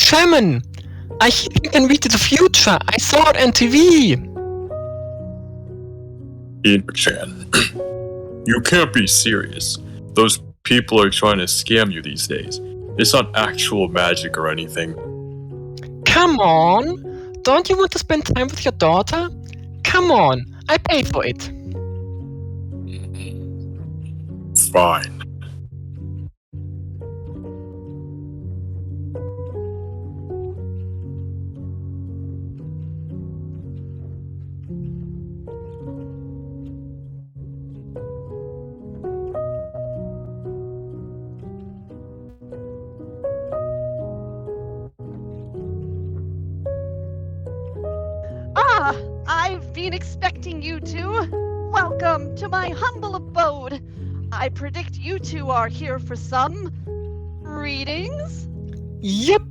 shaman! I hear you can read the future. I saw it on TV. Ino-chan, you can't be serious. Those people are trying to scam you these days. It's not actual magic or anything. Come on! Don't you want to spend time with your daughter? Come on, I pay for it. Fine. I've been expecting you two. Welcome to my humble abode. I predict you two are here for some readings? Yep.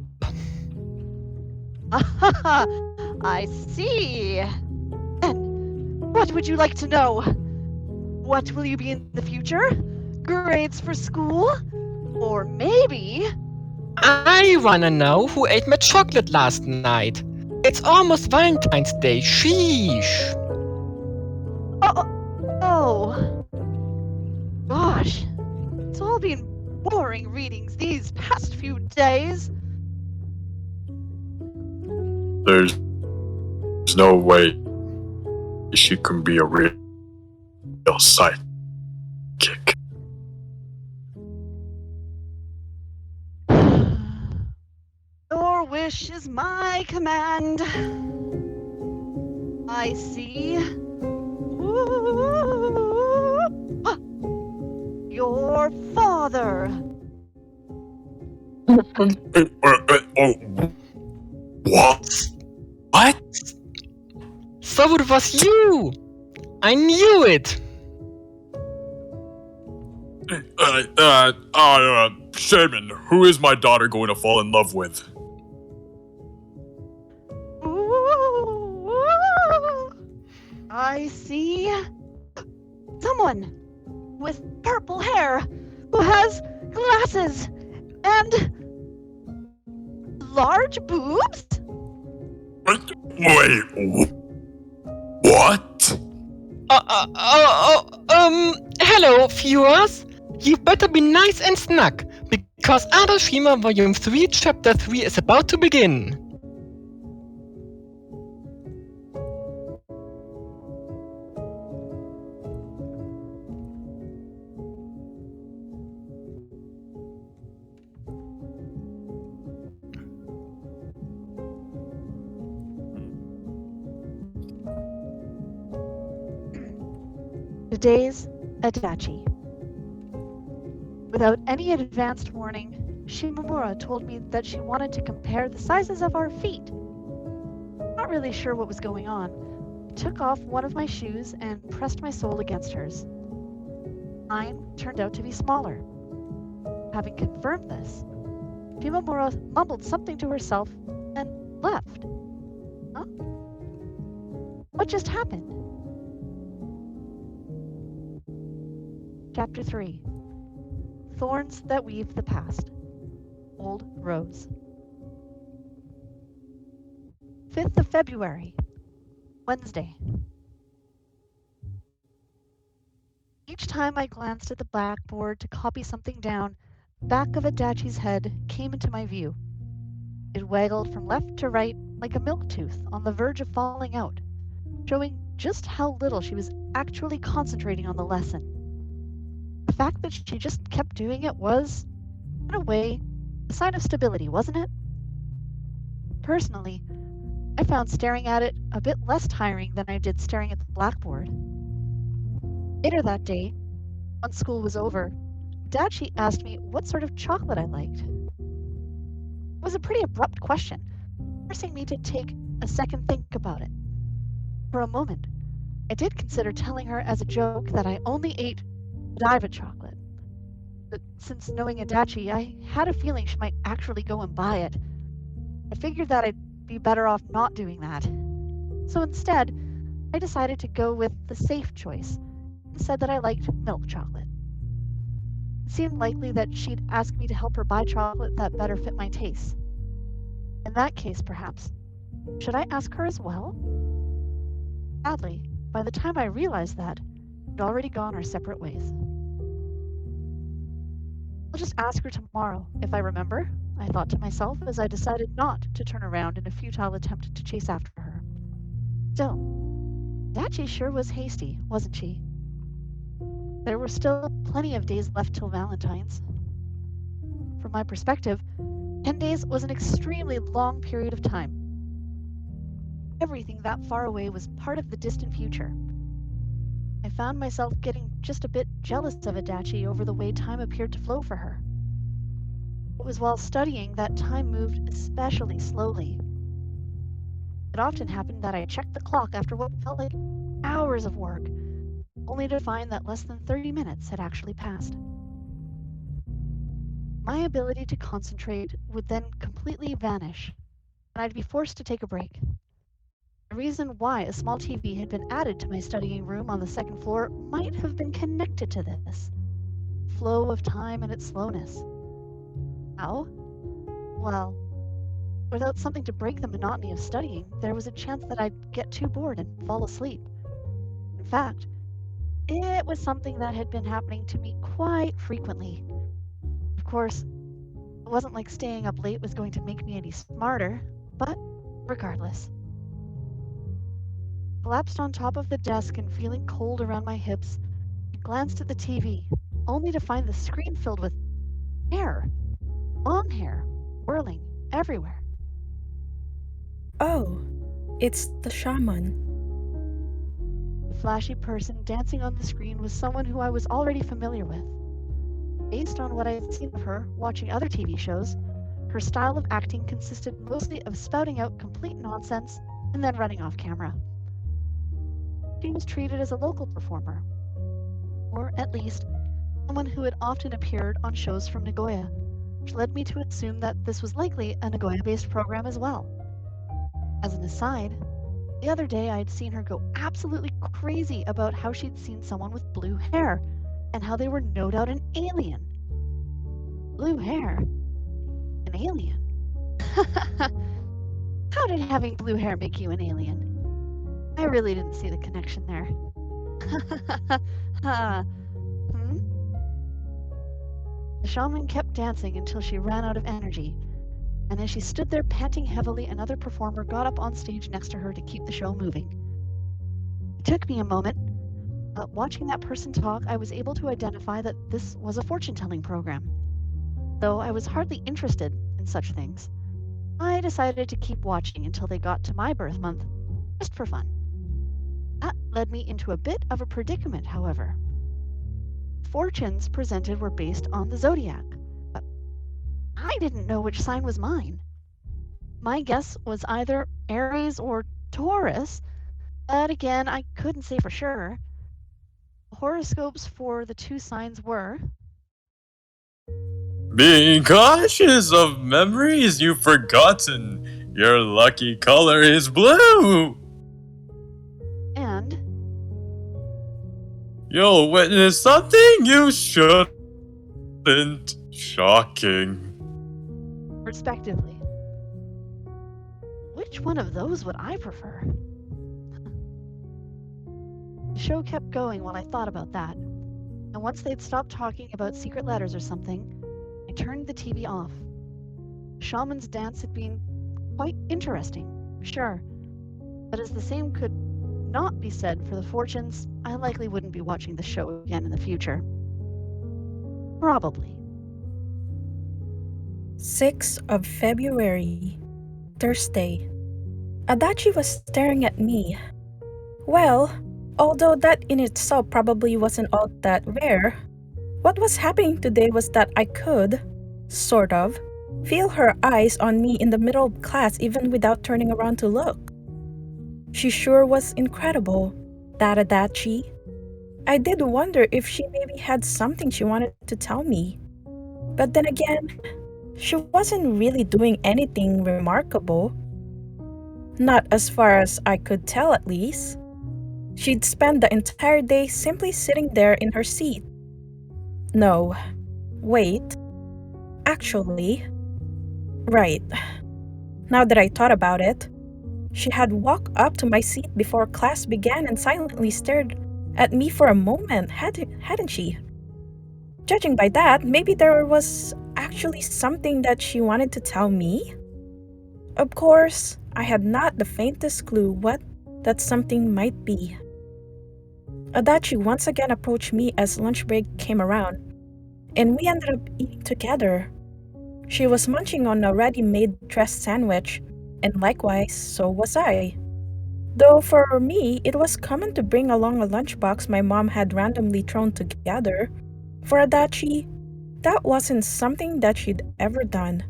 I see. And what would you like to know? What will you be in the future? Grades for school? Or maybe... I wanna know who ate my chocolate last night. It's almost Valentine's Day. Sheesh. Oh. Gosh. It's all been boring readings these past few days. There's no way she can be a real sidekick. Your wish is my command. I see. Your father. What? What? So it was you! I knew it! Shaman, who is my daughter going to fall in love with? I see someone with purple hair who has glasses and large boobs? Wait, what? Hello, viewers. You better be nice and snug, because Adachi Volume 3, Chapter 3 is about to begin. Today's Adachi. Without any advanced warning, Shimamura told me that she wanted to compare the sizes of our feet. Not really sure what was going on, I took off one of my shoes and pressed my sole against hers. Mine turned out to be smaller. Having confirmed this, Shimamura mumbled something to herself and left. Huh? What just happened? Chapter 3. Thorns that weave the past. Old Rose. 5th of February. Wednesday. Each time I glanced at the blackboard to copy something down, the back of Adachi's head came into my view. It waggled from left to right like a milk tooth on the verge of falling out, showing just how little she was actually concentrating on the lesson. The fact that she just kept doing it was, in a way, a sign of stability, wasn't it? Personally, I found staring at it a bit less tiring than I did staring at the blackboard. Later that day, once school was over, Adachi asked me what sort of chocolate I liked. It was a pretty abrupt question, forcing me to take a second think about it. For a moment, I did consider telling her as a joke that I only ate Godiva chocolate. But since knowing Adachi, I had a feeling she might actually go and buy it. I figured that I'd be better off not doing that. So instead, I decided to go with the safe choice and said that I liked milk chocolate. It seemed likely that she'd ask me to help her buy chocolate that better fit my tastes. In that case, perhaps, should I ask her as well? Sadly, by the time I realized that, we'd already gone our separate ways. I'll just ask her tomorrow, if I remember, I thought to myself as I decided not to turn around in a futile attempt to chase after her. Still, Adachi sure was hasty, wasn't she? There were still plenty of days left till Valentine's. From my perspective, 10 days was an extremely long period of time. Everything that far away was part of the distant future. I found myself getting just a bit jealous of Adachi over the way time appeared to flow for her. It was while studying that time moved especially slowly. It often happened that I checked the clock after what felt like hours of work, only to find that less than 30 minutes had actually passed. My ability to concentrate would then completely vanish, and I'd be forced to take a break. The reason why a small TV had been added to my studying room on the second floor might have been connected to this flow of time and its slowness. How? Well, without something to break the monotony of studying, there was a chance that I'd get too bored and fall asleep. In fact, it was something that had been happening to me quite frequently. Of course, it wasn't like staying up late was going to make me any smarter, but regardless. Collapsed on top of the desk and feeling cold around my hips, I glanced at the TV, only to find the screen filled with hair. Long hair, whirling everywhere. Oh, it's the shaman. The flashy person dancing on the screen was someone who I was already familiar with. Based on what I had seen of her watching other TV shows, her style of acting consisted mostly of spouting out complete nonsense and then running off camera. She was treated as a local performer, or at least someone who had often appeared on shows from Nagoya, which led me to assume that this was likely a Nagoya-based program as well. As an aside, the other day I had seen her go absolutely crazy about how she'd seen someone with blue hair, and how they were no doubt an alien. Blue hair? An alien? How did having blue hair make you an alien? I really didn't see the connection there. The shaman kept dancing until she ran out of energy, and as she stood there panting heavily, another performer got up on stage next to her to keep the show moving. It took me a moment, but watching that person talk, I was able to identify that this was a fortune-telling program. Though I was hardly interested in such things, I decided to keep watching until they got to my birth month, just for fun. That led me into a bit of a predicament, however. Fortunes presented were based on the zodiac, but I didn't know which sign was mine. My guess was either Aries or Taurus, but again, I couldn't say for sure. The horoscopes for the two signs were... Being cautious of memories you've forgotten. Your lucky color is blue. and... You'll witness something you shouldn't. Shocking. respectively. Which one of those would I prefer? The show kept going while I thought about that, and once they'd stopped talking about secret letters or something, I turned the TV off. The shaman's dance had been quite interesting, sure, but as the same could not be said for the fortunes, I likely wouldn't be watching the show again in the future. Probably. 6th of February, Thursday. Adachi was staring at me. Well, although that in itself probably wasn't all that rare, what was happening today was that I could, sort of, feel her eyes on me in the middle of class even without turning around to look. She sure was incredible, that Adachi. I did wonder if she maybe had something she wanted to tell me. But then again, she wasn't really doing anything remarkable. Not as far as I could tell, at least. She'd spend the entire day simply sitting there in her seat. No, wait. Actually, right. Now that I thought about it, she had walked up to my seat before class began and silently stared at me for a moment, hadn't she? Judging by that, maybe there was actually something that she wanted to tell me? Of course, I had not the faintest clue what that something might be. Adachi once again approached me as lunch break came around, and we ended up eating together. She was munching on a ready-made dressed sandwich, and likewise, so was I. Though for me, it was common to bring along a lunchbox my mom had randomly thrown together. For Adachi, that wasn't something that she'd ever done,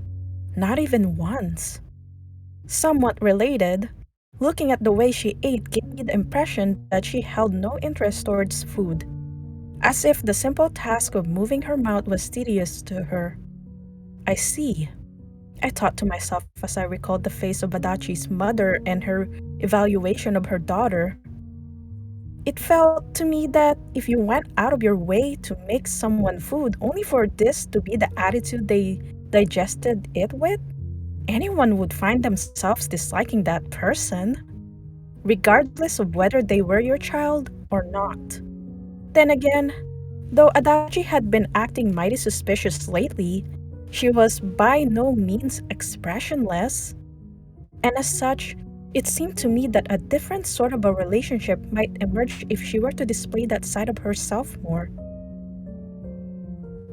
not even once. Somewhat related, looking at the way she ate gave me the impression that she held no interest towards food, as if the simple task of moving her mouth was tedious to her. I see, I thought to myself as I recalled the face of Adachi's mother and her evaluation of her daughter. It felt to me that if you went out of your way to make someone food only for this to be the attitude they digested it with, anyone would find themselves disliking that person, regardless of whether they were your child or not. Then again, though Adachi had been acting mighty suspicious lately, she was by no means expressionless, and as such, it seemed to me that a different sort of a relationship might emerge if she were to display that side of herself more.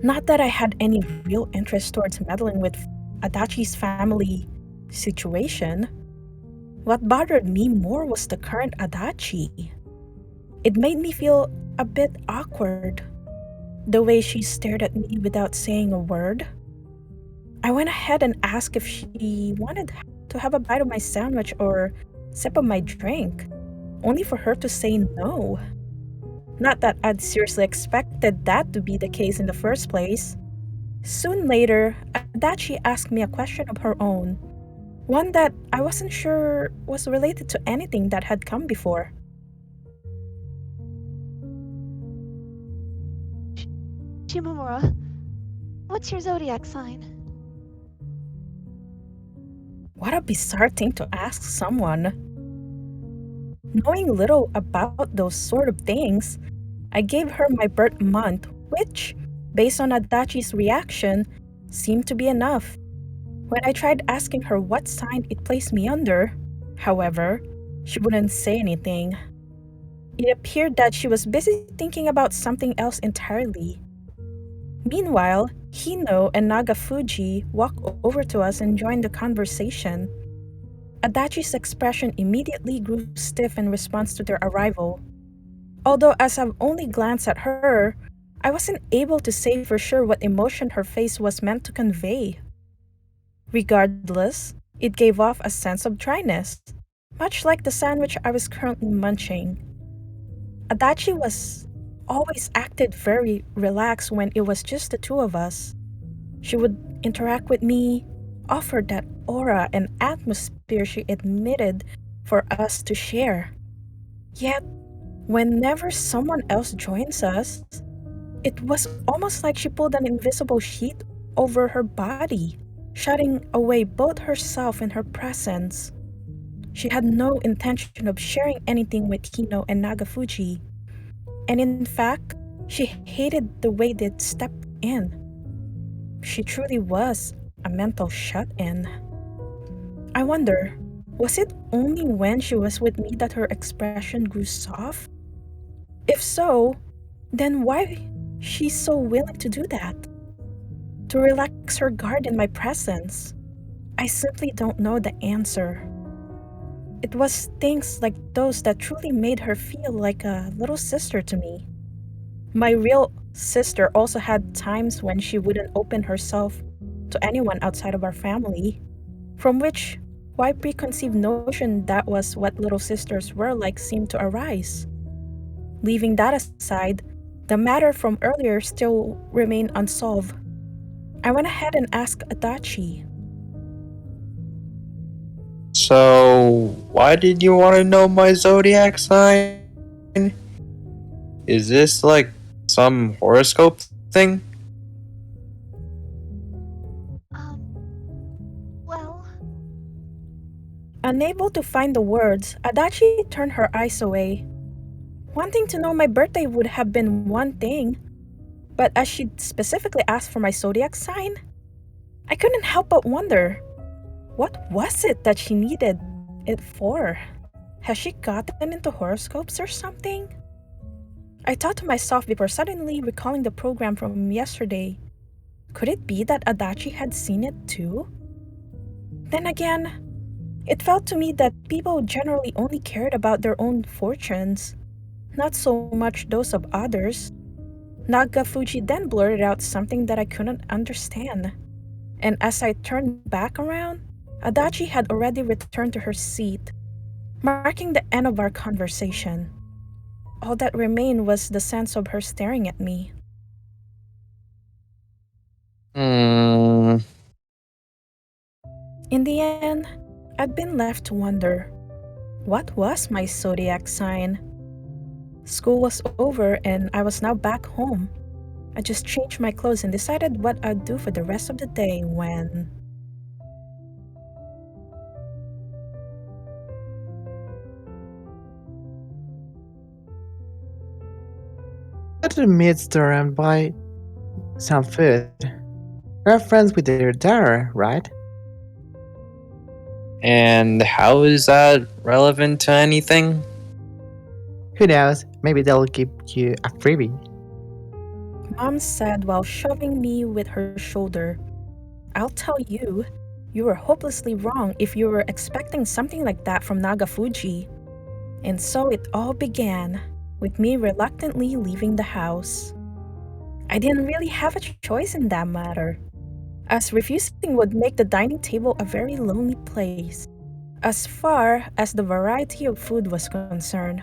Not that I had any real interest towards meddling with Adachi's family situation. What bothered me more was the current Adachi. It made me feel a bit awkward, the way she stared at me without saying a word. I went ahead and asked if she wanted to have a bite of my sandwich or sip of my drink, only for her to say no. Not that I'd seriously expected that to be the case in the first place. Soon later, Adachi asked me a question of her own, one that I wasn't sure was related to anything that had come before. Shimamura, what's your zodiac sign? What a bizarre thing to ask someone. Knowing little about those sort of things, I gave her my birth month, which, based on Adachi's reaction, seemed to be enough. When I tried asking her what sign it placed me under, however, she wouldn't say anything. It appeared that she was busy thinking about something else entirely. Meanwhile, Hino and Nagafuji walked over to us and joined the conversation. Adachi's expression immediately grew stiff in response to their arrival. Although as I've only glanced at her, I wasn't able to say for sure what emotion her face was meant to convey. Regardless, it gave off a sense of dryness, much like the sandwich I was currently munching. Adachi was always acted very relaxed when it was just the two of us. She would interact with me, offer that aura and atmosphere she admitted for us to share. Yet, whenever someone else joins us, it was almost like she pulled an invisible sheet over her body, shutting away both herself and her presence. She had no intention of sharing anything with Hino and Nagafuji, and in fact, she hated the way they'd stepped in. She truly was a mental shut-in. I wonder, was it only when she was with me that her expression grew soft? If so, then why she's so willing to do that? To relax her guard in my presence? I simply don't know the answer. It was things like those that truly made her feel like a little sister to me. My real sister also had times when she wouldn't open herself to anyone outside of our family, from which why preconceived notion that was what little sisters were like seemed to arise. Leaving that aside, the matter from earlier still remained unsolved. I went ahead and asked Adachi. So, why did you want to know my zodiac sign? Is this like some horoscope thing? Well, Unable to find the words, Adachi turned her eyes away. Wanting to know my birthday would have been one thing, but as she specifically asked for my zodiac sign, I couldn't help but wonder, what was it that she needed it for? Has she gotten into horoscopes or something? I thought to myself before suddenly recalling the program from yesterday. Could it be that Adachi had seen it too? Then again, it felt to me that people generally only cared about their own fortunes, not so much those of others. Nagafuji then blurted out something that I couldn't understand, and as I turned back around, Adachi had already returned to her seat, marking the end of our conversation. All that remained was the sense of her staring at me. Hmm. In the end, I'd been left to wonder, what was my zodiac sign? School was over and I was now back home. I just changed my clothes and decided what I'd do for the rest of the day when... At the mid-store and buy some food. We're friends with your daughter, right? And how is that relevant to anything? Who knows? Maybe they'll give you a freebie. Mom said while shoving me with her shoulder. I'll tell you, you were hopelessly wrong if you were expecting something like that from Nagafuji. And so it all began, with me reluctantly leaving the house. I didn't really have a choice in that matter, as refusing would make the dining table a very lonely place, as far as the variety of food was concerned.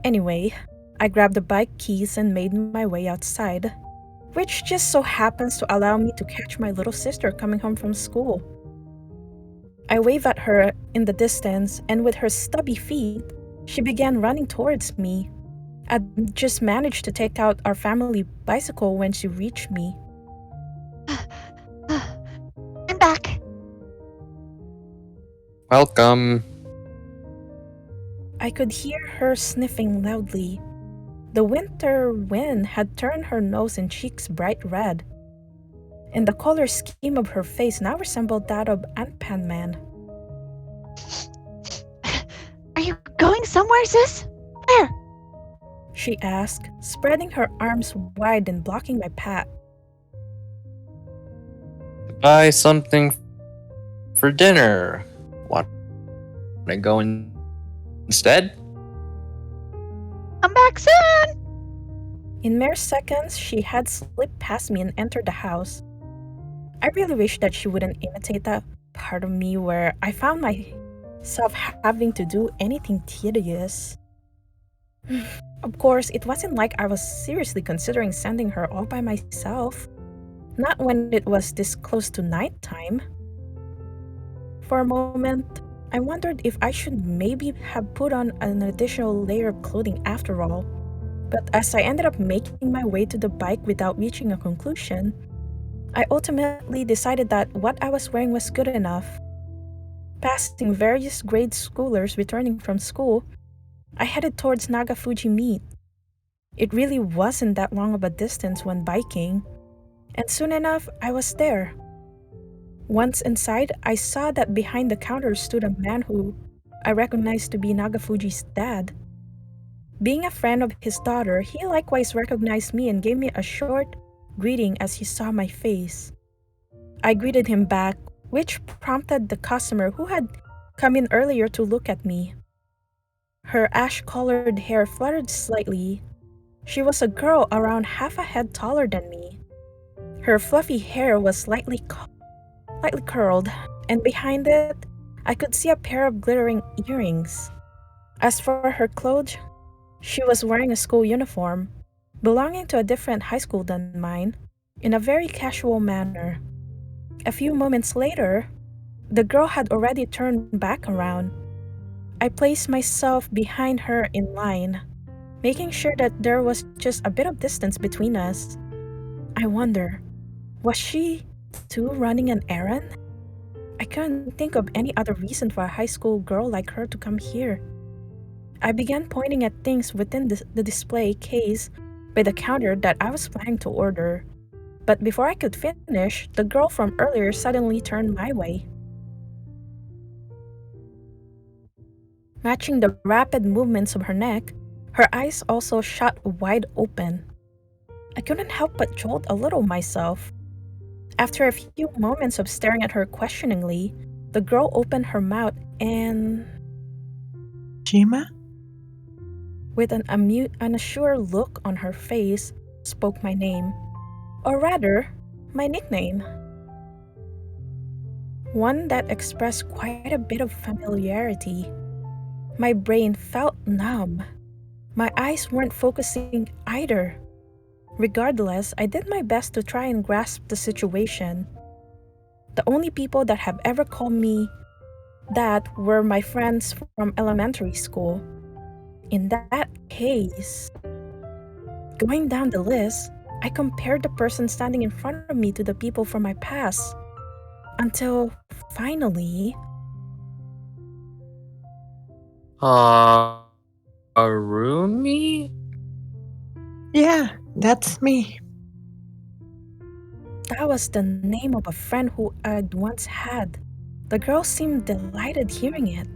Anyway, I grabbed the bike keys and made my way outside, which just so happens to allow me to catch my little sister coming home from school. I waved at her in the distance, and with her stubby feet, she began running towards me. I just managed to take out our family bicycle when she reached me. I'm back. Welcome. I could hear her sniffing loudly. The winter wind had turned her nose and cheeks bright red, and the color scheme of her face now resembled that of Ant-Man Man. Are you going somewhere, sis? Where? She asked, spreading her arms wide and blocking my path. Buy something for dinner. Want to go instead? Come back soon! In mere seconds, she had slipped past me and entered the house. I really wish that she wouldn't imitate that part of me where I found myself having to do anything tedious. Of course, it wasn't like I was seriously considering sending her all by myself. Not when it was this close to nighttime. For a moment, I wondered if I should maybe have put on an additional layer of clothing after all. But as I ended up making my way to the bike without reaching a conclusion, I ultimately decided that what I was wearing was good enough. Passing various grade schoolers returning from school, I headed towards Nagafuji Meet. It really wasn't that long of a distance when biking, and soon enough I was there. Once inside, I saw that behind the counter stood a man who I recognized to be Nagafuji's dad. Being a friend of his daughter, he likewise recognized me and gave me a short greeting as he saw my face. I greeted him back, which prompted the customer who had come in earlier to look at me. Her ash-colored hair fluttered slightly. She was a girl around half a head taller than me. Her fluffy hair was slightly curled, and behind it, I could see a pair of glittering earrings. As for her clothes, she was wearing a school uniform, belonging to a different high school than mine, in a very casual manner. A few moments later, the girl had already turned back around. I placed myself behind her in line, making sure that there was just a bit of distance between us. I wonder, was she too running an errand? I I couldn't think of any other reason for a high school girl like her to come here. I began pointing at things within the display case by the counter that I was planning to order. But before I could finish, the girl from earlier suddenly turned my way. Matching the rapid movements of her neck, her eyes also shot wide open. I couldn't help but jolt a little myself. After a few moments of staring at her questioningly, the girl opened her mouth and, Shima? with an unsure look on her face, spoke my name. Or rather, my nickname. One that expressed quite a bit of familiarity. My brain felt numb. My eyes weren't focusing either. Regardless, I did my best to try and grasp the situation. The only people that have ever called me that were my friends from elementary school. In that case, going down the list, I compared the person standing in front of me to the people from my past. Until finally, Arumi? Yeah, that's me. that was the name of a friend who I'd once had. The girl seemed delighted hearing it.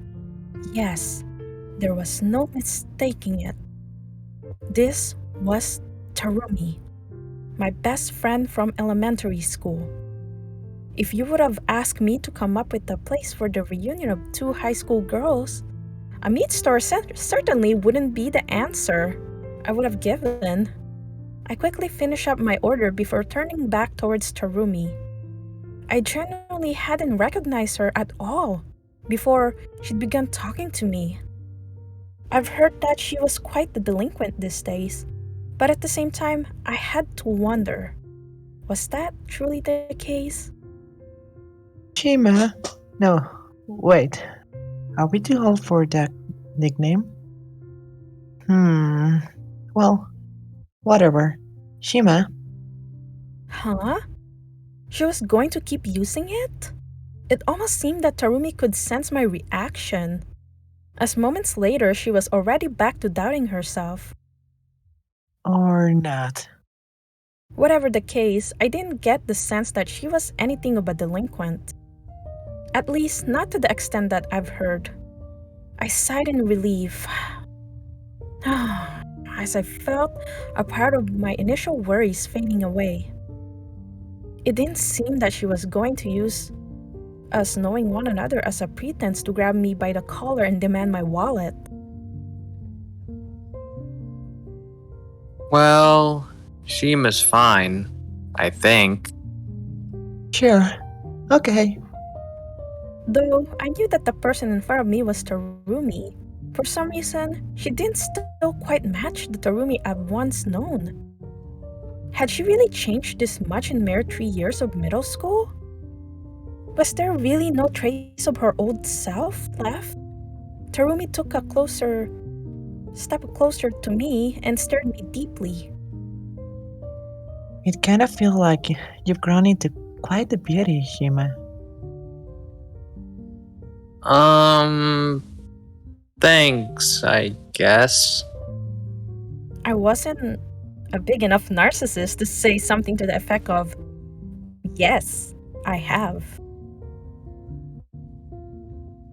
Yes, there was no mistaking it. This was Tarumi, my best friend from elementary school. If you would have asked me to come up with a place for the reunion of two high school girls, a meat store certainly wouldn't be the answer I would have given. I quickly finished up my order before turning back towards Tarumi. I genuinely hadn't recognized her at all before she'd begun talking to me. I've heard that she was quite the delinquent these days, but at the same time, I had to wonder, was that truly the case? Shima? No, wait. Are we too old for that nickname? Well, whatever. Shima? Huh? She was going to keep using it? It almost seemed that Tarumi could sense my reaction. As moments later, she was already back to doubting herself. Or not? Whatever the case, I didn't get the sense that she was anything of a delinquent. At least, not to the extent that I've heard. I sighed in relief. As I felt a part of my initial worries fading away. It didn't seem that she was going to use us knowing one another as a pretense to grab me by the collar and demand my wallet. Well, Shima's fine, I think. Sure. Okay. Though I knew that the person in front of me was Tarumi, for some reason, she didn't still quite match the Tarumi I've once known. Had she really changed this much in mere 3 years of middle school? Was there really no trace of her old self left? Tarumi took a step closer to me and stared me deeply. It kind of feels like you've grown into quite the beauty, Shima. Thanks, I guess. I wasn't a big enough narcissist to say something to the effect of, yes, I have.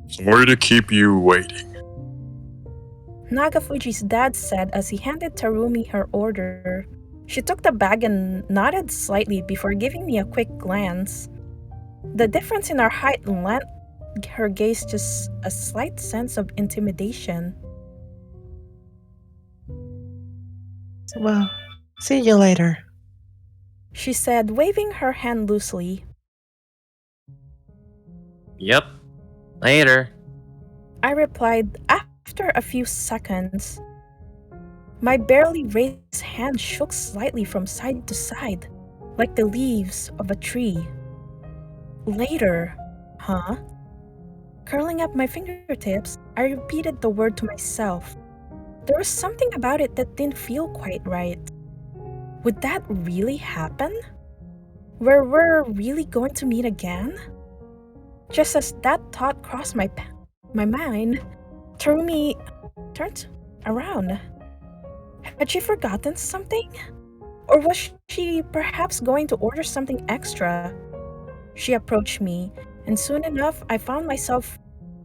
Sorry to keep you waiting. Nagafuji's dad said as he handed Tarumi her order. She took the bag and nodded slightly before giving me a quick glance. The difference in our height lent her gaze just a slight sense of intimidation. Well, see you later. She said, waving her hand loosely. Yep. Later. I replied after a few seconds. My barely raised hand shook slightly from side to side, like the leaves of a tree. Later, huh? Curling up my fingertips, I repeated the word to myself. There was something about it that didn't feel quite right. Would that really happen? Were we really going to meet again? Just as that thought crossed my mind, Tarumi turned around. Had she forgotten something? Or was she perhaps going to order something extra? She approached me, and soon enough I found myself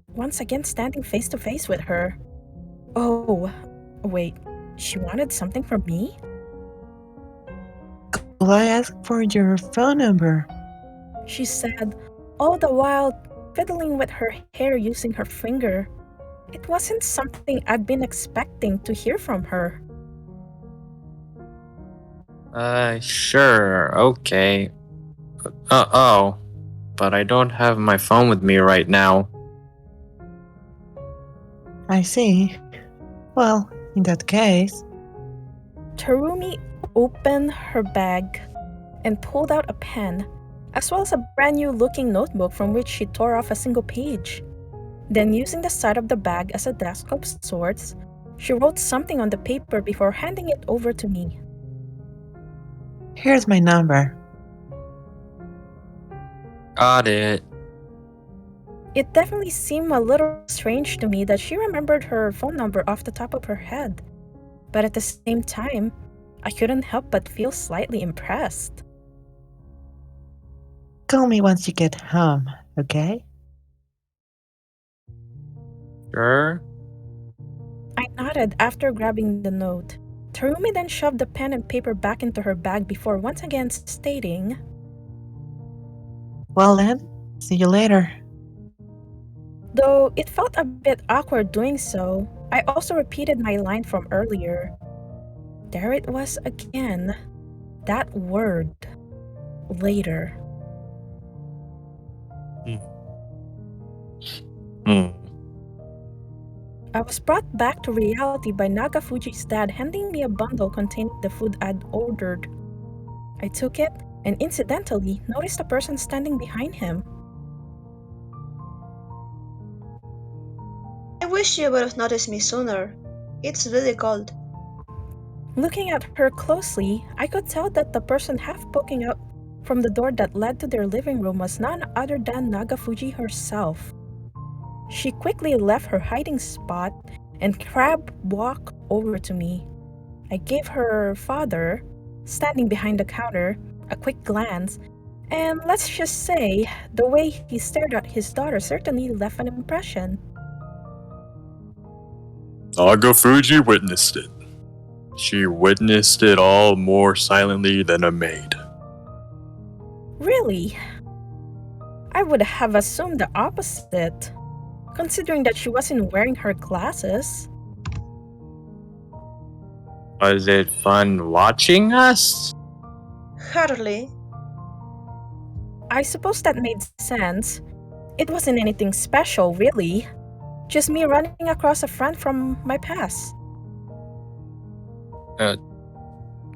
once again standing face to face with her. Oh, wait, she wanted something from me? Could I ask for your phone number? She said, all the while fiddling with her hair using her finger. It wasn't something I'd been expecting to hear from her. Sure, okay. Oh, but I don't have my phone with me right now. I see. Well, in that case, Tarumi opened her bag and pulled out a pen, as well as a brand new looking notebook from which she tore off a single page. Then, using the side of the bag as a desk of sorts, she wrote something on the paper before handing it over to me. here's my number. Got it. It definitely seemed a little strange to me that she remembered her phone number off the top of her head, but at the same time, I couldn't help but feel slightly impressed. Call me once you get home, okay? Sure. I nodded after grabbing the note. Tarumi then shoved the pen and paper back into her bag before once again stating, Well then, see you later. though it felt a bit awkward doing so, I also repeated my line from earlier. There it was again. That word. Later. I was brought back to reality by Nagafuji's dad handing me a bundle containing the food I'd ordered. I took it and incidentally noticed a person standing behind him. I wish you would have noticed me sooner. It's really cold. Looking at her closely, I could tell that the person half poking out from the door that led to their living room was none other than Nagafuji herself. She quickly left her hiding spot and crab walked over to me. I gave her father, standing behind the counter, a quick glance, and let's just say the way he stared at his daughter certainly left an impression. Nagafuji witnessed it. She witnessed it all more silently than a maid. Really? I would have assumed the opposite, considering that she wasn't wearing her glasses. Was it fun watching us? Hardly. I suppose that made sense. It wasn't anything special, really. Just me running across a friend from my past.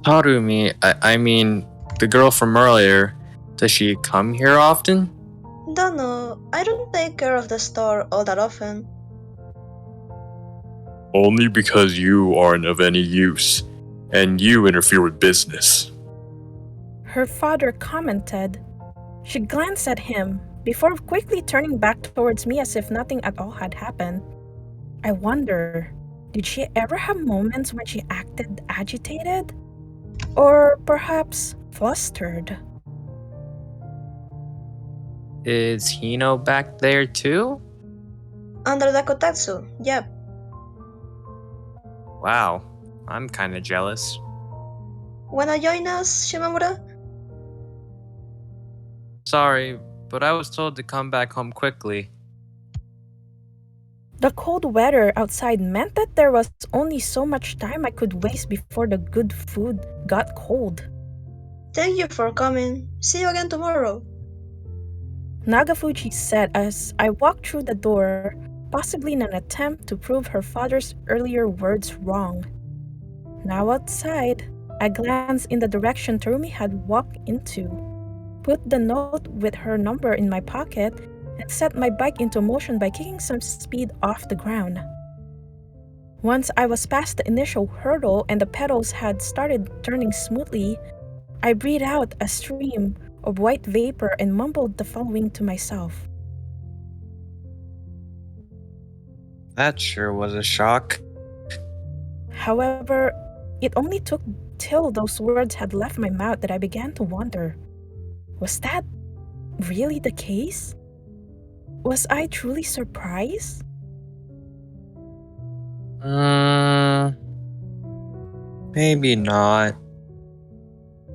Tarumi, I mean, the girl from earlier, does she come here often? Don't know, I don't take care of the store all that often. Only because you aren't of any use, and you interfere with business. Her father commented. She glanced at him before quickly turning back towards me as if nothing at all had happened. I wonder, did she ever have moments when she acted agitated? Or perhaps flustered? Is Hino back there too? Under the kotatsu, yep. Wow, I'm kinda jealous. Wanna join us, Shimamura? Sorry, but I was told to come back home quickly. The cold weather outside meant that there was only so much time I could waste before the good food got cold. Thank you for coming. See you again tomorrow. Nagafuji said as I walked through the door, possibly in an attempt to prove her father's earlier words wrong. Now outside, I glanced in the direction Tarumi had walked into, put the note with her number in my pocket, and set my bike into motion by kicking some speed off the ground. Once I was past the initial hurdle and the pedals had started turning smoothly, I breathed out a stream of white vapor and mumbled the following to myself. That sure was a shock. However, it only took till those words had left my mouth that I began to wonder, was that really the case? Was I truly surprised? Maybe not.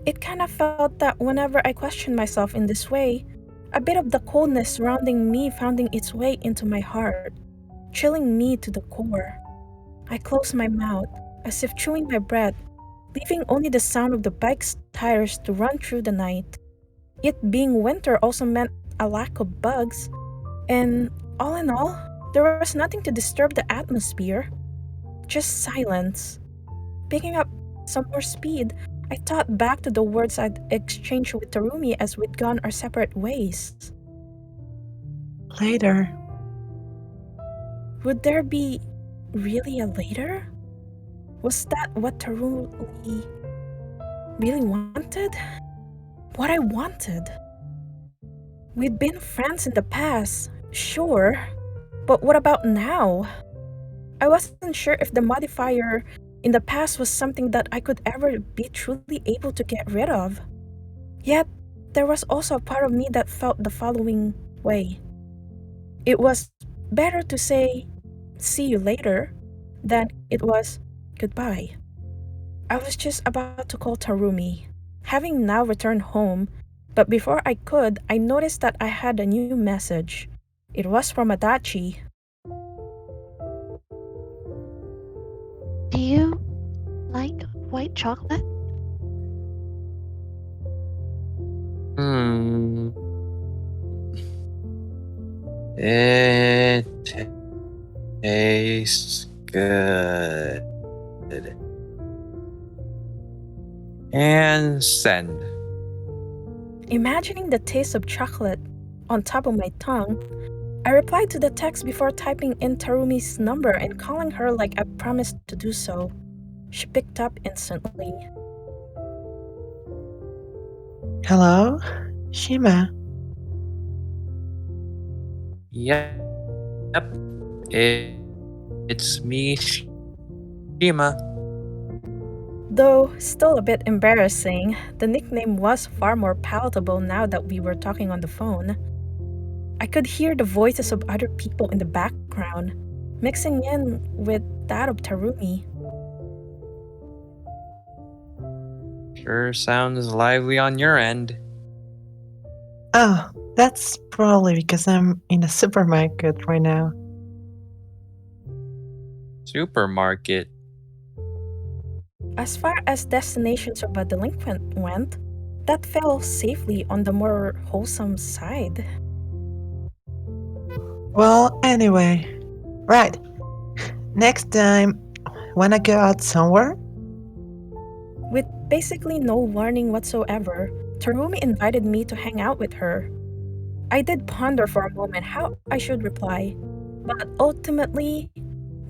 It kind of felt that whenever I questioned myself in this way, a bit of the coldness surrounding me found its way into my heart, chilling me to the core. I closed my mouth, as if chewing my breath, leaving only the sound of the bike's tires to run through the night. It being winter also meant a lack of bugs, and all in all, there was nothing to disturb the atmosphere. Just silence. Picking up some more speed, I thought back to the words I'd exchanged with Tarumi as we'd gone our separate ways. Later. Would there be really a later? Was that what Tarumi really wanted? What I wanted? We'd been friends in the past, sure, but what about now? I wasn't sure if the modifier in the past was something that I could ever be truly able to get rid of. Yet, there was also a part of me that felt the following way. It was better to say, see you later, than it was, goodbye. I was just about to call Tarumi, having now returned home, but before I could, I noticed that I had a new message. It was from Adachi. Do you like white chocolate? It tastes good. And send. Imagining the taste of chocolate on top of my tongue, I replied to the text before typing in Tarumi's number and calling her like I promised to do so. She picked up instantly. Hello? Shima? Yep. It's me, Shima. Though still a bit embarrassing, the nickname was far more palatable now that we were talking on the phone. I could hear the voices of other people in the background, mixing in with that of Tarumi. Sure sounds lively on your end. Oh, that's probably because I'm in a supermarket right now. Supermarket. As far as destinations of a delinquent went, that fell safely on the more wholesome side. Well, anyway. Right. Next time, wanna go out somewhere? With basically no warning whatsoever, Tarumi invited me to hang out with her. I did ponder for a moment how I should reply, but ultimately,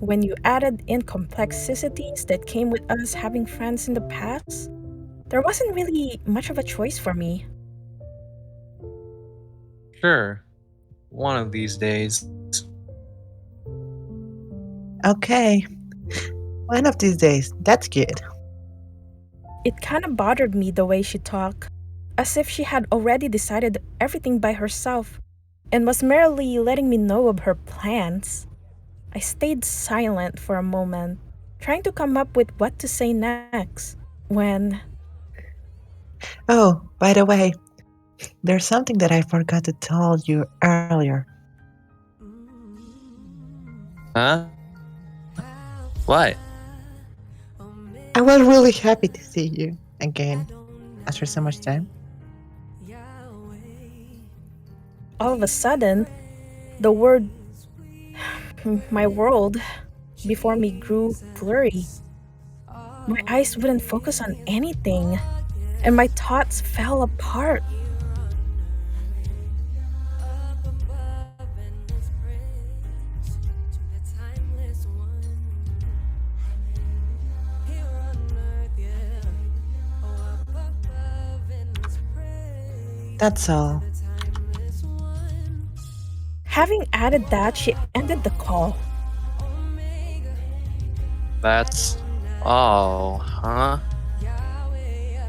when you added in complexities that came with us having friends in the past, there wasn't really much of a choice for me. Sure. One of these days. Okay. One of these days, that's good. It kind of bothered me the way she talked, as if she had already decided everything by herself and was merely letting me know of her plans. I stayed silent for a moment, trying to come up with what to say next, when... Oh, by the way, there's something that I forgot to tell you earlier. Huh? What? I was really happy to see you again after so much time. All of a sudden, the word my world before me grew blurry. My eyes wouldn't focus on anything, and my thoughts fell apart. That's all. Having added that, she ended the call. That's all, huh?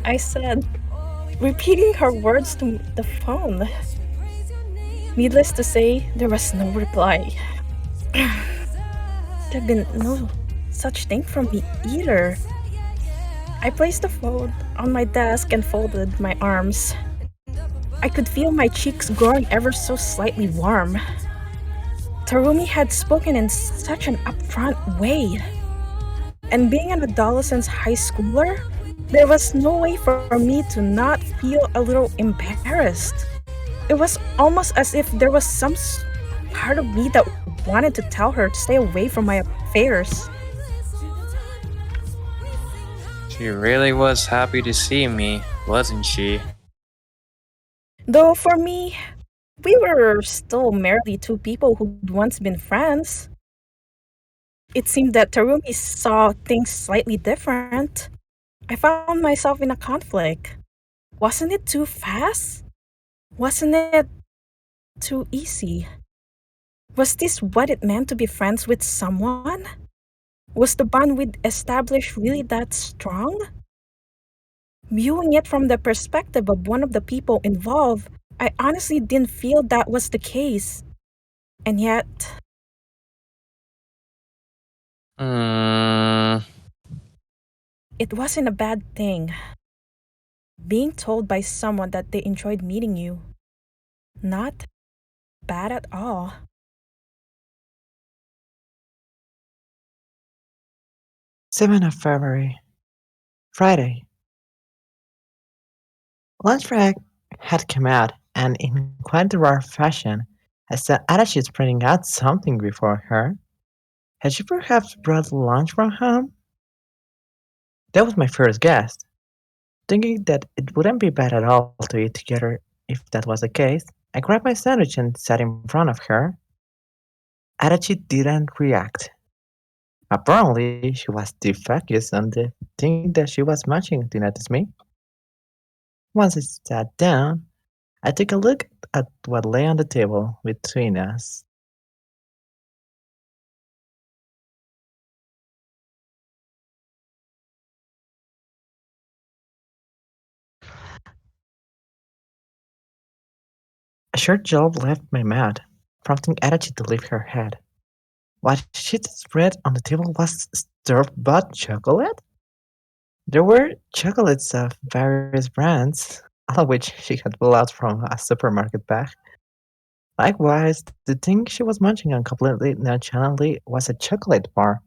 I said, repeating her words to the phone. Needless to say, there was no reply. There'd been no such thing from me either. I placed the phone on my desk and folded my arms. I could feel my cheeks growing ever so slightly warm. Tarumi had spoken in such an upfront way. And being an adolescent high schooler, there was no way for me to not feel a little embarrassed. It was almost as if there was some part of me that wanted to tell her to stay away from my affairs. She really was happy to see me, wasn't she? Though for me, we were still merely two people who'd once been friends. It seemed that Tarumi saw things slightly different. I found myself in a conflict. Wasn't it too fast? Wasn't it too easy? Was this what it meant to be friends with someone? Was the bond we'd established really that strong? Viewing it from the perspective of one of the people involved, I honestly didn't feel that was the case. And yet, it wasn't a bad thing. Being told by someone that they enjoyed meeting you. Not bad at all. 7th of February, Friday. Lunch break had come out, and in quite a rare fashion, I saw Adachi spreading out something before her. Had she perhaps brought lunch from home? That was my first guess. Thinking that it wouldn't be bad at all to eat together if that was the case, I grabbed my sandwich and sat in front of her. Adachi didn't react. Apparently, she was too focused on the thing that she was munching to notice me. Once I sat down, I took a look at what lay on the table between us. A short jolt left my mouth, prompting Adachi to lift her head. What she spread on the table was store-bought chocolate? There were chocolates of various brands, all of which she had pulled out from a supermarket bag. Likewise, the thing she was munching on completely nonchalantly was a chocolate bar.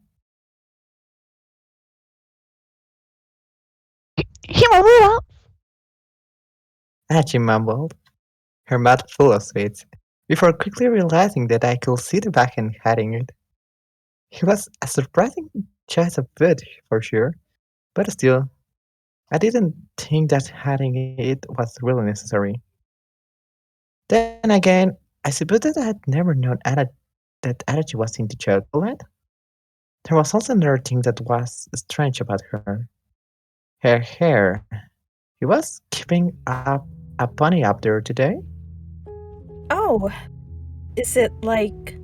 Shimamura! Adachi mumbled, her mouth full of sweets, before quickly realizing that I could see the bag and hiding it. It was a surprising choice of food, for sure, but still, I didn't think that hiding it was really necessary. Then again, I suppose that I had never known that Adachi was into chocolate. There was also another thing that was strange about her. Her hair. She was keeping up a pony up there today. Oh, is it like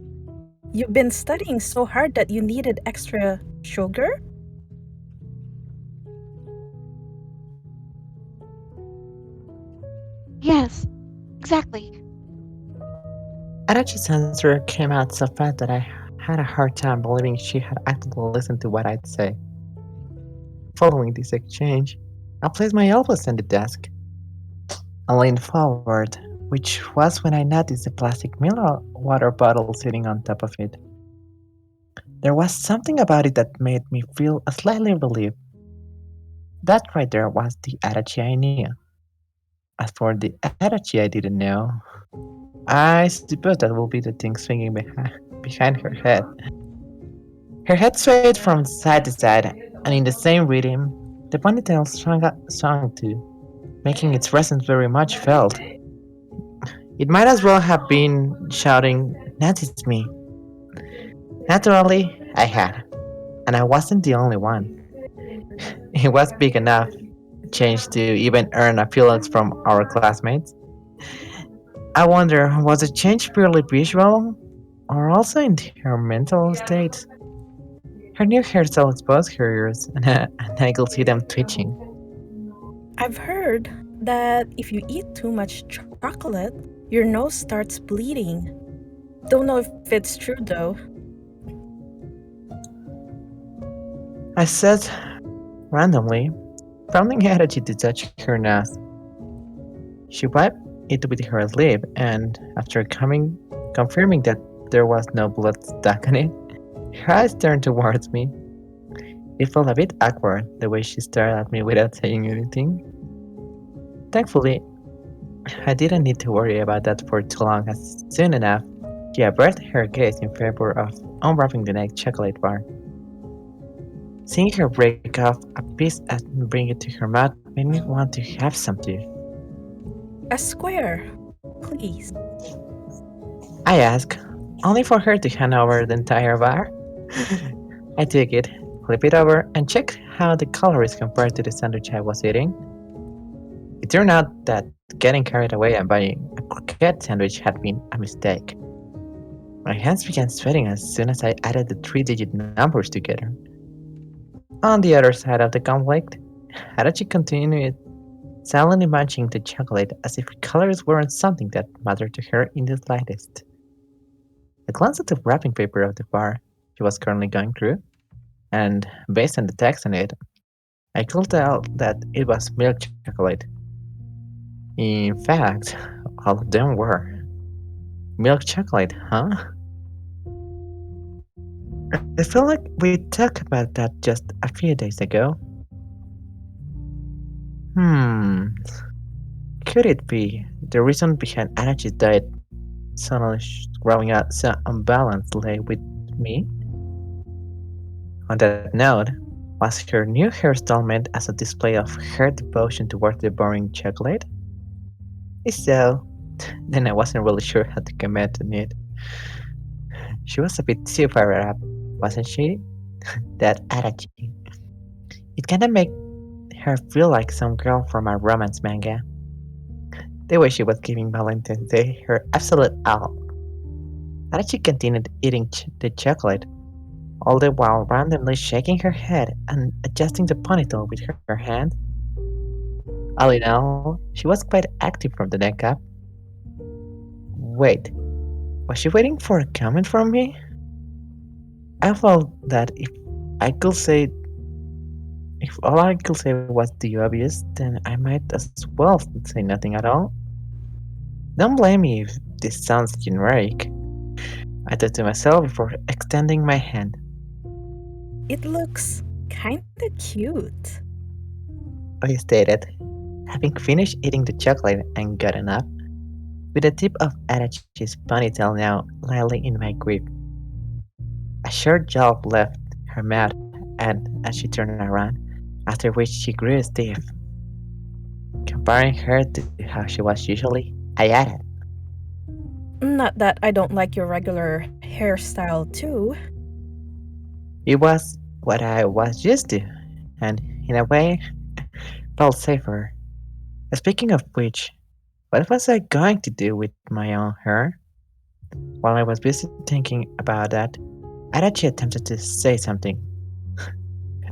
you've been studying so hard that you needed extra sugar? Yes, exactly. Adachi's answer came out so fast that I had a hard time believing she had actually listened to what I'd say. Following this exchange, I placed my elbows on the desk. I leaned forward, which was when I noticed the plastic mineral water bottle sitting on top of it. There was something about it that made me feel slightly relieved. That right there was the Adachi I knew. As for the Adachi I didn't know, I suppose that will be the thing swinging behind her head. Her head swayed from side to side, and in the same rhythm, the ponytail swung too, making its presence very much felt. It might as well have been shouting, "Notice me." Naturally, I had, and I wasn't the only one. It was big enough change to even earn a few looks from our classmates. I wonder, was the change purely visual, or also in her mental state? Her new hairstyle exposed her ears, and I could see them twitching. I've heard that if you eat too much chocolate, your nose starts bleeding. Don't know if it's true though. I said randomly, prompting Adachi to touch her nose. She wiped it with her lip, and after confirming that there was no blood stuck on it, her eyes turned towards me. It felt a bit awkward the way she stared at me without saying anything. Thankfully, I didn't need to worry about that for too long, as soon enough, she averted her gaze in favor of unwrapping the next chocolate bar. Seeing her break off a piece and bring it to her mouth made me want to have some too. A square, please. I asked, only for her to hand over the entire bar. I took it, flipped it over, and checked how the calories compared to the sandwich I was eating. It turned out that getting carried away and buying a croquette sandwich had been a mistake. My hands began sweating as soon as I added the 3-digit numbers together. On the other side of the conflict, Adachi continued silently munching the chocolate as if calories weren't something that mattered to her in the slightest. I glanced at the wrapping paper of the bar she was currently going through, and based on the text on it, I could tell that it was milk chocolate. In fact, all of them were. Milk chocolate, huh? I feel like we talked about that just a few days ago. Could it be the reason behind Adachi's diet suddenly growing out so unbalanced lay with me? On that note, was her new hairstyle meant as a display of her devotion towards the boring chocolate? If so, then I wasn't really sure how to comment on it. She was a bit too fired up, wasn't she? That Adachi. It kinda made her feel like some girl from a romance manga. The way she was giving Valentine's Day her absolute all. Adachi continued eating the chocolate, all the while randomly shaking her head and adjusting the ponytail with her hand. All in all, she was quite active from the neck up. Wait, was she waiting for a comment from me? I felt that if all I could say was the obvious, then I might as well say nothing at all. Don't blame me if this sounds generic, I thought to myself before extending my hand. It looks kinda cute. I stated, having finished eating the chocolate and gotten up, with the tip of Adachi's ponytail now lightly in my grip. A short jolt left her mouth as she turned around, after which she grew stiff. Comparing her to how she was usually, I added, Not that I don't like your regular hairstyle too. it was what I was used to, and in a way, felt safer. Speaking of which, what was I going to do with my own hair? While I was busy thinking about that, Adachi attempted to say something.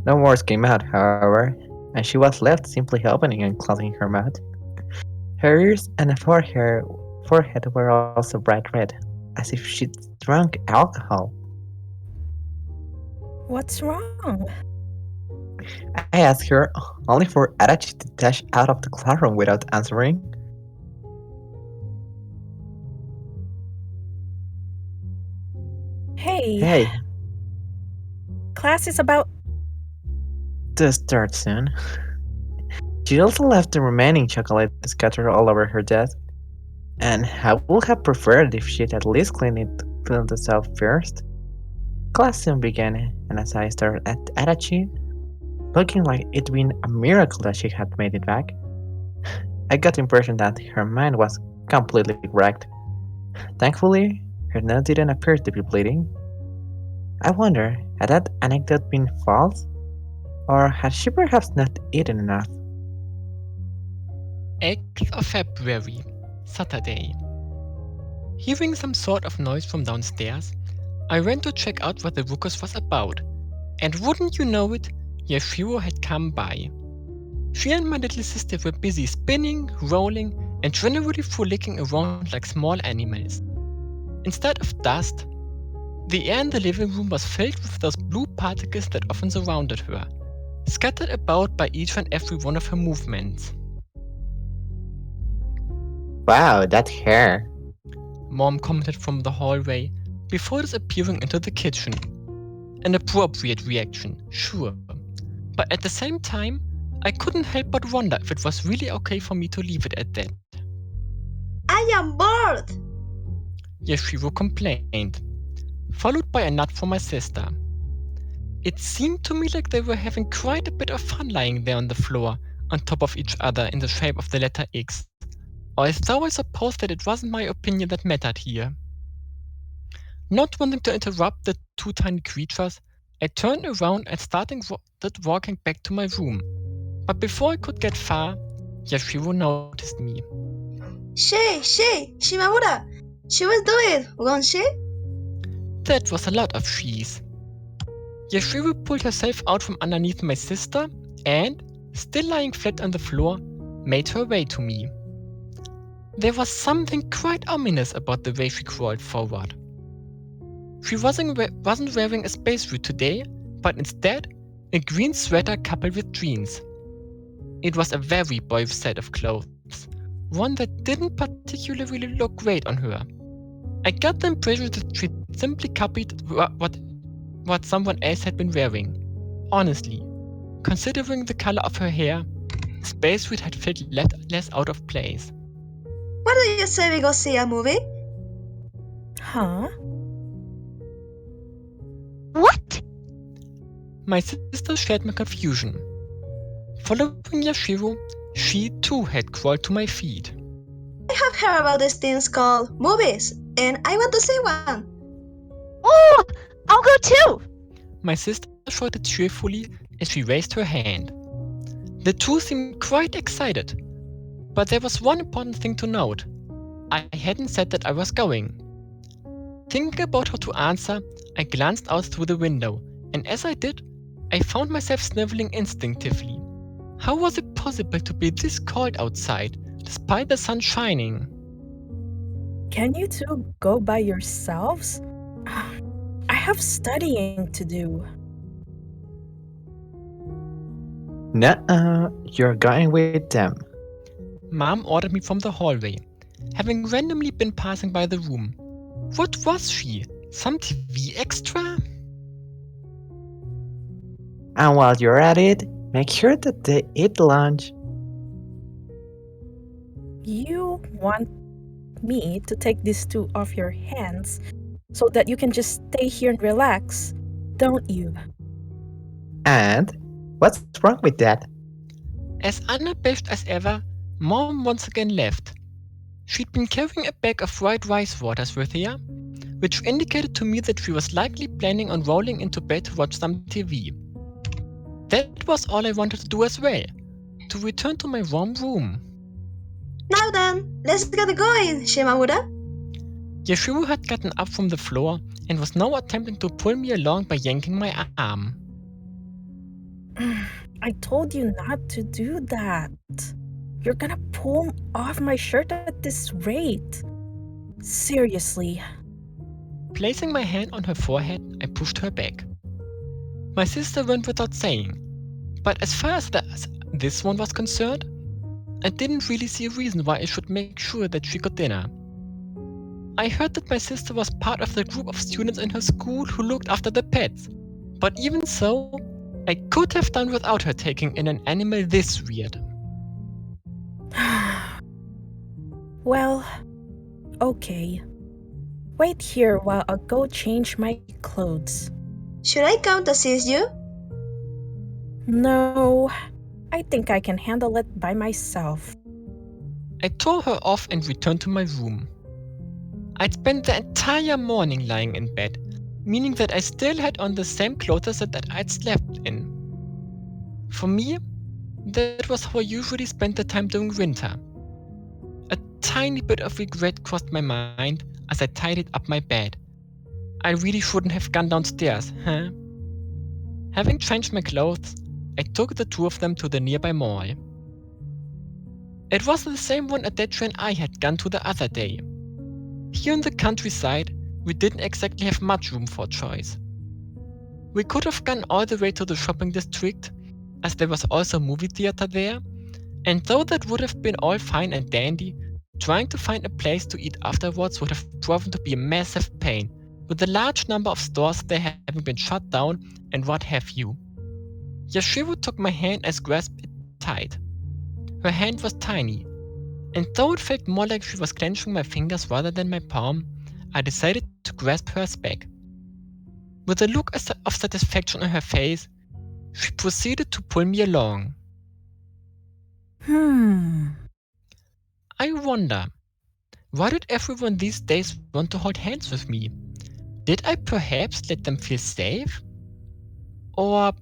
No words came out, however, and she was left simply opening and closing her mouth. Her ears and forehead were also bright red, as if she'd drunk alcohol. What's wrong? I asked her, only for Adachi to dash out of the classroom without answering. Hey, class is about. To start soon. She also left the remaining chocolate scattered all over her desk, and I would have preferred if she'd at least cleaned this up first. Class soon began, and as I stared at Adachi, looking like it'd been a miracle that she had made it back, I got the impression that her mind was completely wrecked. Thankfully, her nose didn't appear to be bleeding. I wonder, had that anecdote been false? Or had she perhaps not eaten enough? 8th of February, Saturday. Hearing some sort of noise from downstairs, I ran to check out what the ruckus was about. And wouldn't you know it, Yashiro had come by. She and my little sister were busy spinning, rolling, and generally frolicking around like small animals. Instead of dust, the air in the living room was filled with those blue particles that often surrounded her, scattered about by each and every one of her movements. Wow, that hair. Mom commented from the hallway before disappearing into the kitchen. An appropriate reaction, sure. But at the same time, I couldn't help but wonder if it was really okay for me to leave it at that. I am bored! Yashiro complained, followed by a nod from my sister. It seemed to me like they were having quite a bit of fun lying there on the floor, on top of each other in the shape of the letter X. Or as though I supposed that it wasn't my opinion that mattered here. Not wanting to interrupt the two tiny creatures, I turned around and started walking back to my room. But before I could get far, Yashiro noticed me. Shimamura! She will do it, won't she? That was a lot of she's. Yashiro pulled herself out from underneath my sister and, still lying flat on the floor, made her way to me. There was something quite ominous about the way she crawled forward. She wasn't wearing a spacesuit today, but instead, a green sweater coupled with jeans. It was a very boyish set of clothes, one that didn't particularly look great on her. I got the impression that she simply copied what someone else had been wearing. Honestly, considering the color of her hair, the spacesuit had felt less out of place. What do you say we go see a movie? Huh? What? My sister shared my confusion. Following Yashiro, she too had crawled to my feet. I have heard about these things called movies, and I want to see one. Oh, I'll go too! My sister shouted cheerfully as she raised her hand. The two seemed quite excited. But there was one important thing to note. I hadn't said that I was going. Thinking about how to answer, I glanced out through the window, and as I did, I found myself sniveling instinctively. How was it possible to be this cold outside, despite the sun shining? Can you two go by yourselves? I have studying to do. Nuh-uh, you're going with them. Mom ordered me from the hallway, having randomly been passing by the room. What was she? Some TV extra? And while you're at it, make sure that they eat lunch. You want me to take these two off your hands so that you can just stay here and relax, don't you? And what's wrong with that? As unabashed as ever, Mom once again left. She'd been carrying a bag of fried rice waters with her, which indicated to me that she was likely planning on rolling into bed to watch some TV. That was all I wanted to do as well, to return to my warm room. Now then, let's get going, Shimamura. Yashiro had gotten up from the floor and was now attempting to pull me along by yanking my arm. I told you not to do that. You're gonna pull off my shirt at this rate. Seriously. Placing my hand on her forehead, I pushed her back. My sister went without saying, but as far as this one was concerned, I didn't really see a reason why I should make sure that she got dinner. I heard that my sister was part of the group of students in her school who looked after the pets, but even so, I could have done without her taking in an animal this weird. Well, okay. Wait here while I go change my clothes. Should I come to assist you? No, I think I can handle it by myself. I tore her off and returned to my room. I'd spent the entire morning lying in bed, meaning that I still had on the same clothes that I'd slept in. For me, that was how I usually spent the time during winter. A tiny bit of regret crossed my mind as I tidied up my bed. I really shouldn't have gone downstairs, huh? Having changed my clothes, I took the two of them to the nearby mall. It was the same one Adachi and I had gone to the other day. Here in the countryside, we didn't exactly have much room for choice. We could have gone all the way to the shopping district, as there was also a movie theater there, and though that would have been all fine and dandy, trying to find a place to eat afterwards would have proven to be a massive pain, with a large number of stores there having been shut down and what have you. Yashiro took my hand and grasped it tight. Her hand was tiny, and though it felt more like she was clenching my fingers rather than my palm, I decided to grasp hers back. With a look of satisfaction on her face, she proceeded to pull me along. I wonder, why did everyone these days want to hold hands with me? Did I perhaps let them feel safe? Or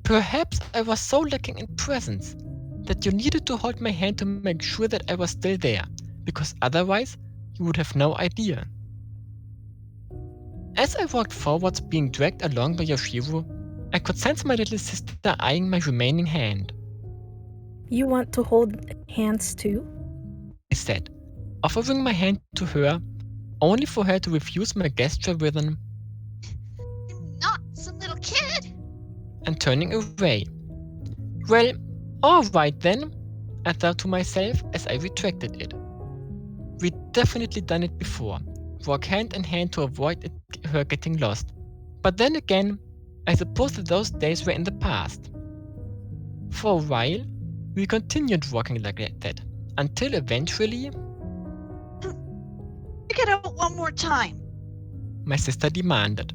perhaps I was so lacking in presence that you needed to hold my hand to make sure that I was still there, because otherwise you would have no idea. As I walked forwards being dragged along by Yashiro, I could sense my little sister eyeing my remaining hand. You want to hold hands too? I said, offering my hand to her, only for her to refuse my gesture with an I'm not some little kid! and turning away. Well, alright then, I thought to myself as I retracted it. We'd definitely done it before, walk hand in hand to avoid her getting lost. But then again, I suppose that those days were in the past. For a while, we continued walking like that, until eventually, Pick it out one more time. my sister demanded.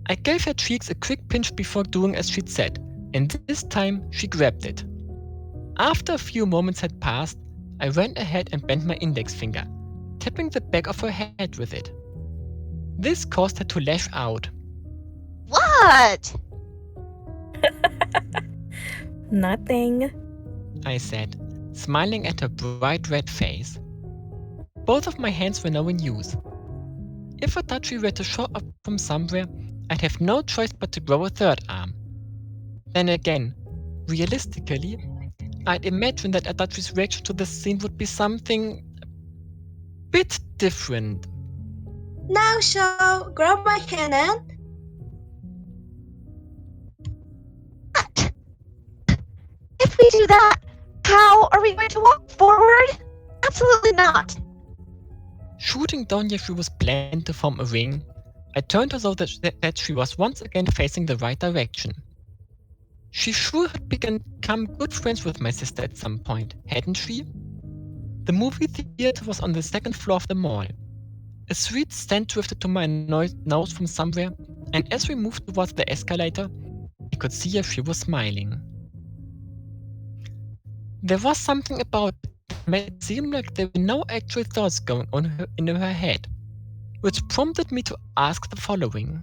I gave her cheeks a quick pinch before doing as she'd said, and this time she grabbed it. After a few moments had passed, I went ahead and bent my index finger, tapping the back of her head with it. This caused her to lash out. What? Nothing. I said, smiling at her bright red face. Both of my hands were now in use. If Adachi were to show up from somewhere, I'd have no choice but to grow a third arm. Then again, realistically, I'd imagine that Adachi's reaction to the scene would be something a bit different. Now, Shou, grab my hand and... What? If we do that, how are we going to walk forward? Absolutely not. Shooting down Yashiro's plan to form a ring, I turned as though that she was once again facing the right direction. She sure had become good friends with my sister at some point, hadn't she? The movie theater was on the second floor of the mall. A sweet scent drifted to my nose from somewhere, and as we moved towards the escalator, I could see she was smiling. There was something about it that made it seem like there were no actual thoughts going on in her head, which prompted me to ask the following.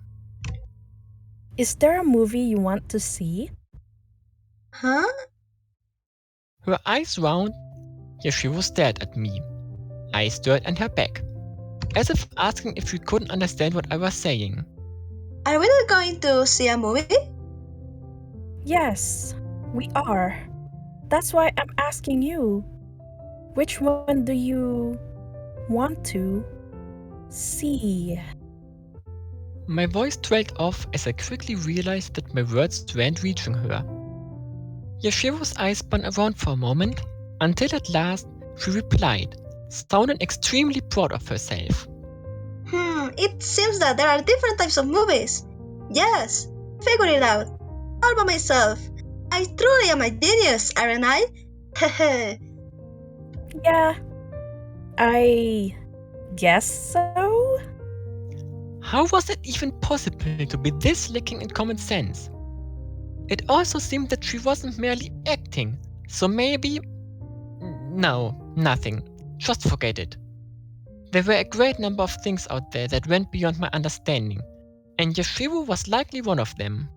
Is there a movie you want to see? Huh? Her eyes round, Yashiro stared at me. I stared at her back, as if asking if she couldn't understand what I was saying. Are we not going to see a movie? Yes, we are. That's why I'm asking you. Which one do you want to see? My voice trailed off as I quickly realized that my words weren't reaching her. Yashiro's eyes spun around for a moment, until at last she replied, sounding extremely proud of herself. It seems that there are different types of movies. Yes, figure it out. All by myself. I truly am a genius, aren't I? Hehe. Yeah, I guess so? How was it even possible to be this lacking in common sense? It also seemed that she wasn't merely acting, so maybe... No, nothing. Just forget it. There were a great number of things out there that went beyond my understanding, and Yashiro was likely one of them.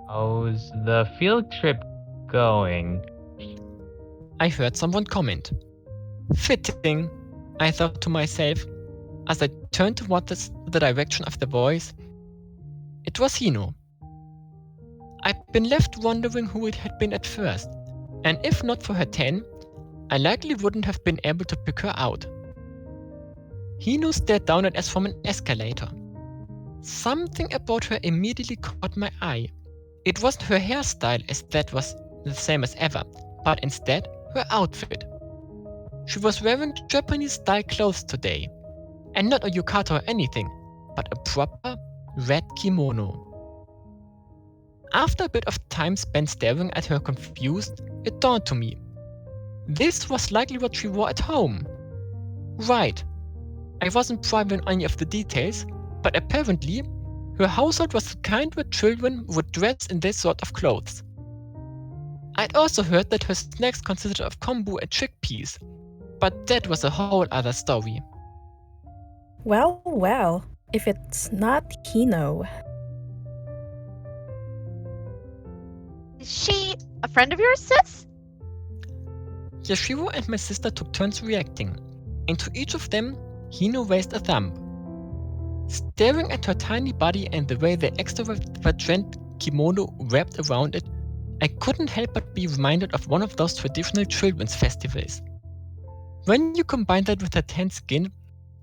How's the field trip going? I heard someone comment. Fitting, I thought to myself, as I turned toward the direction of the voice. It was Hino, been left wondering who it had been at first, and if not for her 10, I likely wouldn't have been able to pick her out. Hino stared down at us from an escalator. Something about her immediately caught my eye. It wasn't her hairstyle, as that was the same as ever, but instead her outfit. She was wearing Japanese-style clothes today, and not a yukata or anything, but a proper red kimono. After a bit of time spent staring at her confused, it dawned to me. This was likely what she wore at home. Right. I wasn't privy on any of the details, but apparently, her household was the kind where children would dress in this sort of clothes. I'd also heard that her snacks consisted of kombu and chickpeas, but that was a whole other story. Well, well, if it's not Hino. Is she a friend of yours, sis? Yashiro and my sister took turns reacting, and to each of them, Hino raised a thumb. Staring at her tiny body and the way the extravagant kimono wrapped around it, I couldn't help but be reminded of one of those traditional children's festivals. When you combine that with her tan skin,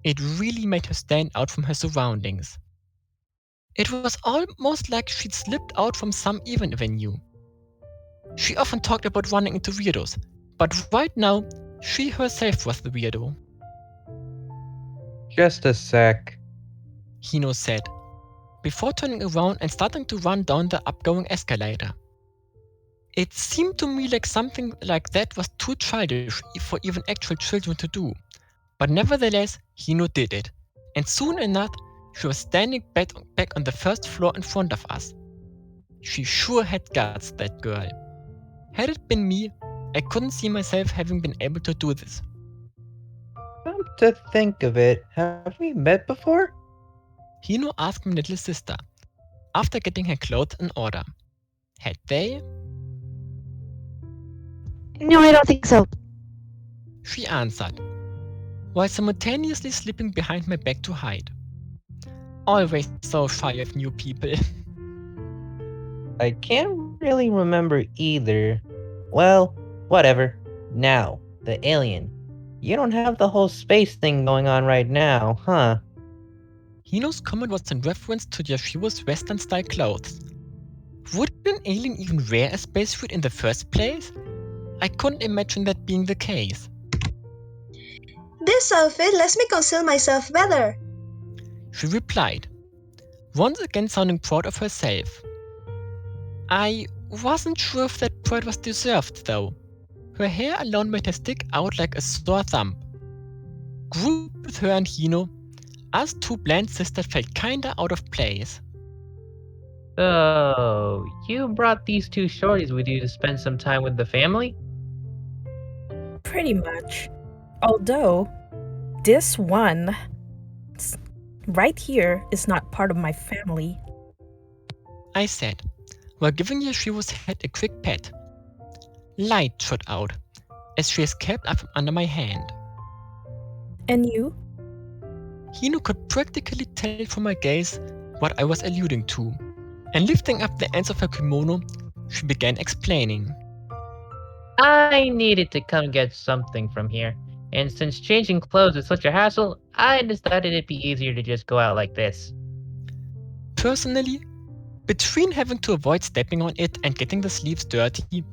it really made her stand out from her surroundings. It was almost like she'd slipped out from some event venue. She often talked about running into weirdos, but right now, she herself was the weirdo. Just a sec. Hino said, before turning around and starting to run down the upgoing escalator. It seemed to me like something like that was too childish for even actual children to do, but nevertheless, Hino did it, and soon enough, she was standing back on the first floor in front of us. She sure had guts, that girl. Had it been me, I couldn't see myself having been able to do this. Come to think of it, have we met before? Hino asked my little sister, after getting her clothes in order. Had they? No, I don't think so. She answered, while simultaneously slipping behind my back to hide. Always so shy of new people. I can't really remember either. Well, whatever. Now, the alien. You don't have the whole space thing going on right now, huh? Hino's comment was in reference to Yashiro's Western-style clothes. Would an alien even wear a spacesuit in the first place? I couldn't imagine that being the case. This outfit lets me conceal myself better. She replied, once again sounding proud of herself. I wasn't sure if that pride was deserved, though. Her hair alone made her stick out like a sore thumb. Grouped with her and Hino, us two bland sisters felt kinda out of place. So, you brought these two shorties with you to spend some time with the family? Pretty much. Although, this one right here is not part of my family. I said, while giving Yashiro's head a quick pat. Light shot out, as she escaped up from under my hand. And you? Hino could practically tell from my gaze what I was alluding to, and lifting up the ends of her kimono, she began explaining. I needed to come get something from here, and since changing clothes is such a hassle, I decided it'd be easier to just go out like this. Personally, between having to avoid stepping on it and getting the sleeves dirty,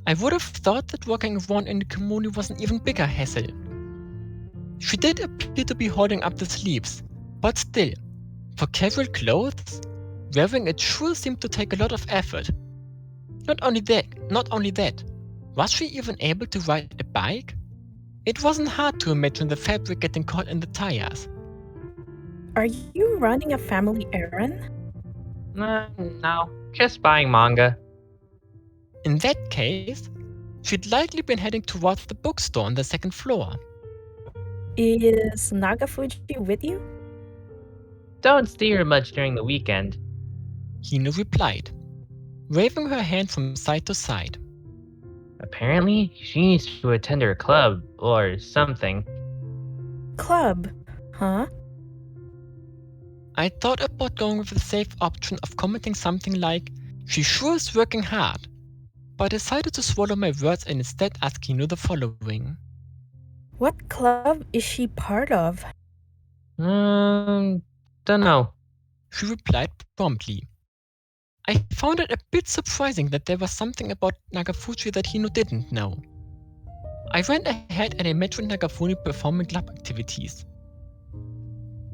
I would have thought that walking around in the kimono was an even bigger hassle. She did appear to be holding up the sleeves, but still, for casual clothes, wearing it sure seemed to take a lot of effort. Not only that, was she even able to ride a bike? It wasn't hard to imagine the fabric getting caught in the tires. Are you running a family errand? No, just buying manga. In that case, she'd likely been heading towards the bookstore on the second floor. Is Nagafuji with you? Don't see her much during the weekend. Hino replied, waving her hand from side to side. Apparently, she needs to attend her club, or something. Club, huh? I thought about going with the safe option of commenting something like, She sure is working hard, but decided to swallow my words and instead ask Hino the following. What club is she part of? Dunno. She replied promptly. I found it a bit surprising that there was something about Nagafuji that Hino didn't know. I went ahead and I met with Nagafuni performing club activities.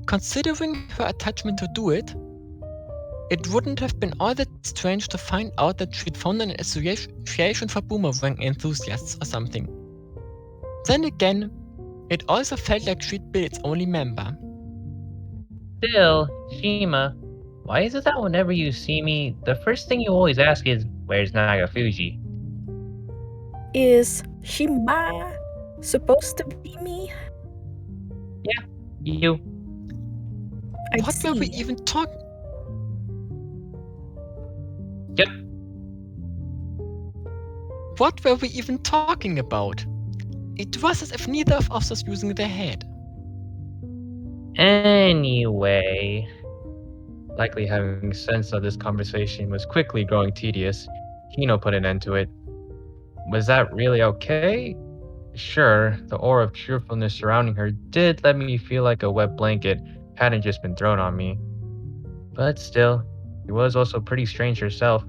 Considering her attachment to do it wouldn't have been all that strange to find out that she'd found an association for boomerang enthusiasts or something. Then again, it also felt like she'd be its only member. Still, Shima, why is it that whenever you see me, the first thing you always ask is, where's Nagafuji? Is Shima supposed to be me? Yeah, you. I What see. were we even talking? Yep. What were we even talking about? It was as if neither of us was using their head. Anyway, likely having sense that this conversation was quickly growing tedious, Hino put an end to it. Was that really okay? Sure, the aura of cheerfulness surrounding her did let me feel like a wet blanket hadn't just been thrown on me. But still, she was also pretty strange herself.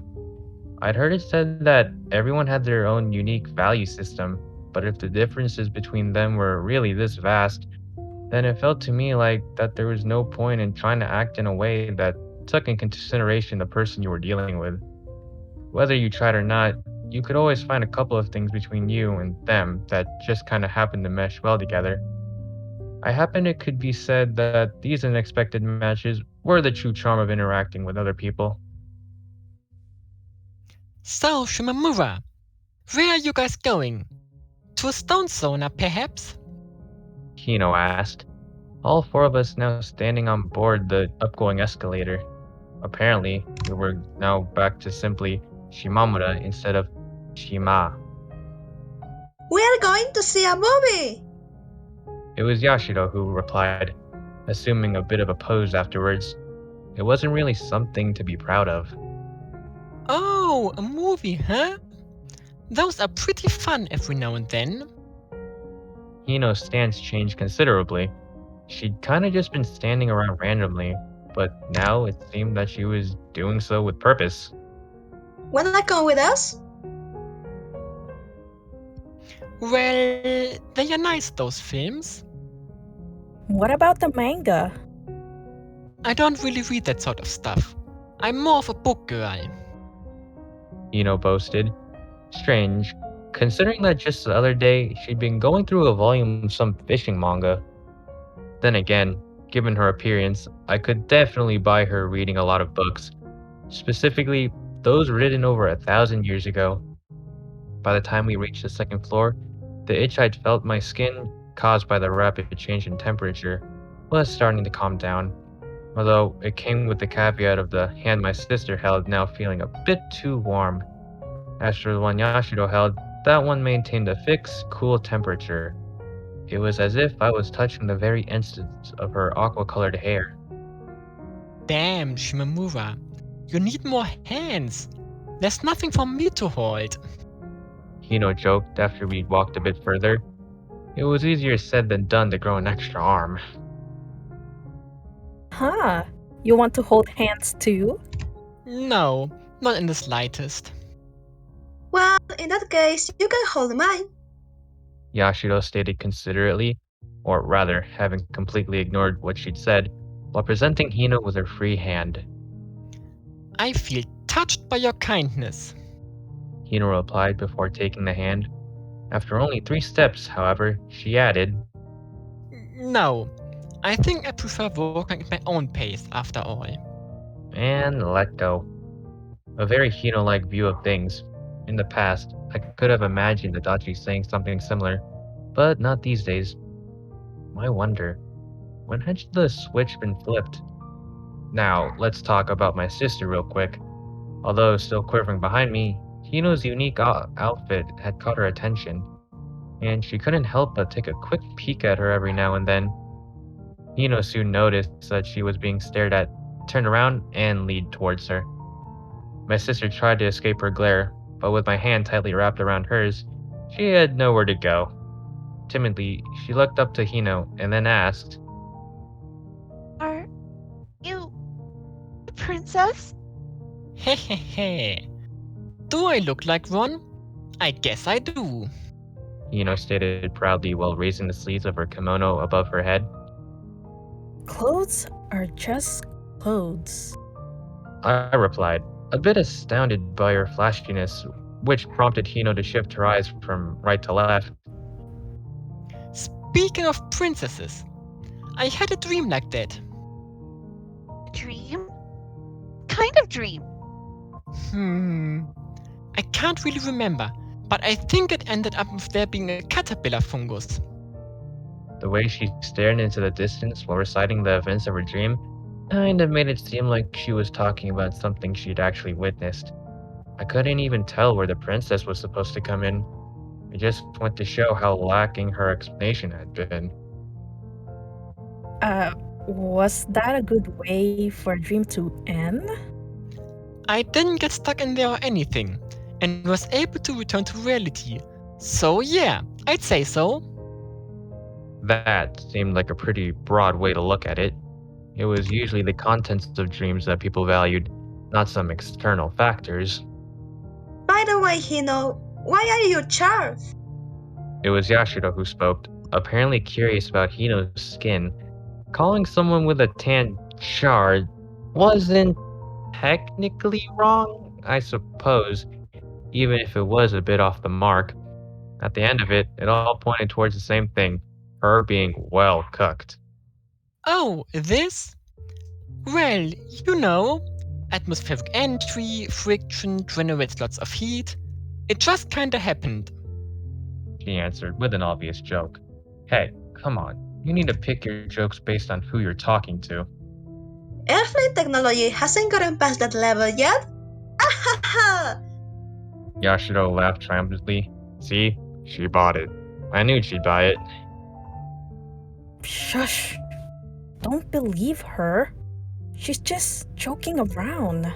I'd heard it said that everyone had their own unique value system, but if the differences between them were really this vast, then it felt to me like that there was no point in trying to act in a way that took in consideration the person you were dealing with. Whether you tried or not, you could always find a couple of things between you and them that just kind of happened to mesh well together. I happen it could be said that these unexpected matches were the true charm of interacting with other people. So, Shimamura, where are you guys going? To a stone sauna, perhaps? Hino asked, all four of us now standing on board the upgoing escalator. Apparently, we were now back to simply Shimamura instead of Shima. We are going to see a movie! It was Yashiro who replied, assuming a bit of a pose afterwards. It wasn't really something to be proud of. Oh, a movie, huh? Those are pretty fun every now and then. Hino's stance changed considerably. She'd kinda just been standing around randomly, but now it seemed that she was doing so with purpose. Wanna come with us? Well, they are nice, those films. What about the manga? I don't really read that sort of stuff. I'm more of a book girl. Hino boasted. Strange, considering that just the other day she'd been going through a volume of some fishing manga. Then again, given her appearance, I could definitely buy her reading a lot of books, specifically those written over 1,000 years ago. By the time we reached the second floor, the itch I'd felt my skin, caused by the rapid change in temperature, was starting to calm down, although it came with the caveat of the hand my sister held now feeling a bit too warm. As for the one Yashiro held, that one maintained a fixed, cool temperature. It was as if I was touching the very essence of her aqua-colored hair. Damn, Shimamura. You need more hands. There's nothing for me to hold. Hino joked after we'd walked a bit further. It was easier said than done to grow an extra arm. Huh? You want to hold hands too? No, not in the slightest. Well, in that case, you can hold mine. Yashiro stated considerately, or rather, having completely ignored what she'd said, while presenting Hino with her free hand. I feel touched by your kindness. Hino replied before taking the hand. After only 3 steps, however, she added, No, I think I prefer walking at my own pace after all. and let go. A very Hino-like view of things. In the past, I could have imagined Adachi saying something similar, but not these days. I wonder, when had the switch been flipped? Now, let's talk about my sister real quick. Although still quivering behind me, Hino's unique outfit had caught her attention, and she couldn't help but take a quick peek at her every now and then. Hino soon noticed that she was being stared at, turned around, and leaned towards her. My sister tried to escape her glare, but with my hand tightly wrapped around hers, she had nowhere to go. Timidly, she looked up to Hino and then asked, Are you the princess? Hehehe. Do I look like one? I guess I do. Hino stated proudly while raising the sleeves of her kimono above her head. Clothes are just clothes. I replied, a bit astounded by her flashiness, which prompted Hino to shift her eyes from right to left. Speaking of princesses, I had a dream like that. Dream? Kind of dream. I can't really remember, but I think it ended up with there being a caterpillar fungus. The way she stared into the distance while reciting the events of her dream kind of made it seem like she was talking about something she'd actually witnessed. I couldn't even tell where the princess was supposed to come in. It just went to show how lacking her explanation had been. Was that a good way for a dream to end? I didn't get stuck in there or anything, and was able to return to reality. So yeah, I'd say so. That seemed like a pretty broad way to look at it. It was usually the contents of dreams that people valued, not some external factors. By the way, Hino, why are you charred? It was Yashiro who spoke, apparently curious about Hino's skin. Calling someone with a tan charred wasn't technically wrong, I suppose, even if it was a bit off the mark. At the end of it, it all pointed towards the same thing, her being well cooked. Oh, this? Well, atmospheric entry, friction generates lots of heat. It just kinda happened. She answered with an obvious joke. Hey, come on, you need to pick your jokes based on who you're talking to. Airflight technology hasn't gotten past that level yet? Ahaha! Yashiro laughed triumphantly. See? She bought it. I knew she'd buy it. Shush. Don't believe her. She's just joking around.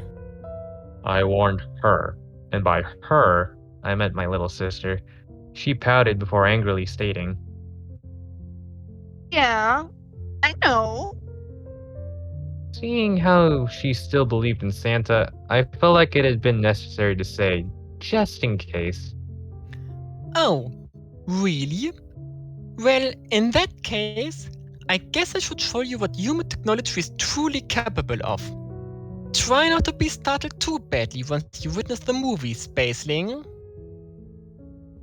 I warned her, and by her, I meant my little sister. She pouted before angrily stating, Yeah, I know. Seeing how she still believed in Santa, I felt like it had been necessary to say, just in case. Oh, really? Well, in that case, I guess I should show you what human technology is truly capable of. Try not to be startled too badly once you witness the movie, Spaceling.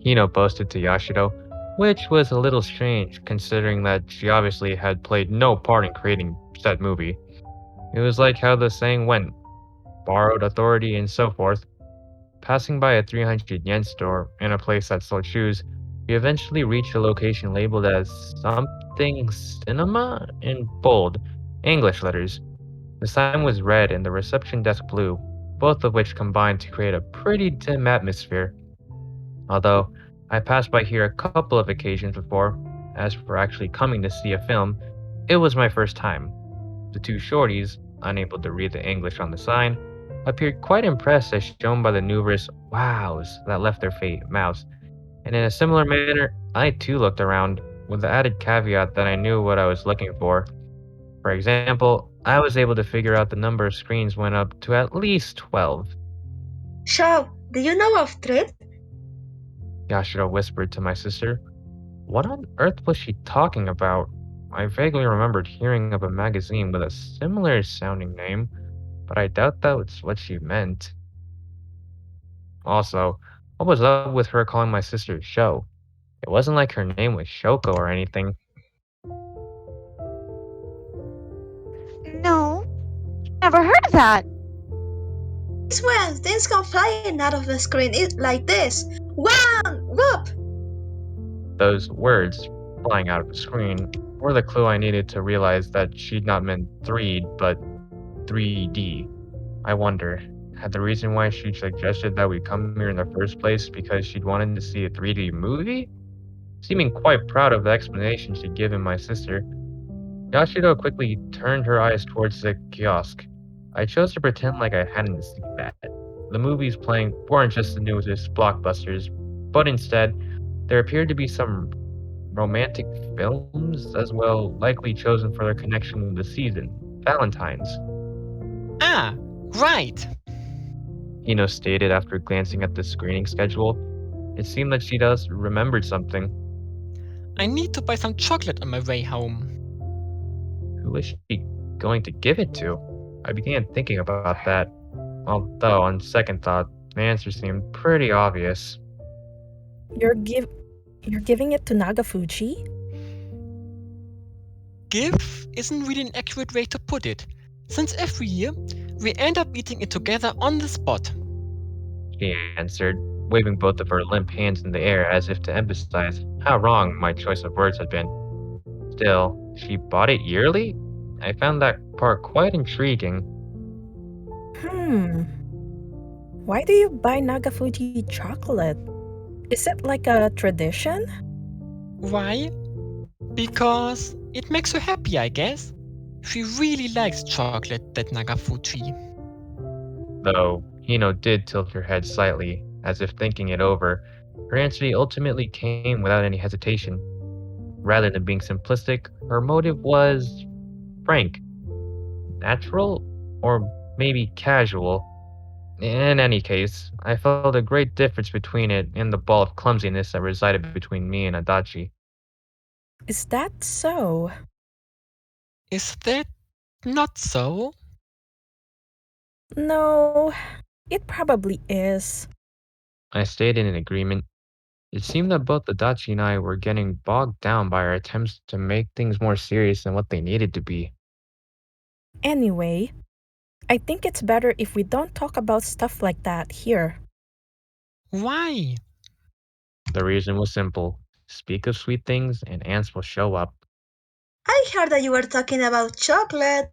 Hino boasted to Yashiro, which was a little strange considering that she obviously had played no part in creating said movie. It was like how the saying went, borrowed authority and so forth. Passing by a 300 yen store in a place that sold shoes, we eventually reached a location labeled as something cinema in bold English letters. The sign was red and the reception desk blue, both of which combined to create a pretty dim atmosphere. Although I passed by here a couple of occasions before, as for actually coming to see a film, it was my first time. The two shorties, unable to read the English on the sign, appeared quite impressed as shown by the numerous wows that left their mouths, and in a similar manner, I too looked around, with the added caveat that I knew what I was looking for. For example, I was able to figure out the number of screens went up to at least 12. Shou, do you know of truth? Yashiro whispered to my sister. What on earth was she talking about? I vaguely remembered hearing of a magazine with a similar sounding name, but I doubt that was what she meant. Also, what was up with her calling my sister Shou? It wasn't like her name was Shoko or anything. No, never heard of that. It's when things come flying out of the screen like this. One! Whoop! Those words, flying out of the screen, were the clue I needed to realize that she'd not meant 3, but 3D. I wonder, had the reason why she suggested that we come here in the first place because she'd wanted to see a 3D movie? Seeming quite proud of the explanation she'd given my sister, Yashiro quickly turned her eyes towards the kiosk. I chose to pretend like I hadn't seen that. the movies playing weren't just the newest blockbusters, but instead, there appeared to be some romantic films as well, likely chosen for their connection with the season, Valentine's. Ah, right. Hino stated after glancing at the screening schedule. It seemed that she does remembered something. I need to buy some chocolate on my way home. Who is she going to give it to? I began thinking about that, although on second thought, the answer seemed pretty obvious. You're giving it to Nagafuji? Give isn't really an accurate way to put it, since every year we end up eating it together on the spot. She answered, waving both of her limp hands in the air as if to emphasize how wrong my choice of words had been. Still, she bought it yearly? I found that part quite intriguing. Why do you buy Nagafuji chocolate? Is it like a tradition? Why? Because it makes her happy, I guess. She really likes chocolate, that Nagafuji. Though Hino did tilt her head slightly, as if thinking it over, her answer ultimately came without any hesitation. Rather than being simplistic, her motive was frank, natural, or maybe casual. In any case, I felt a great difference between it and the ball of clumsiness that resided between me and Adachi. Is that so? Is that not so? No, it probably is. I stayed in agreement. It seemed that both Adachi and I were getting bogged down by our attempts to make things more serious than what they needed to be. Anyway, I think it's better if we don't talk about stuff like that here. Why? The reason was simple. Speak of sweet things and ants will show up, I heard that you were talking about chocolate.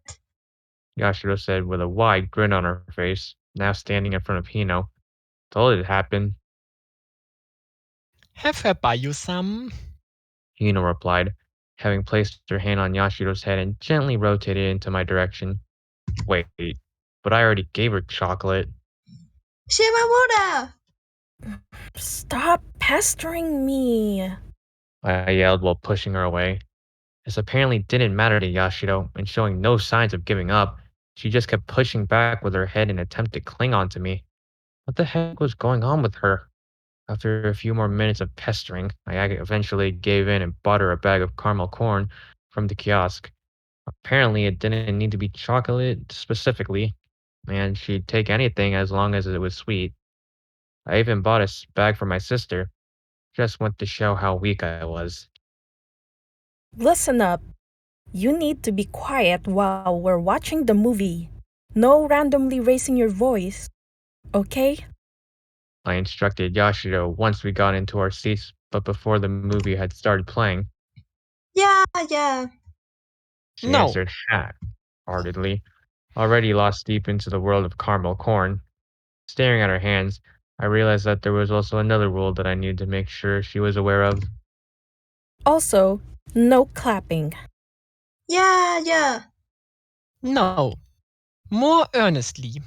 Yashiro said with a wide grin on her face, now standing in front of Hino. Told it happened, Have her buy you some? Hino replied, having placed her hand on Yashiro's head and gently rotated it into my direction. Wait, but I already gave her chocolate. Shimamura! Stop pestering me. I yelled while pushing her away. This apparently didn't matter to Yashiro, and showing no signs of giving up, she just kept pushing back with her head in an attempt to cling on to me. What the heck was going on with her? After a few more minutes of pestering, I eventually gave in and bought her a bag of caramel corn from the kiosk. Apparently, it didn't need to be chocolate specifically, and she'd take anything as long as it was sweet. I even bought a bag for my sister. Just went to show how weak I was. Listen up. You need to be quiet while we're watching the movie. No randomly raising your voice. Okay? I instructed Yashiro once we got into our seats, but before the movie had started playing, Yeah. she No. answered half-heartedly, already lost deep into the world of caramel corn. Staring at her hands, I realized that there was also another rule that I needed to make sure she was aware of. Also, no clapping. Yeah. No. More earnestly.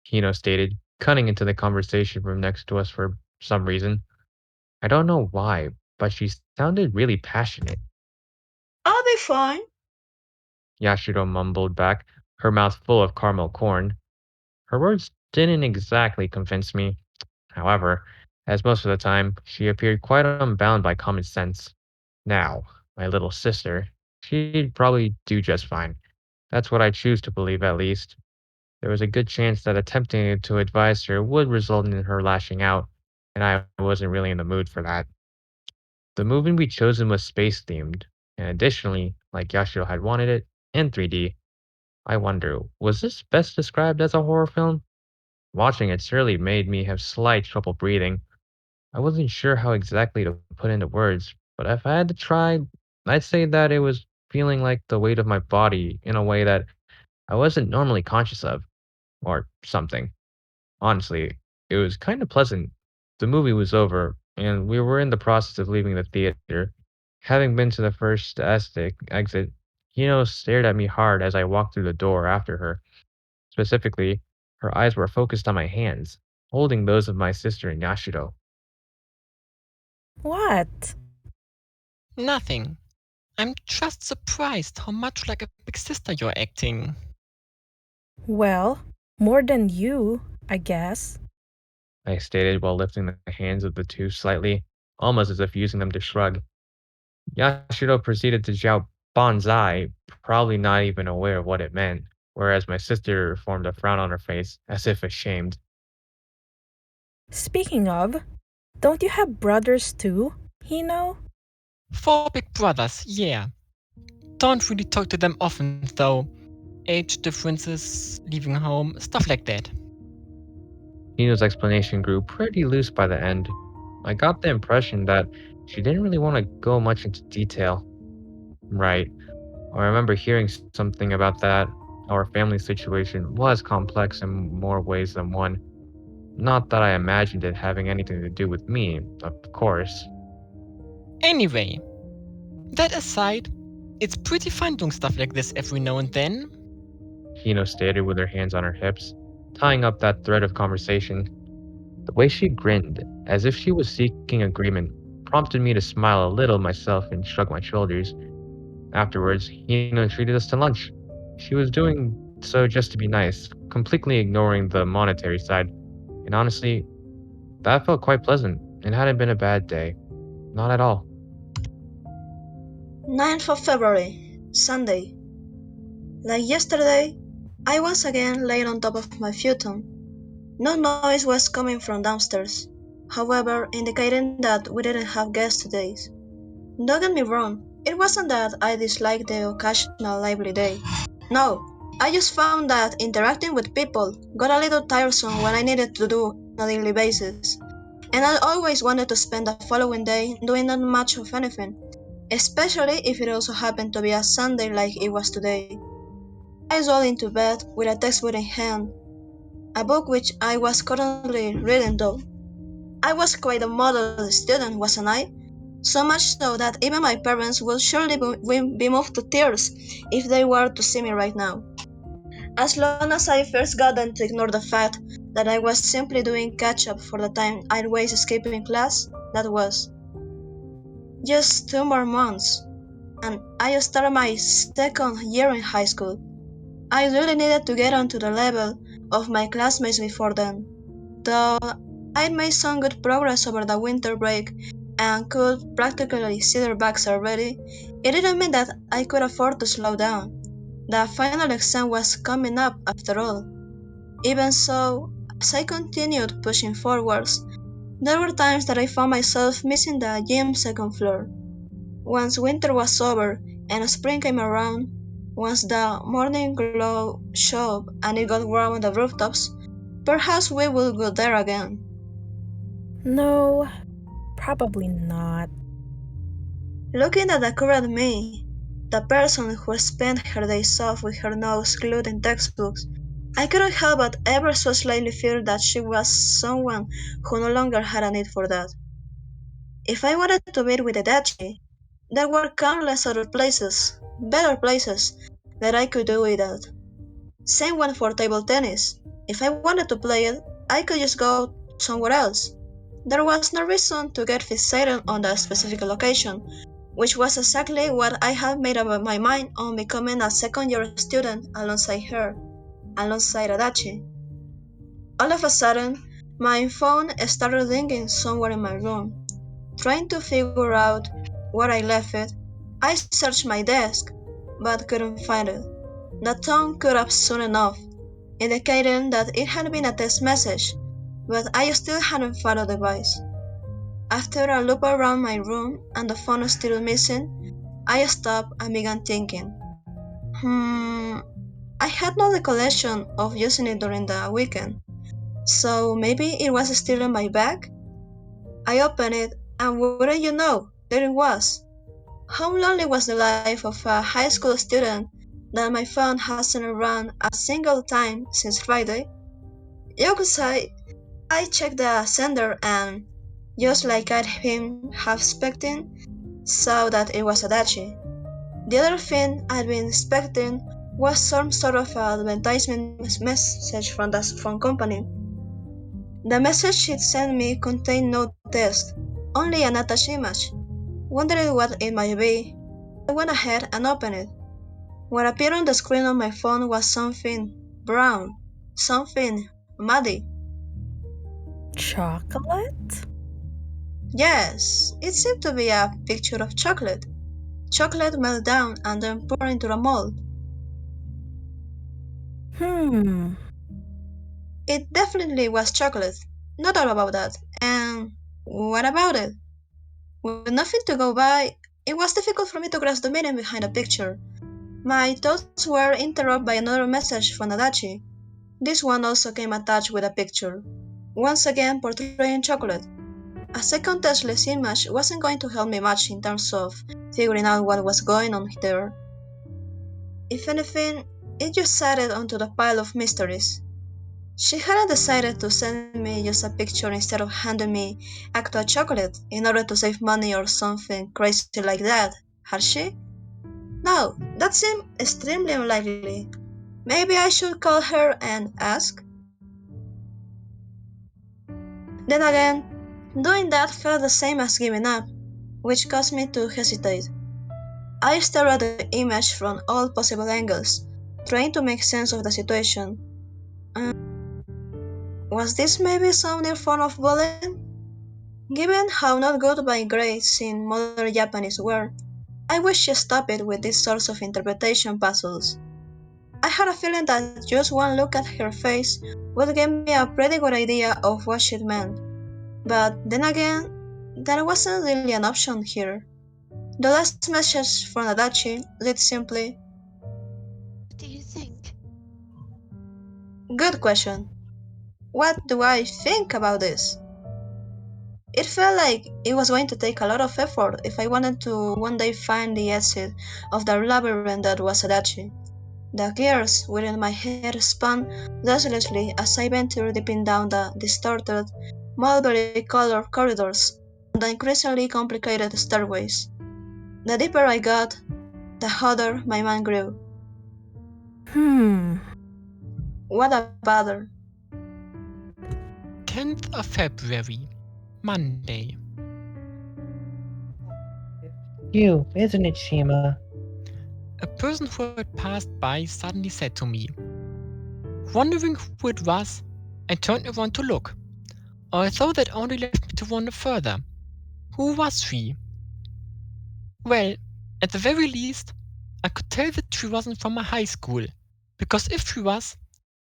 Hino stated, cutting into the conversation room next to us for some reason. I don't know why, but she sounded really passionate. I'll be fine. Yashiro mumbled back, her mouth full of caramel corn. Her words didn't exactly convince me. However, as most of the time, she appeared quite unbound by common sense. Now, my little sister, she'd probably do just fine. That's what I choose to believe, at least. There was a good chance that attempting to advise her would result in her lashing out, and I wasn't really in the mood for that. The movie we chosen was space themed, and additionally, like Yashiro had wanted it, in 3D. I wonder, was this best described as a horror film? Watching it surely made me have slight trouble breathing. I wasn't sure how exactly to put into words, but if I had to try, I'd say that it was feeling like the weight of my body in a way that I wasn't normally conscious of, or something. Honestly, it was kind of pleasant. The movie was over, and we were in the process of leaving the theater. Having been to the first exit, Hino stared at me hard as I walked through the door after her. Specifically, Her eyes were focused on my hands, holding those of my sister and Yashiro. What? Nothing. I'm just surprised how much like a big sister you're acting. Well, more than you, I guess. I stated while lifting the hands of the two slightly, almost as if using them to shrug. Yashiro proceeded to shout "Bonsai," probably not even aware of what it meant, whereas my sister formed a frown on her face, as if ashamed. Speaking of, don't you have brothers too, Hino? 4 big brothers, yeah. Don't really talk to them often though. Age differences, leaving home, stuff like that. Hino's explanation grew pretty loose by the end. I got the impression that she didn't really want to go much into detail. Right. I remember hearing something about that. Our family situation was complex in more ways than one. Not that I imagined it having anything to do with me, of course. Anyway, that aside, it's pretty fun doing stuff like this every now and then. Hino stated with her hands on her hips, tying up that thread of conversation. The way she grinned, as if she was seeking agreement, prompted me to smile a little myself and shrug my shoulders. Afterwards, Hino treated us to lunch. She was doing so just to be nice, completely ignoring the monetary side. And honestly, that felt quite pleasant. It hadn't been a bad day. Not at all. 9th of February, Sunday. Like yesterday, I once again laid on top of my futon. No noise was coming from downstairs, however, indicating that we didn't have guests today. Don't get me wrong, it wasn't that I disliked the occasional lively day. No, I just found that interacting with people got a little tiresome when I needed to do on a daily basis, and I always wanted to spend the following day doing not much of anything, especially if it also happened to be a Sunday like it was today. I rolled into bed with a textbook in hand, a book which I was currently reading though. I was quite a model student, wasn't I? So much so that even my parents would surely be moved to tears if they were to see me right now. As long as I first got them to ignore the fact that I was simply doing catch up for the time I'd waste escaping class, that was. Just 2 more months, and I started my second year in high school. I really needed to get onto the level of my classmates before then. Though I'd made some good progress over the winter break and could practically see their backs already, it didn't mean that I could afford to slow down. The final exam was coming up after all. Even so, as I continued pushing forwards, there were times that I found myself missing the gym second floor. Once winter was over and spring came around, once the morning glow showed and it got warm on the rooftops, perhaps we will go there again. No, probably not. Looking at the current me, the person who spent her days off with her nose glued in textbooks, I couldn't help but ever so slightly fear that she was someone who no longer had a need for that. If I wanted to meet with Adachi, there were countless other places, better places, that I could do it at. Same one for table tennis. If I wanted to play it, I could just go somewhere else. There was no reason to get fixated on that specific location, which was exactly what I had made up my mind on becoming a second-year student alongside her, alongside Adachi. All of a sudden, my phone started ringing somewhere in my room. Trying to figure out where I left it, I searched my desk, but couldn't find it. The tone cut up soon enough, indicating that it had been a text message, but I still hadn't found the device. After a loop around my room and the phone still missing, I stopped and began thinking. I had no recollection of using it during the weekend, so maybe it was still in my bag? I opened it, and wouldn't you know, there it was. How lonely was the life of a high school student that my phone hasn't run a single time since Friday? You could say I checked the sender and, just like I'd been half expecting, saw that it was Adachi. The other thing I'd been expecting was some sort of advertisement message from the phone company. The message she'd sent me contained no text, only an attached image. Wondering what it might be, I went ahead and opened it. What appeared on the screen on my phone was something brown, something muddy. Chocolate? Yes, it seemed to be a picture of chocolate. Chocolate melted down and then poured into a mold. It definitely was chocolate, no doubt about that. And what about it? With nothing to go by, it was difficult for me to grasp the meaning behind the picture. My thoughts were interrupted by another message from Adachi. This one also came attached with a picture, once again portraying chocolate. A second tasteless image wasn't going to help me much in terms of figuring out what was going on there. If anything, it just added onto the pile of mysteries. She hadn't decided to send me just a picture instead of handing me actual chocolate in order to save money or something crazy like that, had she? No, that seemed extremely unlikely. Maybe I should call her and ask? Then again, doing that felt the same as giving up, which caused me to hesitate. I stared at the image from all possible angles, trying to make sense of the situation. Was this maybe some new form of bullying? Given how not good my grades in modern Japanese were, I wish she stopped it with these sorts of interpretation puzzles. I had a feeling that just one look at her face would give me a pretty good idea of what she meant. But then again, there wasn't really an option here. The last message from Adachi read simply, What do you think? "Good question. What do I think about this?" It felt like it was going to take a lot of effort if I wanted to one day find the exit of the labyrinth that was Adachi. The gears within my head spun restlessly as I ventured deep down the distorted, mulberry-colored corridors and the increasingly complicated stairways. The deeper I got, the hotter my mind grew. What about her? 10th of February, Monday. You, isn't it, Shima? A person who had passed by suddenly said to me. Wondering who it was, I turned around to look. Although that only left me to wonder further. Who was she? Well, at the very least, I could tell that she wasn't from my high school, because if she was,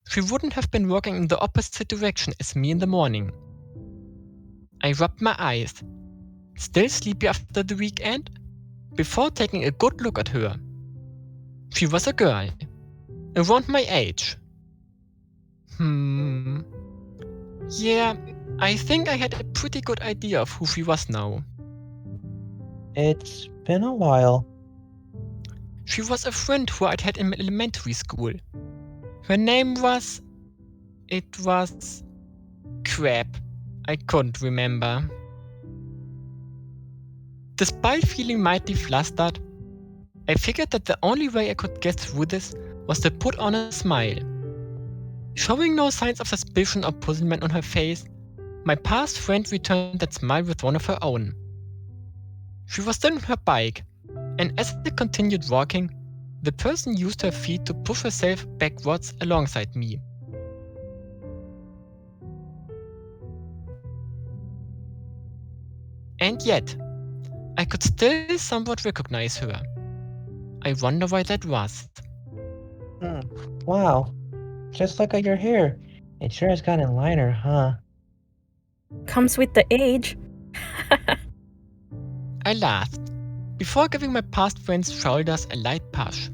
she wouldn't have been walking in the opposite direction as me in the morning. I rubbed my eyes, still sleepy after the weekend, before taking a good look at her. She was a girl, around my age. Yeah, I think I had a pretty good idea of who she was now. It's been a while. She was a friend who I'd had in elementary school. Her name was... It was... Crap. I couldn't remember. Despite feeling mighty flustered, I figured that the only way I could get through this was to put on a smile. Showing no signs of suspicion or puzzlement on her face, my past friend returned that smile with one of her own. She was still on her bike, and as they continued walking, the person used her feet to push herself backwards alongside me. And yet, I could still somewhat recognize her. I wonder why that was. Wow. Just look at your hair. It sure has gotten lighter, huh? Comes with the age. I laughed, before giving my past friend's shoulders a light push.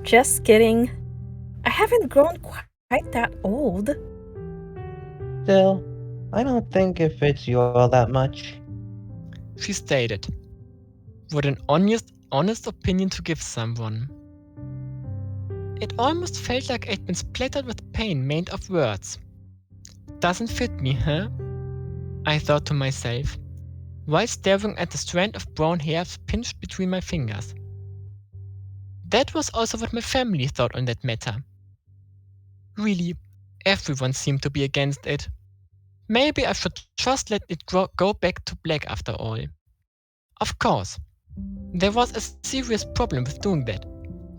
Just kidding. I haven't grown quite that old. Still, I don't think it fits you all that much. She stated, with an honest opinion to give someone. It almost felt like I'd been splattered with pain made of words. Doesn't fit me, huh? I thought to myself, while staring at the strand of brown hairs pinched between my fingers. That was also what my family thought on that matter. Really, everyone seemed to be against it. Maybe I should just let it go back to black after all. Of course, there was a serious problem with doing that.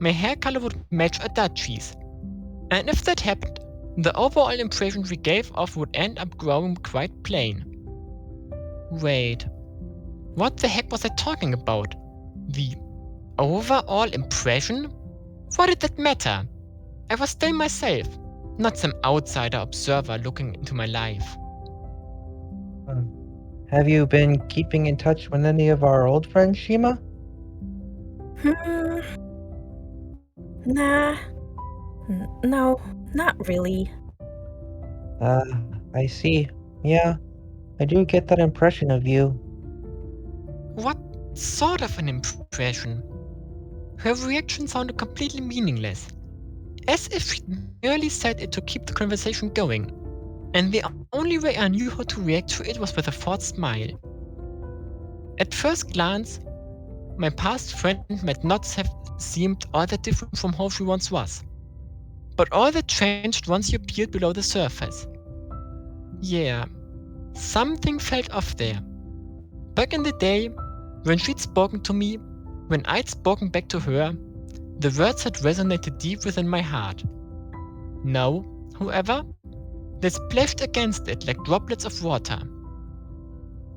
My hair color would match Adachi's. And if that happened, the overall impression we gave off would end up growing quite plain. Wait, what the heck was I talking about? The overall impression? What did that matter? I was still myself, not some outsider observer looking into my life. Have you been keeping in touch with any of our old friends, Shima? Nah. No, not really. I see. Yeah, I do get that impression of you. What sort of an impression? Her reaction sounded completely meaningless, as if she merely said it to keep the conversation going, and the only way I knew how to react to it was with a forced smile. At first glance, my past friend might not have seemed all that different from how she once was. But all that changed once you peered below the surface. Yeah, something felt off there. Back in the day, when she'd spoken to me, when I'd spoken back to her, the words had resonated deep within my heart. Now, however, they splashed against it like droplets of water.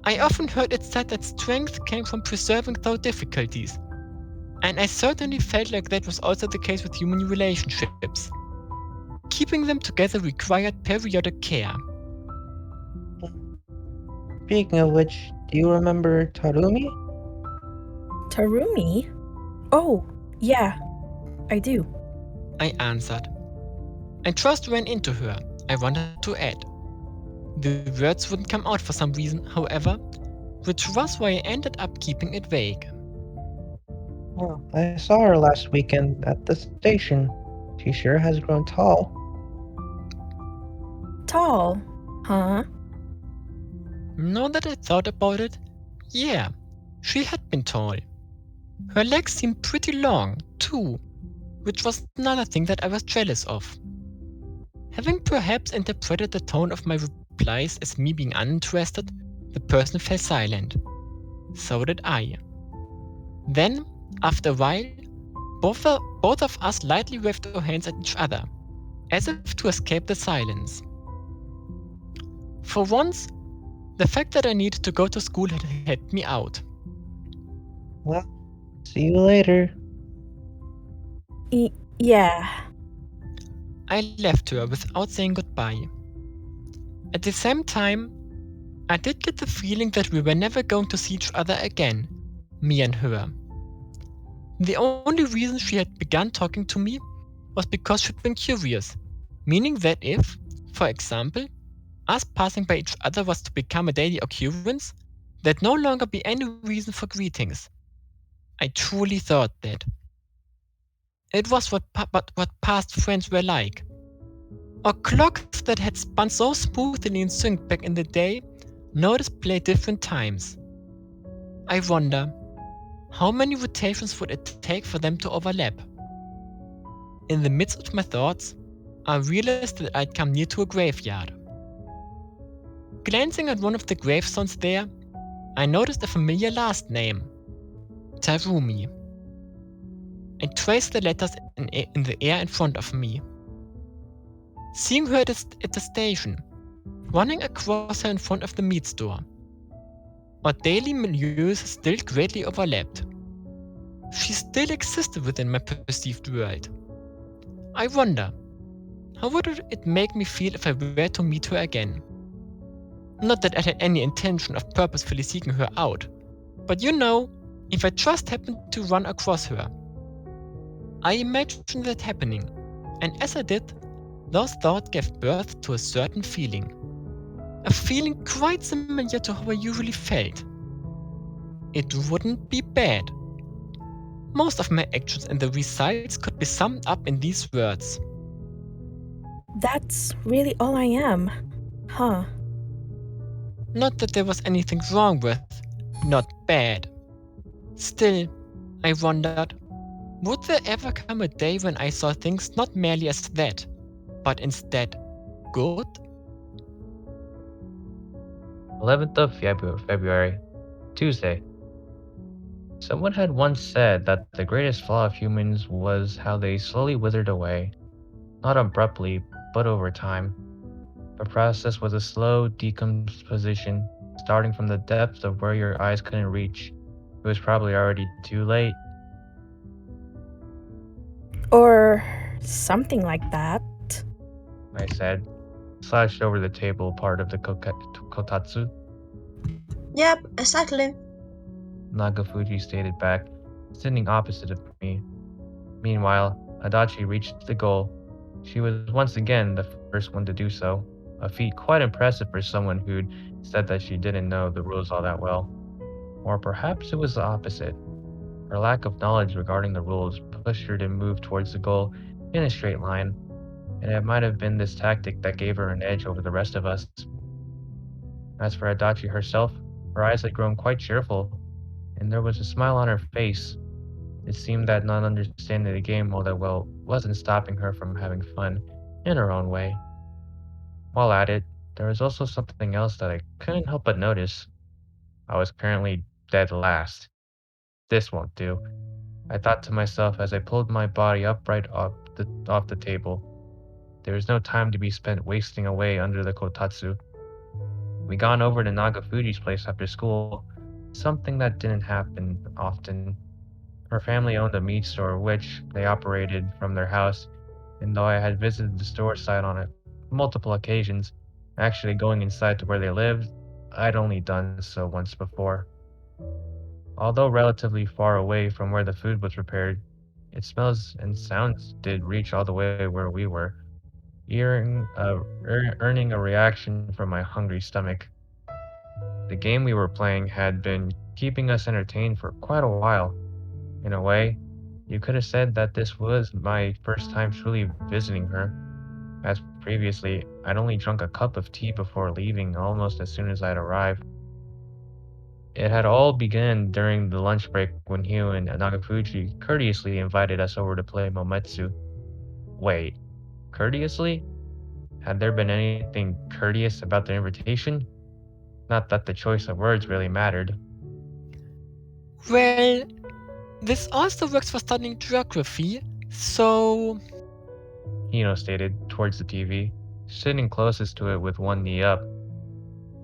I often heard it said that strength came from persevering through difficulties, and I certainly felt like that was also the case with human relationships. Keeping them together required periodic care. Speaking of which, do you remember Tarumi? Tarumi? Oh, yeah, I do. I answered. I just ran into her, I wanted to add. The words wouldn't come out for some reason, however, which was why I ended up keeping it vague. Well, I saw her last weekend at the station. She sure has grown tall. Tall, huh? Now that I thought about it, yeah, she had been tall. Her legs seemed pretty long, too, which was another thing that I was jealous of. Having perhaps interpreted the tone of my replies as me being uninterested, the person fell silent. So did I. Then, after a while, both of us lightly waved our hands at each other, as if to escape the silence. For once, the fact that I needed to go to school had helped me out. Well, see you later. Yeah. I left her without saying goodbye. At the same time, I did get the feeling that we were never going to see each other again, me and her. The only reason she had begun talking to me was because she'd been curious, meaning that if, for example, us passing by each other was to become a daily occurrence, there'd no longer be any reason for greetings. I truly thought that. It was what past friends were like. Or clocks that had spun so smoothly in sync back in the day now display different times. I wonder, how many rotations would it take for them to overlap? In the midst of my thoughts, I realized that I'd come near to a graveyard. Glancing at one of the gravestones there, I noticed a familiar last name, Tarumi. I traced the letters in the air in front of me. Seeing her at the station, running across her in front of the meat store. Our daily milieus still greatly overlapped. She still existed within my perceived world. I wonder, how would it make me feel if I were to meet her again? Not that I had any intention of purposefully seeking her out, but you know, if I just happened to run across her. I imagined that happening, and as I did, those thoughts gave birth to a certain feeling. A feeling quite similar to how I usually felt. It wouldn't be bad. Most of my actions and the results could be summed up in these words. That's really all I am, huh? Not that there was anything wrong with, not bad. Still, I wondered, Would there ever come a day when I saw things not merely as that, but instead good? 11th of February, Tuesday. Someone had once said that the greatest flaw of humans was how they slowly withered away, not abruptly, but over time. The process was a slow decomposition, starting from the depth of where your eyes couldn't reach. It was probably already too late, Or something like that. I said, slouched over the table part of the kotatsu. Yep, exactly. Nagafuji stated back, sitting opposite of me. Meanwhile, Adachi reached the goal. She was once again the first one to do so, a feat quite impressive for someone who'd said that she didn't know the rules all that well. Or perhaps it was the opposite. Her lack of knowledge regarding the rules pushed her to move towards the goal in a straight line, and it might have been this tactic that gave her an edge over the rest of us. As for Adachi herself, her eyes had grown quite cheerful, and there was a smile on her face. It seemed that not understanding the game all that well wasn't stopping her from having fun in her own way. While at it, there was also something else that I couldn't help but notice. I was currently dead last. This won't do, I thought to myself as I pulled my body upright off the table. There was no time to be spent wasting away under the kotatsu. We gone over to Nagafuji's place after school, something that didn't happen often. Her family owned a meat store which they operated from their house, and though I had visited the store site on multiple occasions, actually going inside to where they lived, I'd only done so once before. Although relatively far away from where the food was prepared, its smells and sounds did reach all the way where we were, earning a reaction from my hungry stomach. The game we were playing had been keeping us entertained for quite a while. In a way, you could have said that this was my first time truly visiting her, as previously I'd only drunk a cup of tea before leaving almost as soon as I'd arrived. It had all begun during the lunch break when Hugh and Nagafuji courteously invited us over to play Mometsu. Wait, courteously? Had there been anything courteous about the invitation? Not that the choice of words really mattered. Well, this also works for studying geography, so. Hino stated towards the TV, sitting closest to it with one knee up.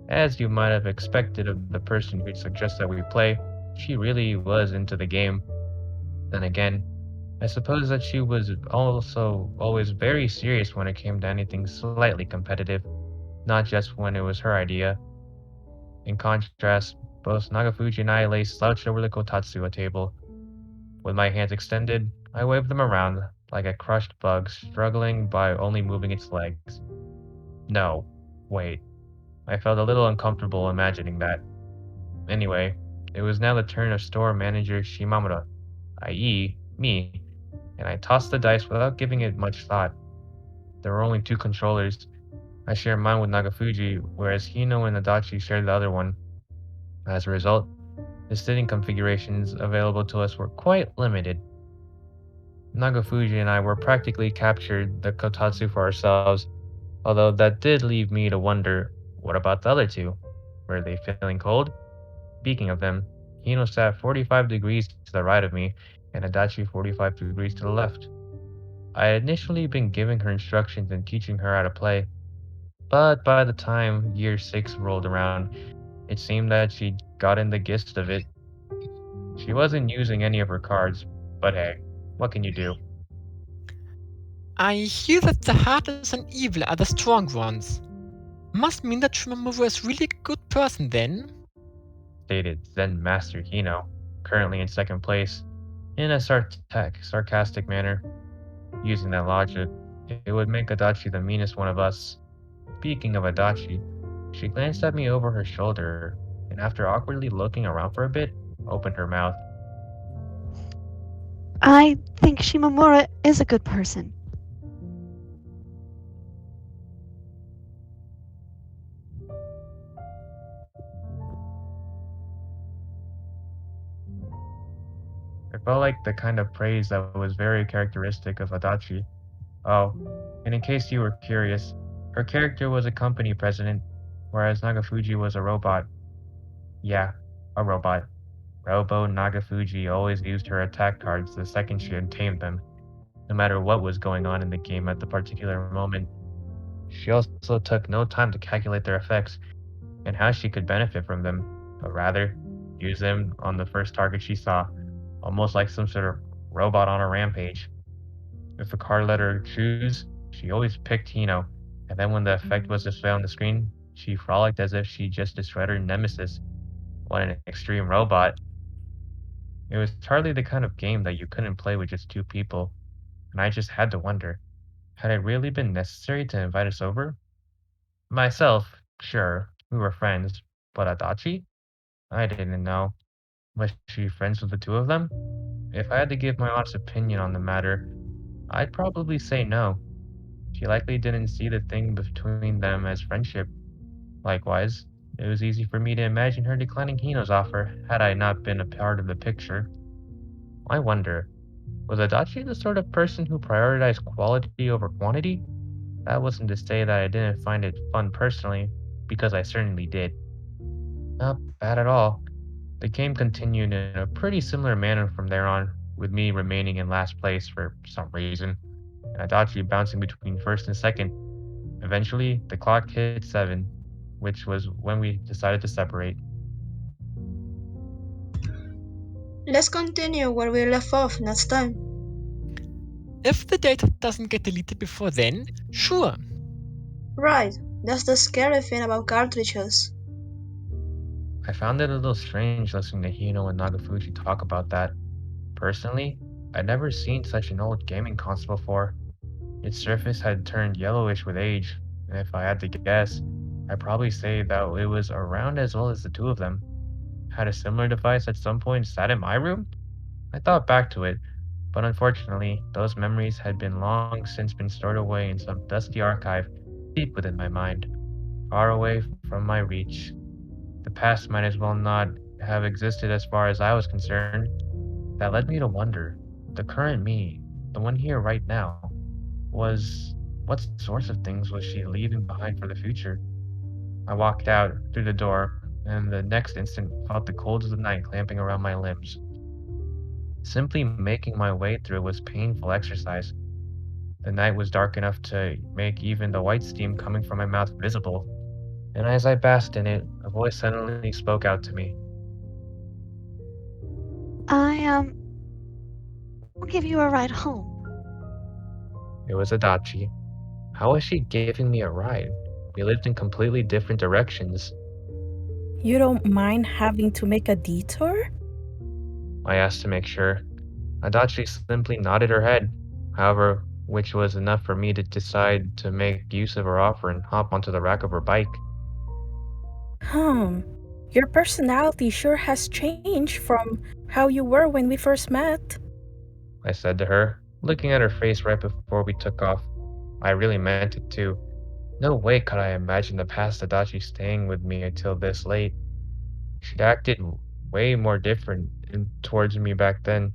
As you might have expected of the person who'd suggest that we play, she really was into the game. Then again, I suppose that she was also always very serious when it came to anything slightly competitive, not just when it was her idea. In contrast, both Nagafuji and I lay slouched over the kotatsu table. With my hands extended, I waved them around like a crushed bug struggling by only moving its legs. No, wait. I felt a little uncomfortable imagining that. Anyway, it was now the turn of store manager Shimamura, i.e., me, and I tossed the dice without giving it much thought. There were only two controllers. I shared mine with Nagafuji, whereas Hino and Adachi shared the other one. As a result, the sitting configurations available to us were quite limited. Nagafuji and I were practically captured the kotatsu for ourselves, although that did leave me to wonder, what about the other two? Were they feeling cold? Speaking of them, Hino sat 45 degrees to the right of me, and Adachi 45 degrees to the left. I had initially been giving her instructions and teaching her how to play, but by the time year 6 rolled around, it seemed that she'd gotten the gist of it. She wasn't using any of her cards, but hey, what can you do? I hear that the heartless and evil are the strong ones. Must mean that Shimamura is really a good person then? Stated Zen Master Hino, currently in second place, in a sarcastic manner. Using that logic, it would make Adachi the meanest one of us. Speaking of Adachi, she glanced at me over her shoulder, and after awkwardly looking around for a bit, opened her mouth. I think Shimamura is a good person. A It felt like the kind of praise that was very characteristic of Adachi. Oh, and in case you were curious, her character was a company president, whereas Nagafuji was a robot. Yeah, a robot. Robo Nagafuji always used her attack cards the second she had tamed them, no matter what was going on in the game at the particular moment. She also took no time to calculate their effects and how she could benefit from them, but rather use them on the first target she saw, almost like some sort of robot on a rampage. If a card let her choose, she always picked Hino, and then when the effect was displayed on the screen, she frolicked as if she just destroyed her nemesis. What an extreme robot. It was hardly the kind of game that you couldn't play with just two people, and I just had to wonder, had it really been necessary to invite us over? Myself, sure, we were friends, but Adachi? I didn't know. Was she friends with the two of them? If I had to give my honest opinion on the matter, I'd probably say no. She likely didn't see the thing between them as friendship. Likewise, it was easy for me to imagine her declining Hino's offer had I not been a part of the picture. I wonder, was Adachi the sort of person who prioritized quality over quantity? That wasn't to say that I didn't find it fun personally, because I certainly did. Not bad at all. The game continued in a pretty similar manner from there on, with me remaining in last place for some reason, and Adachi bouncing between first and second. Eventually, the clock hit 7, which was when we decided to separate. Let's continue where we left off next time. If the data doesn't get deleted before then, sure. Right, that's the scary thing about cartridges. I found it a little strange listening to Hino and Nagafuji talk about that. Personally, I'd never seen such an old gaming console before. Its surface had turned yellowish with age, and if I had to guess, I'd probably say that it was around as old as the two of them. Had a similar device at some point sat in my room? I thought back to it, but unfortunately, those memories had been long since been stored away in some dusty archive deep within my mind, far away from my reach. The past might as well not have existed as far as I was concerned. That led me to wonder, the current me, the one here right now, what sorts of things was she leaving behind for the future? I walked out through the door, and the next instant felt the cold of the night clamping around my limbs. Simply making my way through was painful exercise. The night was dark enough to make even the white steam coming from my mouth visible, and as I basked in it, a voice suddenly spoke out to me. I'll give you a ride home. It was Adachi. How was she giving me a ride? We lived in completely different directions. You don't mind having to make a detour? I asked to make sure. Adachi simply nodded her head, however, which was enough for me to decide to make use of her offer and hop onto the rack of her bike. Your personality sure has changed from how you were when we first met. I said to her, looking at her face right before we took off. I really meant it too. No way could I imagine the past Adachi staying with me until this late. She'd acted way more different towards me back then,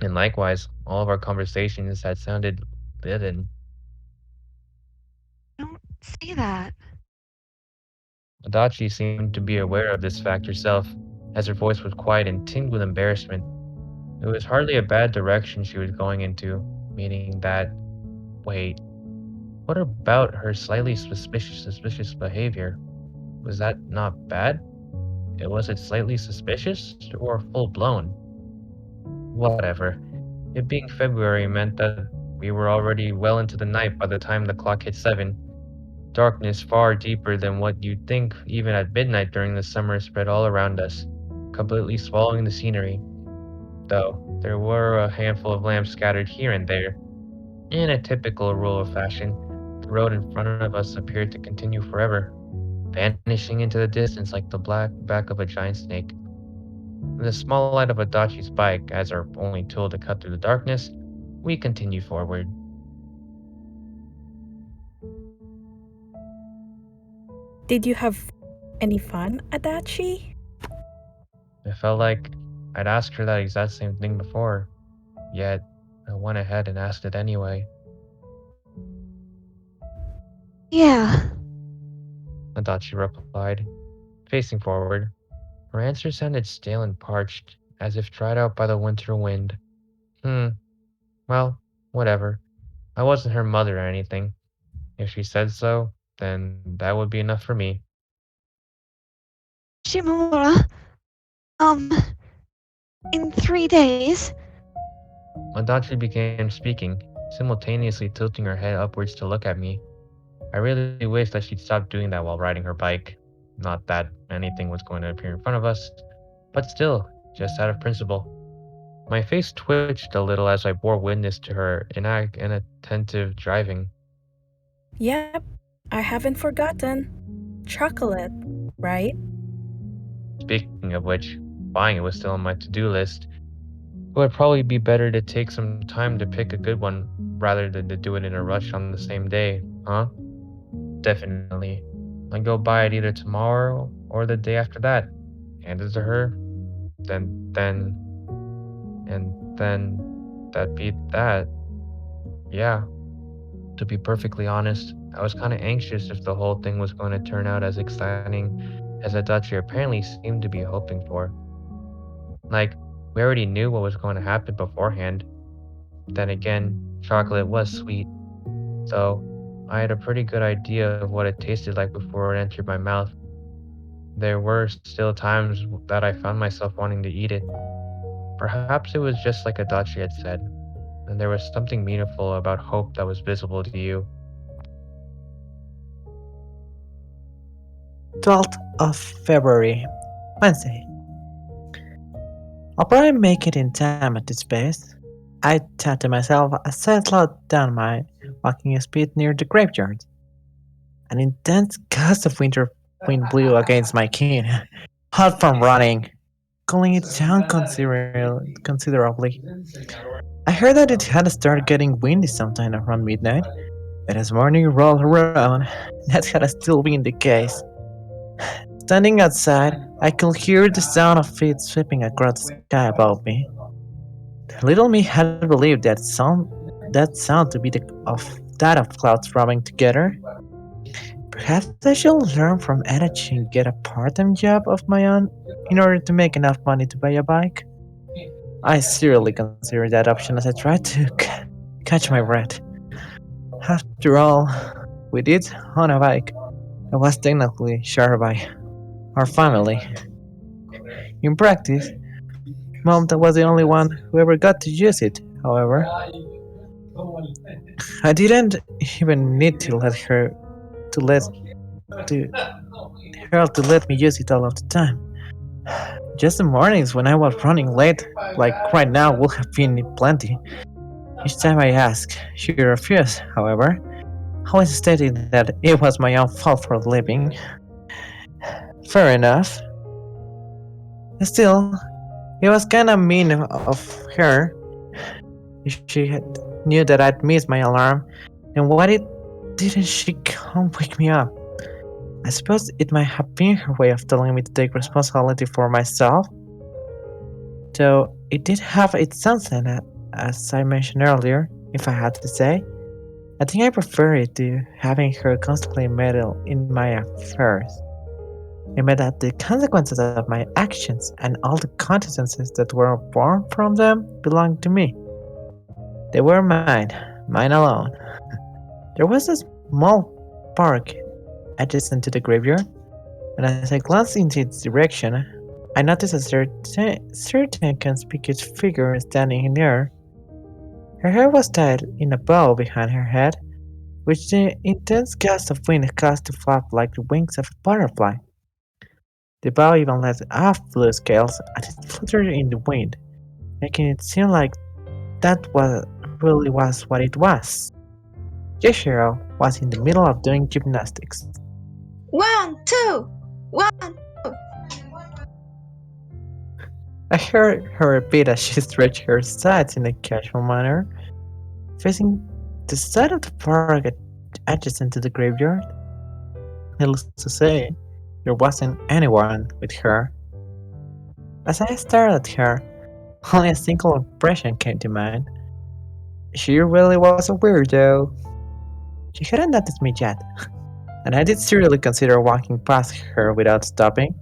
and likewise, all of our conversations had sounded vivid. Don't say that. Adachi seemed to be aware of this fact herself, as her voice was quiet and tinged with embarrassment. It was hardly a bad direction she was going into, meaning that, wait, what about her slightly suspicious behavior? Was that not bad? Was it slightly suspicious or full blown? Whatever. It being February meant that we were already well into the night by the time the clock hit 7. Darkness far deeper than what you'd think even at midnight during the summer spread all around us, completely swallowing the scenery. Though there were a handful of lamps scattered here and there. In a typical rule of fashion, the road in front of us appeared to continue forever, vanishing into the distance like the black back of a giant snake. In the small light of Adachi's bike, as our only tool to cut through the darkness, we continued forward. Did you have any fun, Adachi? It felt like I'd asked her that exact same thing before, yet I went ahead and asked it anyway. Yeah. Adachi replied, facing forward. Her answer sounded stale and parched, as if dried out by the winter wind. Well, whatever. I wasn't her mother or anything. If she said so, then that would be enough for me. Shimamura, in 3 days. Adachi began speaking, simultaneously tilting her head upwards to look at me. I really wished that she'd stop doing that while riding her bike. Not that anything was going to appear in front of us, but still, just out of principle. My face twitched a little as I bore witness to her inattentive driving. Yep, I haven't forgotten. Chocolate, right? Speaking of which, buying it was still on my to-do list. It would probably be better to take some time to pick a good one rather than to do it in a rush on the same day, huh? Definitely. I'll go buy it either tomorrow or the day after that. Hand it to her. Then, that'd be that. Yeah. To be perfectly honest, I was kind of anxious if the whole thing was going to turn out as exciting as Adachi apparently seemed to be hoping for. Like, we already knew what was going to happen beforehand. Then again, chocolate was sweet, so I had a pretty good idea of what it tasted like before it entered my mouth. There were still times that I found myself wanting to eat it. Perhaps it was just like Adachi had said, and there was something meaningful about hope that was visible to you. 12th of February, Wednesday. I'll probably make it in time at this pace, I thought to myself as I slowed down my walking speed near the graveyard. An intense gust of winter wind blew against my skin, hot from running, cooling it down considerably. I heard that it had started getting windy sometime around midnight, but as morning rolled around, that had still been the case. Standing outside, I could hear the sound of feet sweeping across the sky above me. Little me had believed that sound to be that of clouds rubbing together. Perhaps I should learn from Adachi and get a part-time job of my own in order to make enough money to buy a bike. I seriously considered that option as I tried to catch my breath. After all, with it on a bike, I was technically shared by our family. In practice, Mom was the only one who ever got to use it, however. I didn't even need to her to let me use it all of the time. Just the mornings when I was running late, like right now, would have been plenty. Each time I asked, she refused, however, always stating that it was my own fault for leaving. Fair enough. Still, it was kinda mean of her. She knew that I'd missed my alarm, and why didn't she come wake me up? I suppose it might have been her way of telling me to take responsibility for myself. Though it did have its downside, as I mentioned earlier, if I had to say. I think I prefer it to having her constantly meddle in my affairs. I meant that the consequences of my actions and all the consequences that were born from them belonged to me. They were mine alone. There was a small park adjacent to the graveyard, and as I glanced in its direction, I noticed a certain conspicuous figure standing near. Her hair was tied in a bow behind her head, which the intense gust of wind caused to flap like the wings of a butterfly. The bow even let off blue scales as it fluttered in the wind, making it seem like that really was what it was. Yashiro was in the middle of doing gymnastics. 1, 2, 1. I heard her repeat as she stretched her sides in a casual manner, facing the side of the park adjacent to the graveyard. Needless to say, there wasn't anyone with her. As I stared at her, Only a single impression came to mind. She really was a weirdo. She hadn't noticed me yet, and I did seriously consider walking past her without stopping.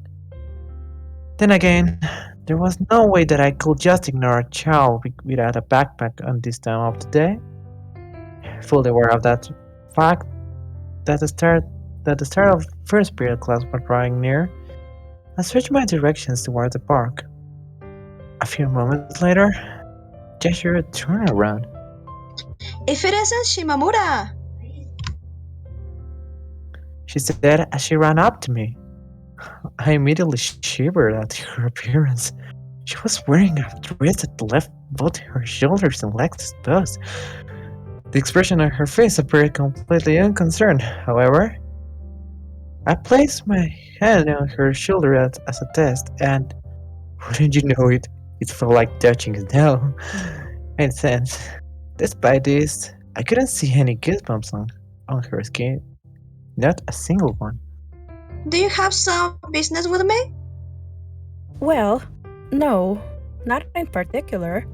Then again, there was no way that I could just ignore a child without a backpack on this time of the day. Fully aware of that fact, that the start of first period class was drawing near, I switched my directions toward the park. A few moments later, Yashiro turned around. If it isn't Shimamura! She said as she ran up to me. I immediately shivered at her appearance. She was wearing a dress that left both her shoulders and legs exposed. The expression on her face appeared completely unconcerned, however. I placed my hand on her shoulder as a test, and wouldn't you know it, it felt like touching snow. Made sense. Despite this, I couldn't see any goosebumps on her skin. Not a single one. Do you have some business with me? Well, no, not in particular.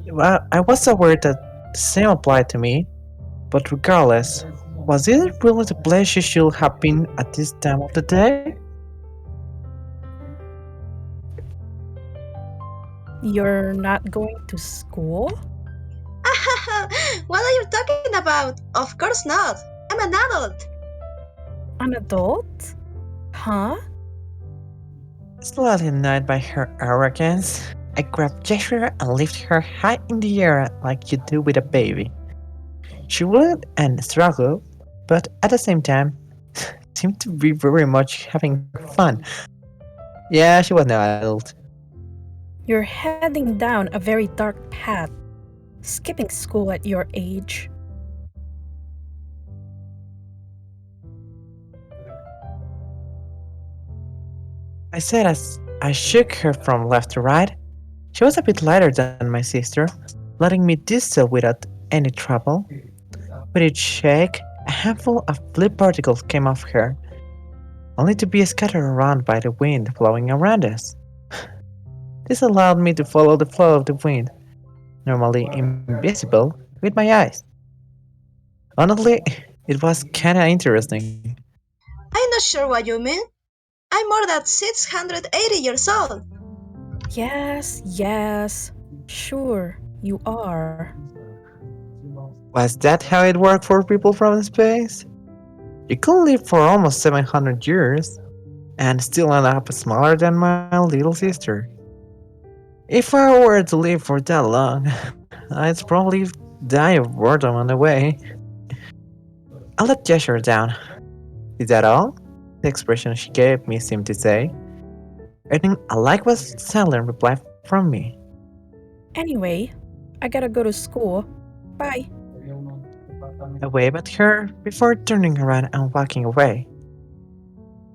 Well, I was aware that the same applied to me, but regardless, was it really the place she should have been at this time of the day? You're not going to school? What are you talking about? Of course not. I'm an adult. An adult? Huh? Slightly annoyed by her arrogance, I grabbed Yashiro and lifted her high in the air like you do with a baby. She would and struggled, but at the same time, seemed to be very much having fun. Yeah, she was no adult. You're heading down a very dark path. Skipping school at your age. I said as I shook her from left to right. She was a bit lighter than my sister, letting me do so without any trouble. With each shake, a handful of blue particles came off her, only to be scattered around by the wind blowing around us. This allowed me to follow the flow of the wind, normally invisible, with my eyes. Honestly, it was kinda interesting. I'm not sure what you mean. I'm more than 680 years old. Yes. Sure, you are. Was that how it worked for people from space? You could live for almost 700 years, and still end up smaller than my little sister. If I were to live for that long, I'd probably die of boredom on the way. I let Yashiro down. Is that all? The expression she gave me seemed to say, earning a likewise silent reply from me. Anyway, I gotta go to school. Bye. I waved at her before turning around and walking away.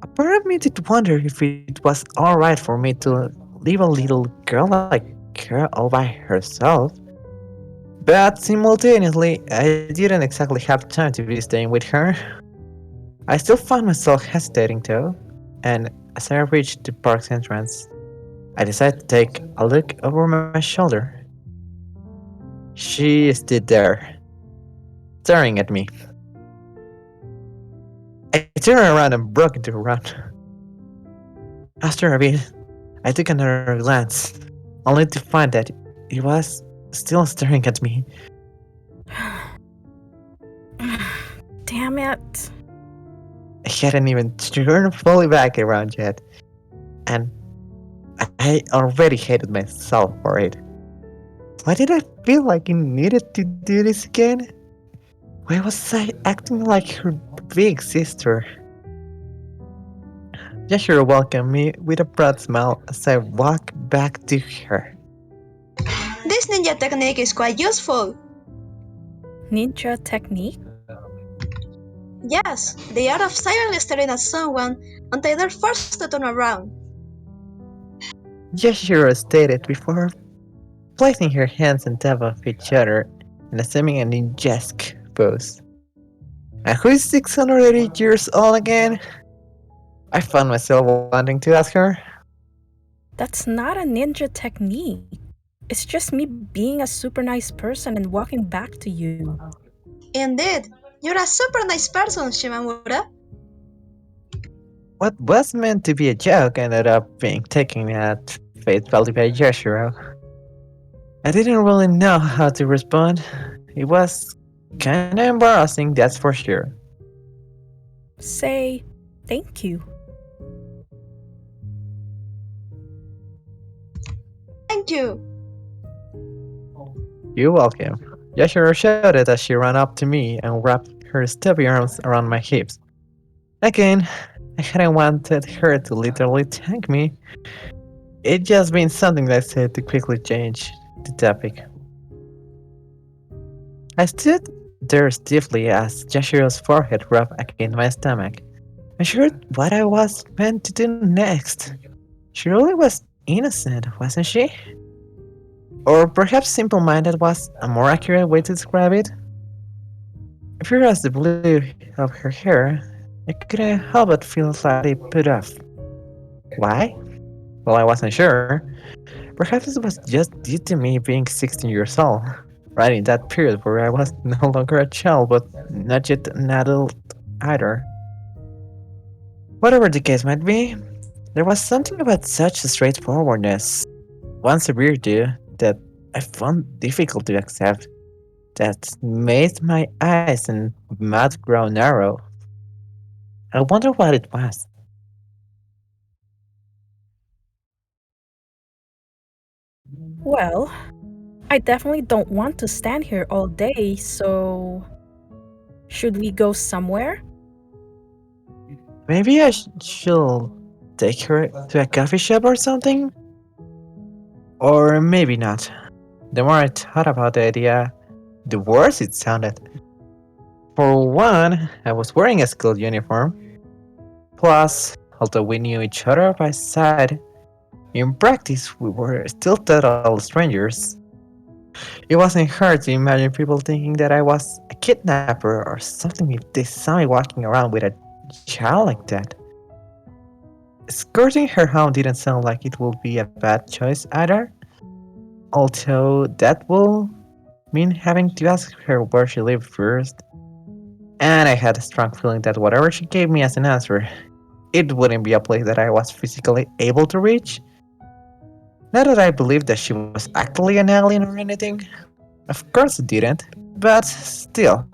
A part of me did wonder if it was alright for me to leave a little girl like her all by herself. But simultaneously, I didn't exactly have time to be staying with her. I still found myself hesitating though, and as I reached the park's entrance, I decided to take a look over my shoulder. She stood there, staring at me. I turned around and broke into a run. After a bit, I took another glance, only to find that it was still staring at me. Damn it. I hadn't even turned fully back around yet, and I already hated myself for it. Why did I feel like I needed to do this again? Why was I acting like her big sister? Yashiro welcomed me with a broad smile as I walked back to her. This ninja technique is quite useful. Ninja technique? Yes, the art of silently staring at someone until they're forced to turn around. Yashiro stated before placing her hands on top of each other and assuming a ninjesque pose. And who is 680 years old again? I found myself wanting to ask her. That's not a ninja technique. It's just me being a super nice person and walking back to you. Indeed, you're a super nice person, Shimamura. What was meant to be a joke ended up being taken at face value by Yashiro. I didn't really know how to respond. It was kinda embarrassing, that's for sure. Say thank you. Thank you. You're welcome. Yashiro shouted as she ran up to me and wrapped her stubby arms around my hips. Again, I hadn't wanted her to literally thank me. It just been something that I said to quickly change the topic. I stood there stiffly as Yashiro's forehead rubbed against my stomach, unsure what I was meant to do next. She really was innocent, wasn't she? Or perhaps simple minded was a more accurate way to describe it? If you asked the blue of her hair, I couldn't help but feel slightly put off. Why? Well, I wasn't sure. Perhaps it was just due to me being 16 years old, right in that period where I was no longer a child but not yet an adult either. Whatever the case might be, there was something about such straightforwardness, one severe due, that I found difficult to accept, that made my eyes and mouth grow narrow. I wonder what it was. Well, I definitely don't want to stand here all day, so should we go somewhere? Maybe I should take her to a coffee shop or something? Or maybe not. The more I thought about the idea, the worse it sounded. For one, I was wearing a school uniform. Plus, although we knew each other by sight, in practice we were still total strangers. It wasn't hard to imagine people thinking that I was a kidnapper or something if they saw me walking around with a child like that. Escorting her home didn't sound like it would be a bad choice either, although that will mean having to ask her where she lived first. And I had a strong feeling that whatever she gave me as an answer, it wouldn't be a place that I was physically able to reach. Not that I believed that she was actually an alien or anything. Of course it didn't, but still,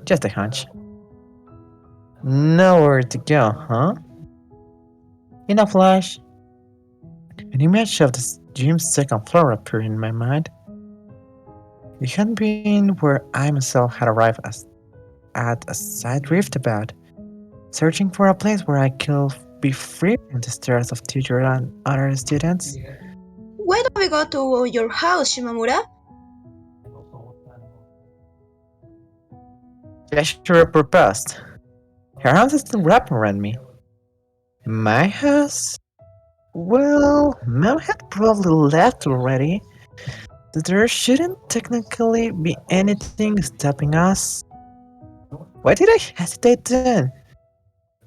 just a hunch. Nowhere to go, huh? In a flash, an image of the gym's second floor appeared in my mind. It had been where I myself had arrived at a side rift about, searching for a place where I could be free from the stares of teachers and other students. Why don't we go to your house, Shimamura? Yashiro proposed. Her arms still wrapped around me. My house? Well, Mom had probably left already. There shouldn't technically be anything stopping us. Why did I hesitate then?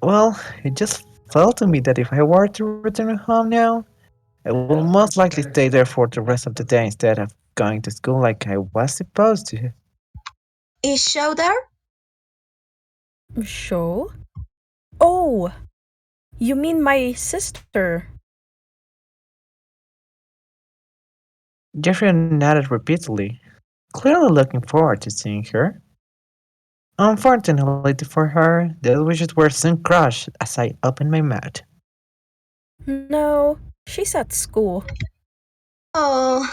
Well, it just felt to me that if I were to return home now, I would most likely stay there for the rest of the day instead of going to school like I was supposed to. Is Shou there? Show? Oh, you mean my sister? Jeffrey nodded repeatedly, clearly looking forward to seeing her. Unfortunately for her, those wishes were soon crushed as I opened my mouth. No, she's at school. Oh,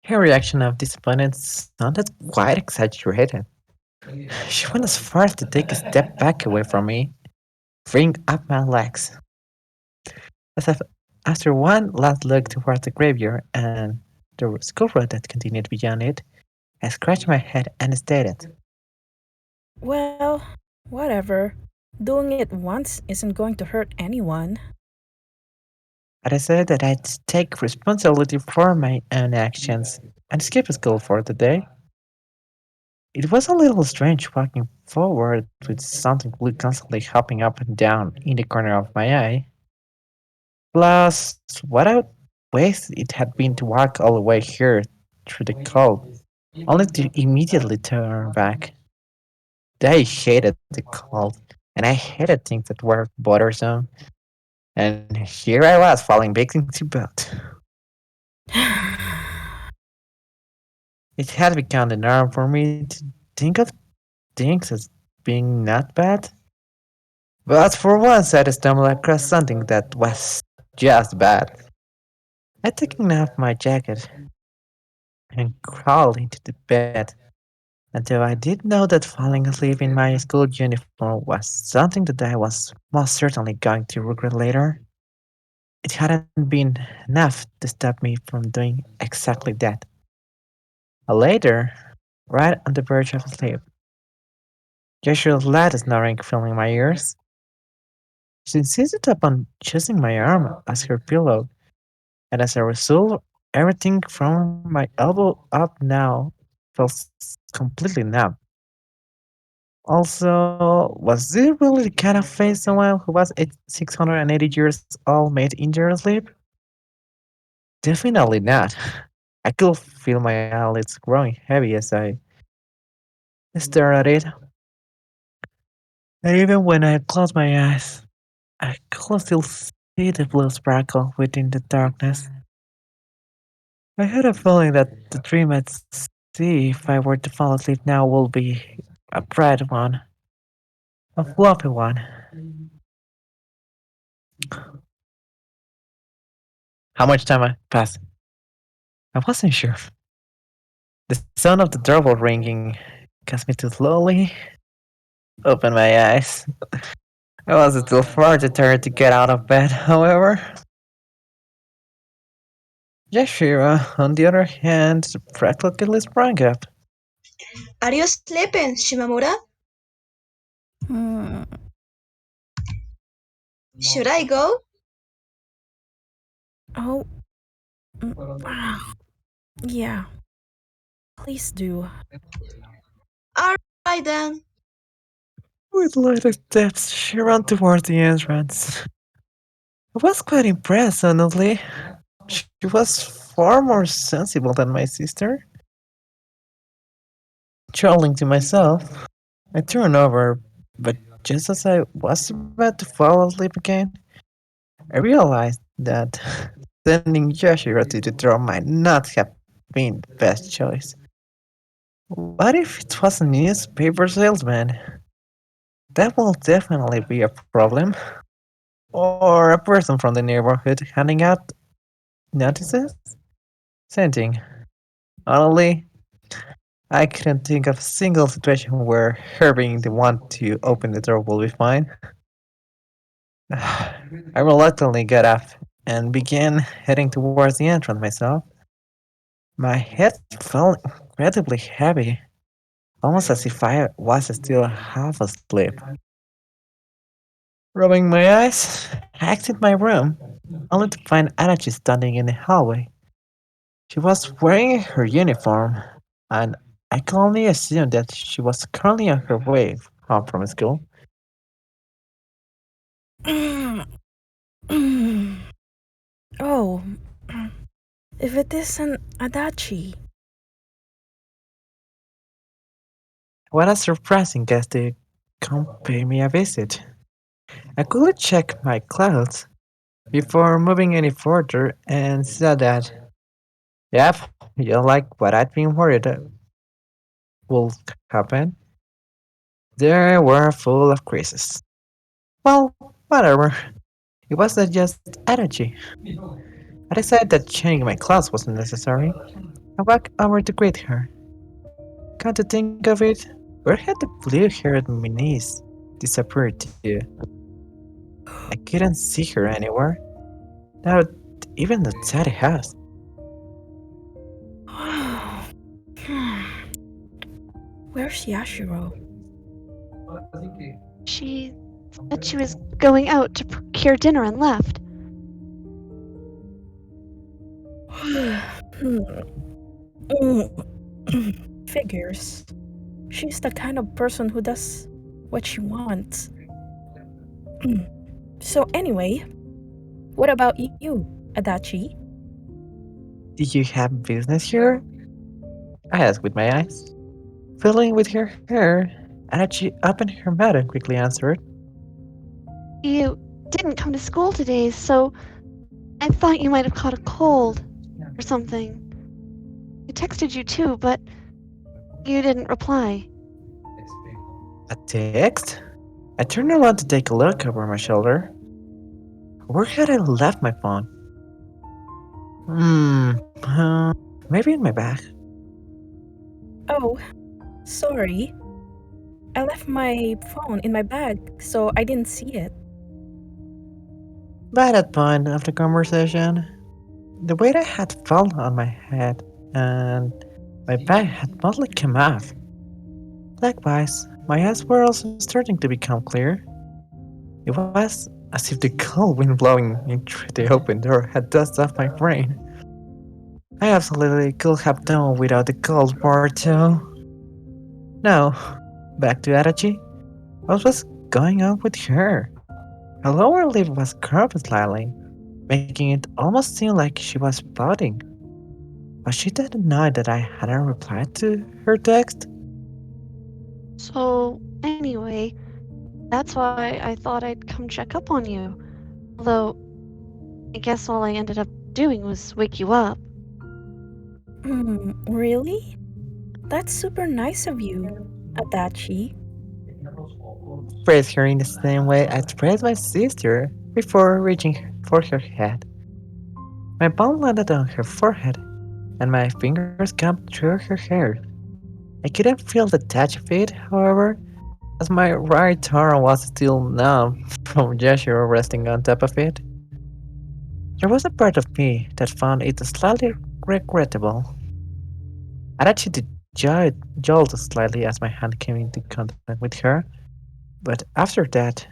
Her reaction of disappointment sounded quite exaggerated. She went as far as to take a step back away from me, freeing up my legs. As if after one last look towards the graveyard and the school road that continued beyond it, I scratched my head and stated, Well, whatever. Doing it once isn't going to hurt anyone. I decided that I'd take responsibility for my own actions and skip school for the day. It was a little strange walking forward with something blue constantly hopping up and down in the corner of my eye. Plus, what a waste it had been to walk all the way here through the cold, only to immediately turn back. I hated the cold, and I hated things that were bothersome, and here I was falling victim to both. It had become the norm for me to think of things as being not bad, but for once I stumbled across something that was just bad. I taken off my jacket and crawled into the bed. Until I did know that falling asleep in my school uniform was something that I was most certainly going to regret later. It hadn't been enough to stop me from doing exactly that. Later, right on the verge of sleep, Yashiro's loud snoring filling my ears. She insisted upon choosing my arm as her pillow, and as a result, everything from my elbow up now felt completely numb. Also, was this really the kind of face someone who was 680 years old made in their sleep? Definitely not. I could feel my eyelids growing heavy as I stared at it, and even when I closed my eyes, I could still see the blue sparkle within the darkness. I had a feeling that the dream I'd see if I were to fall asleep now will be a bright one, a fluffy one. How much time had passed? I wasn't sure. The sound of the doorbell ringing caused me to slowly open my eyes. I was still far too tired to get out of bed, however. Yashiro, on the other hand, practically sprang up. Are you sleeping, Shimamura? Hmm. Should I go? Oh. Yeah. Please do. Alright then. With light steps, she ran towards the entrance. I was quite impressed, honestly. She was far more sensible than my sister. Chuckling to myself, I turned over, but just as I was about to fall asleep again, I realized that sending Yashiro to the door might not have been the best choice. What if it was a newspaper salesman? That will definitely be a problem. Or a person from the neighborhood handing out notices? Same thing. Honestly, I couldn't think of a single situation where her being the one to open the door will be fine. I reluctantly got up and began heading towards the entrance myself. My head felt incredibly heavy, almost as if I was still half asleep. Rubbing my eyes, I exited my room, only to find Adachi standing in the hallway. She was wearing her uniform, and I can only assume that she was currently on her way home from school. Oh. If it isn't Adachi. What a surprising guest to come pay me a visit. I quickly checked my clothes before moving any further and said that, yep, you like what I'd been worried would happen. They were full of creases. Well, whatever. It was not just energy. I decided that changing my clothes wasn't necessary. I walked over to greet her. Come to think of it, where had the blue-haired niece disappeared to? I couldn't see her anywhere, not even outside the house. Where's Yashiro? She said she was going out to procure dinner and left. Figures. She's the kind of person who does what she wants. So anyway, What about you, Adachi? Do you have business here? I asked with my eyes. Fiddling with her hair, Adachi opened her mouth and quickly answered. You didn't come to school today, so I thought you might have caught a cold or something. I texted you too, but you didn't reply. A text? I turned around to take a look over my shoulder. Where had I left my phone? Maybe in my bag. Oh, sorry. I left my phone in my bag, so I didn't see it. By that point of the conversation, the weight I had fell on my head and my bag had mostly come off. Likewise, my eyes were also starting to become clear. It was as if the cold wind blowing in through the open door had dusted off my brain. I absolutely could have done without the cold part too. Now, back to Adachi. What was going on with her? Her lower lip was curved slightly, making it almost seem like she was pouting. But she didn't know that I hadn't replied to her text. So, anyway, that's why I thought I'd come check up on you. Although, I guess all I ended up doing was wake you up. Really? That's super nice of you, Adachi. Praised her in the same way I praised my sister before reaching for her head. My palm landed on her forehead, and my fingers combed through her hair. I couldn't feel the touch of it, however, as my right arm was still numb from Yashiro resting on top of it. There was a part of me that found it slightly regrettable. Adachi did jolt slightly as my hand came into contact with her, but after that,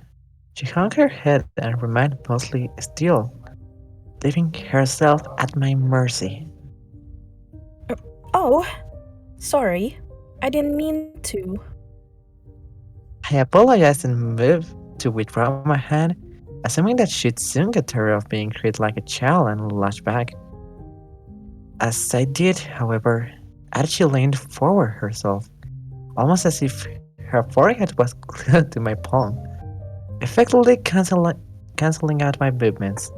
she hung her head and remained mostly still, leaving herself at my mercy. Oh, sorry. I didn't mean to. I apologized and moved to withdraw my hand, assuming that she'd soon get tired of being treated like a child and lashed back. As I did, however, Adachi leaned forward herself, almost as if her forehead was glued to my palm, effectively canceling out my movements.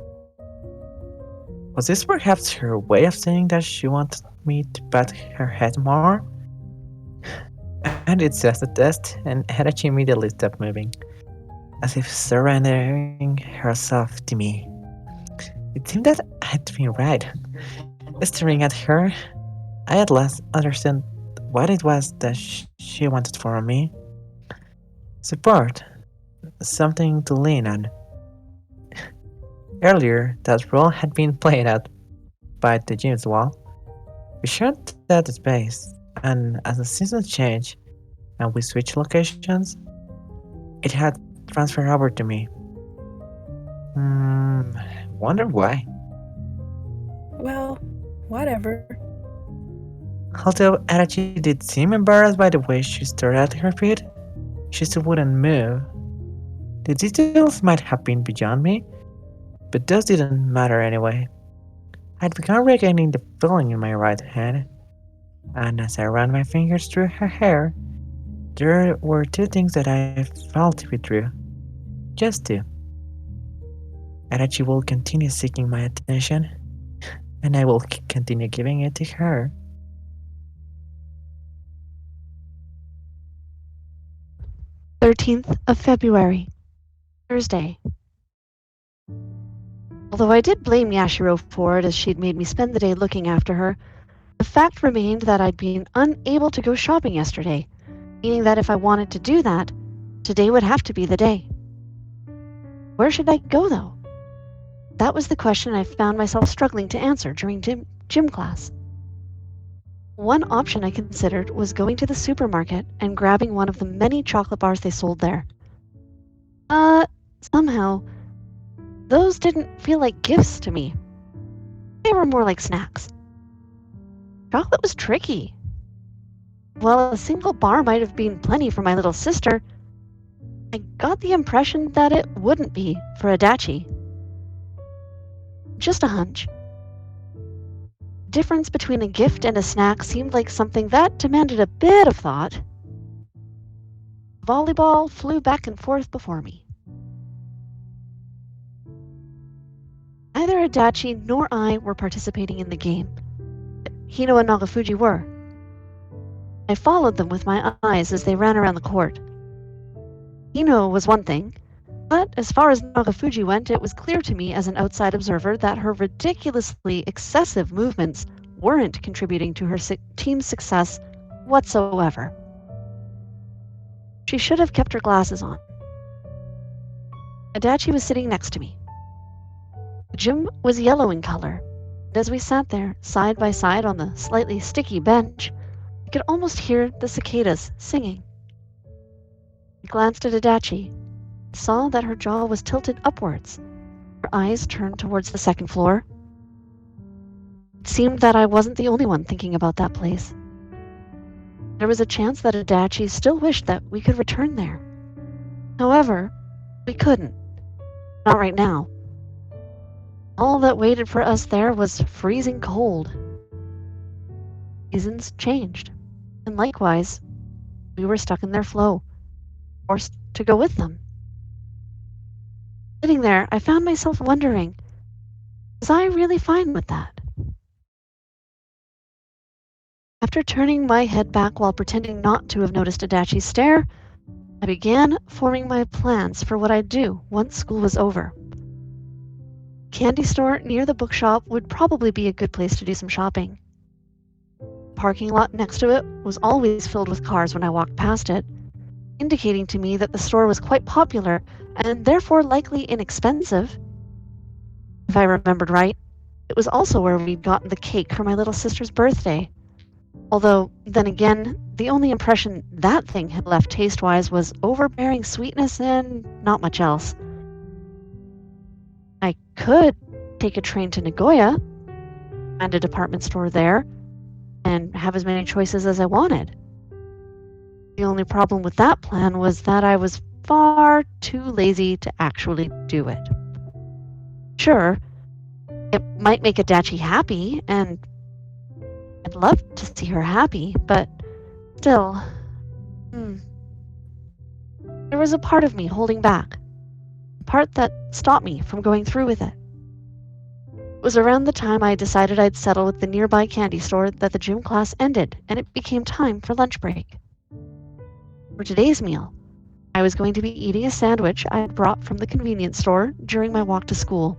Was this perhaps her way of saying that she wanted me to pat her head more? And it says the test, and Adachi immediately stopped moving, as if surrendering herself to me. It seemed that I'd been right. Staring at her, I at last understood what it was that she wanted from me. Support, something to lean on. Earlier, that role had been played out by the gym's wall. We shared that space, and as the seasons changed and we switched locations, it had transferred over to me. Wonder why. Well, whatever. Although Adachi did seem embarrassed by the way she stared at her feet, she still wouldn't move. The details might have been beyond me, but those didn't matter anyway. I'd begun regaining the feeling in my right hand, and as I ran my fingers through her hair, there were two things that I felt to be true. Just two. Adachi will continue seeking my attention, and I will continue giving it to her. 13th of February, Thursday. Although I did blame Yashiro for it, as she'd made me spend the day looking after her, the fact remained that I'd been unable to go shopping yesterday, meaning that if I wanted to do that, today would have to be the day. Where should I go, though? That was the question I found myself struggling to answer during gym class. One option I considered was going to the supermarket and grabbing one of the many chocolate bars they sold there. Somehow, those didn't feel like gifts to me. They were more like snacks. Chocolate was tricky. While a single bar might have been plenty for my little sister, I got the impression that it wouldn't be for Adachi. just a hunch. The difference between a gift and a snack seemed like something that demanded a bit of thought. Volleyball flew back and forth before me. Neither Adachi nor I were participating in the game. Hino and Nagafuji were. I followed them with my eyes as they ran around the court. Hino was one thing, but as far as Nagafuji went, it was clear to me as an outside observer that her ridiculously excessive movements weren't contributing to her team's success whatsoever. She should have kept her glasses on. Adachi was sitting next to me. The gym was yellow in color, and as we sat there, side by side on the slightly sticky bench, I could almost hear the cicadas singing. I glanced at Adachi, and saw that her jaw was tilted upwards, her eyes turned towards the second floor. It seemed that I wasn't the only one thinking about that place. There was a chance that Adachi still wished that we could return there. However, we couldn't. Not right now. All that waited for us there was freezing cold. Seasons changed, and likewise, we were stuck in their flow, forced to go with them. Sitting there, I found myself wondering, was I really fine with that? After turning my head back while pretending not to have noticed Adachi's stare, I began forming my plans for what I'd do once school was over. A candy store near the bookshop would probably be a good place to do some shopping. The parking lot next to it was always filled with cars when I walked past it, indicating to me that the store was quite popular and therefore likely inexpensive. If I remembered right, it was also where we'd gotten the cake for my little sister's birthday. Although, then again, the only impression that thing had left taste-wise was overbearing sweetness and not much else. I could take a train to Nagoya, find a department store there, and have as many choices as I wanted. The only problem with that plan was that I was far too lazy to actually do it. Sure, it might make Adachi happy, and I'd love to see her happy, but still, there was a part of me holding back, a part that stopped me from going through with it. It was around the time I decided I'd settle with the nearby candy store that the gym class ended, and it became time for lunch break. For today's meal, I was going to be eating a sandwich I had brought from the convenience store during my walk to school.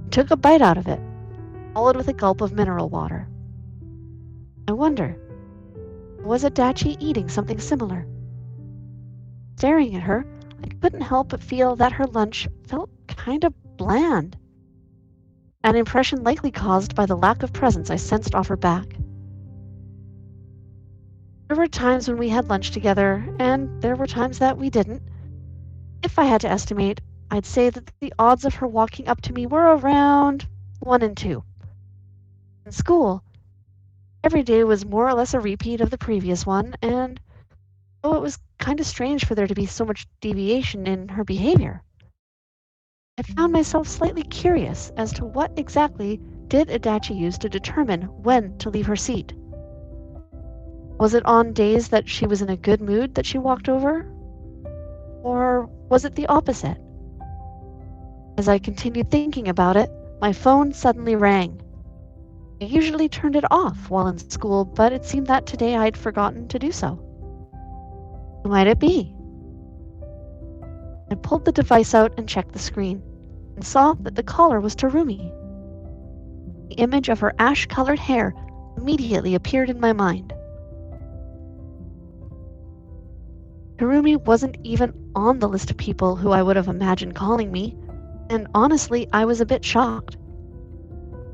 I took a bite out of it, followed with a gulp of mineral water. I wonder, was Adachi eating something similar? Staring at her, I couldn't help but feel that her lunch felt kind of bland, an impression likely caused by the lack of presence I sensed off her back. There were times when we had lunch together, and there were times that we didn't. If I had to estimate, I'd say that the odds of her walking up to me were around 1 in 2. In school, every day was more or less a repeat of the previous one, and though it was kind of strange for there to be so much deviation in her behavior, I found myself slightly curious as to what exactly did Adachi use to determine when to leave her seat. Was it on days that she was in a good mood that she walked over? Or was it the opposite? As I continued thinking about it, my phone suddenly rang. I usually turned it off while in school, but it seemed that today I'd forgotten to do so. Who might it be? I pulled the device out and checked the screen, and saw that the caller was Tarumi. The image of her ash-colored hair immediately appeared in my mind. Tarumi wasn't even on the list of people who I would have imagined calling me, and honestly, I was a bit shocked.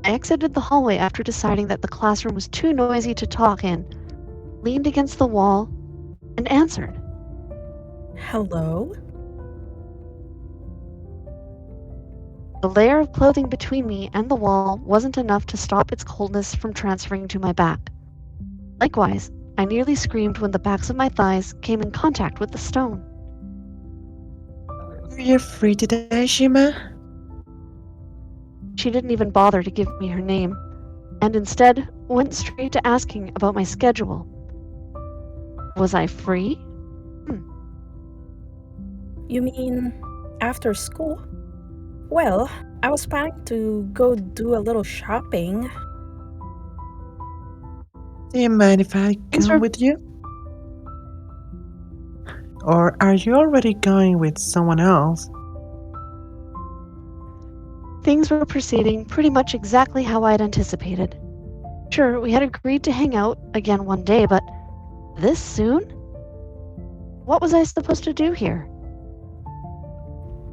I exited the hallway after deciding that the classroom was too noisy to talk in, leaned against the wall, and answered. Hello? The layer of clothing between me and the wall wasn't enough to stop its coldness from transferring to my back. Likewise, I nearly screamed when the backs of my thighs came in contact with the stone. Are you free today, Shima? She she didn't even bother to give me her name, and instead went straight to asking about my schedule. Was I free? You mean after school? Well, I was planning to go do a little shopping. Do you mind if I Thanks come for- with you? Or are you already going with someone else? Things were proceeding pretty much exactly how I'd anticipated. Sure, we had agreed to hang out again one day, but this soon? What was I supposed to do here?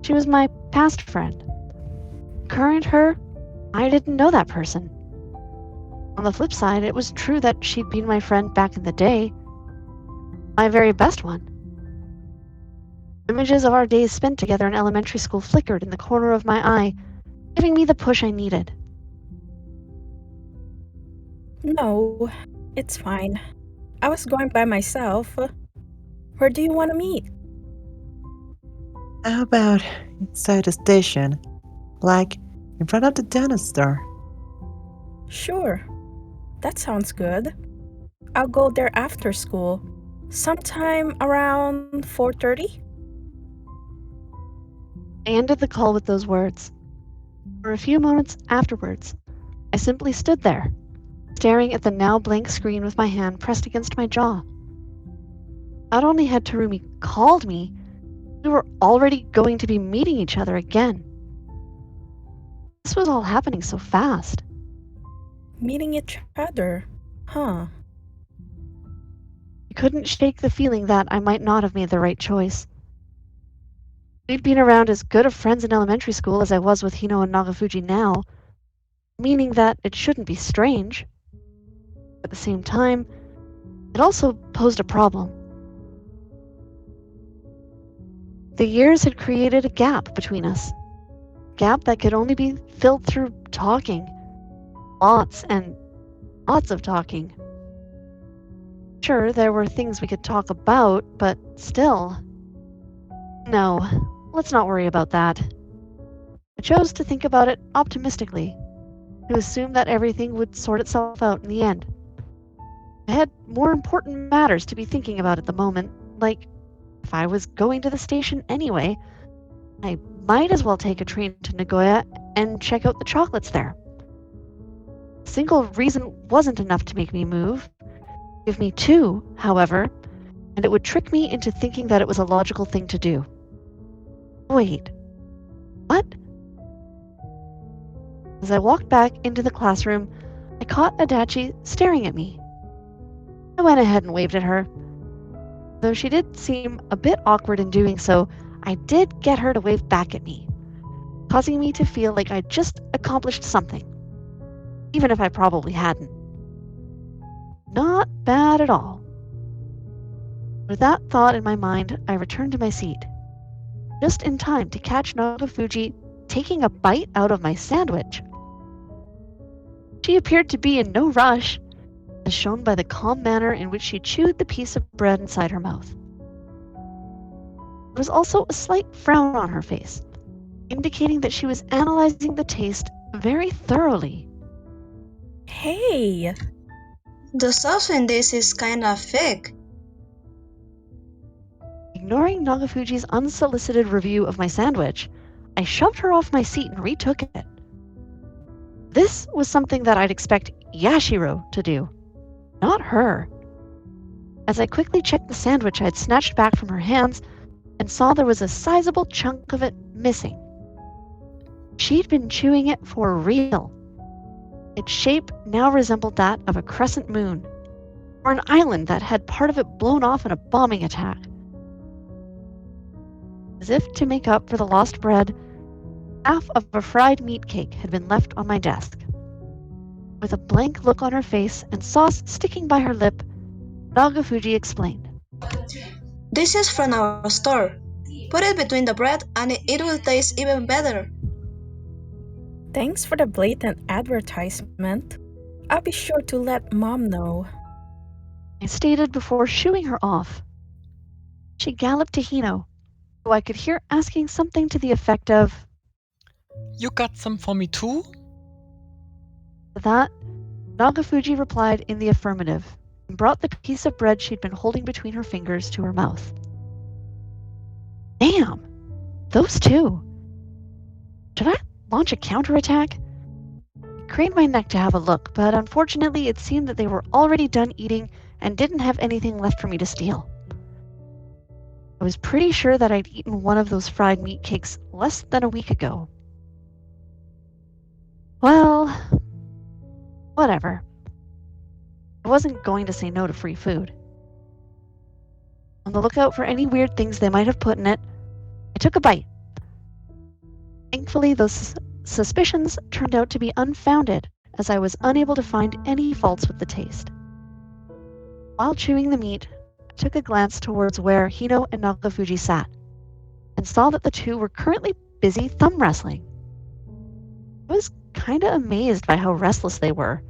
She was my past friend. Current her, I didn't know that person. On the flip side, it was true that she'd been my friend back in the day. My very best one. Images of our days spent together in elementary school flickered in the corner of my eye, giving me the push I needed. No, it's fine. I was going by myself. Where do you want to meet? How about inside the station? Like in front of the dentist store? Sure. That sounds good. I'll go there after school. Sometime around 4:30? I ended the call with those words. For a few moments afterwards, I simply stood there, staring at the now blank screen with my hand pressed against my jaw. Not only had Tarumi called me, we were already going to be meeting each other again. This was all happening so fast. Meeting each other? Huh. I couldn't shake the feeling that I might not have made the right choice. We'd been around as good of friends in elementary school as I was with Hino and Nagafuji now, meaning that it shouldn't be strange. At the same time, it also posed a problem. The years had created a gap between us. A gap that could only be filled through talking. Lots and lots of talking. Sure, there were things we could talk about, but still. No, let's not worry about that. I chose to think about it optimistically, to assume that everything would sort itself out in the end. I had more important matters to be thinking about at the moment, like if I was going to the station anyway, I might as well take a train to Nagoya and check out the chocolates there. A single reason wasn't enough to make me move. Give me two, however, and it would trick me into thinking that it was a logical thing to do. Wait, what? As I walked back into the classroom, I caught Adachi staring at me. I went ahead and waved at her. Though she did seem a bit awkward in doing so, I did get her to wave back at me, causing me to feel like I'd just accomplished something, even if I probably hadn't. Not bad at all. With that thought in my mind, I returned to my seat, just in time to catch Nagafuji taking a bite out of my sandwich. She appeared to be in no rush, as shown by the calm manner in which she chewed the piece of bread inside her mouth. There was also a slight frown on her face, indicating that she was analyzing the taste very thoroughly. Hey! The sauce in this is kinda thick. Ignoring Nagafuji's unsolicited review of my sandwich, I shoved her off my seat and retook it. This was something that I'd expect Yashiro to do, not her. As I quickly checked the sandwich I had snatched back from her hands and saw there was a sizable chunk of it missing. She'd been chewing it for real. Its shape now resembled that of a crescent moon, or an island that had part of it blown off in a bombing attack. As if to make up for the lost bread, half of a fried meat cake had been left on my desk. With a blank look on her face and sauce sticking by her lip, Nagafuji explained. This is from our store. Put it between the bread and it will taste even better. Thanks for the blatant advertisement. I'll be sure to let Mom know. I stated before shooing her off. She galloped to Hino, who I could hear asking something to the effect of, You got some for me too? To that, Nagafuji replied in the affirmative and brought the piece of bread she'd been holding between her fingers to her mouth. Damn! Those two! Should I launch a counterattack? I craned my neck to have a look, but unfortunately it seemed that they were already done eating and didn't have anything left for me to steal. I was pretty sure that I'd eaten one of those fried meat cakes less than a week ago. Well, whatever. I wasn't going to say no to free food. On the lookout for any weird things they might have put in it, I took a bite. Thankfully, those suspicions turned out to be unfounded, as I was unable to find any faults with the taste. While chewing the meat, I took a glance towards where Hino and Nagafuji sat, and saw that the two were currently busy thumb wrestling. I was kinda amazed by how restless they were,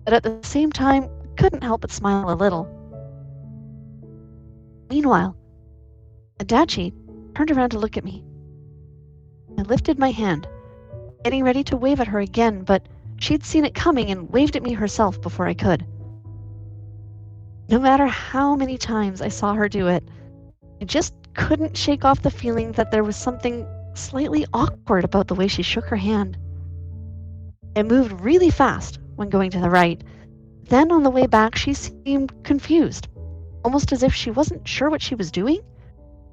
but at the same time, couldn't help but smile a little. Meanwhile, Adachi turned around to look at me. I lifted my hand, getting ready to wave at her again, but she'd seen it coming and waved at me herself before I could. No matter how many times I saw her do it, I just couldn't shake off the feeling that there was something slightly awkward about the way she shook her hand. It moved really fast when going to the right. Then on the way back, she seemed confused, almost as if she wasn't sure what she was doing.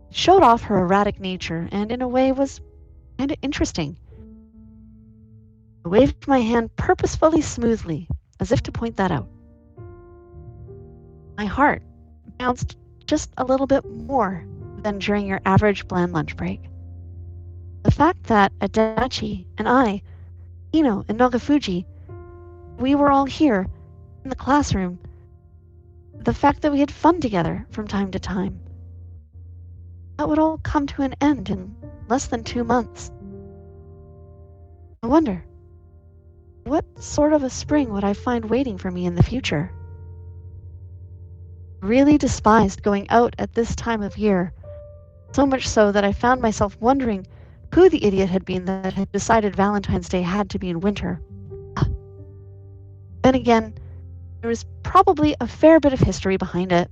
It showed off her erratic nature and in a way was kind of interesting. I waved my hand purposefully smoothly, as if to point that out. My heart bounced just a little bit more than during your average bland lunch break. The fact that Adachi and I, Hino and Nagafuji, we were all here in the classroom, the fact that we had fun together from time to time, that would all come to an end in less than 2 months. I wonder, what sort of a spring would I find waiting for me in the future? I really despised going out at this time of year, so much so that I found myself wondering who the idiot had been that had decided Valentine's Day had to be in winter. Then again, there was probably a fair bit of history behind it.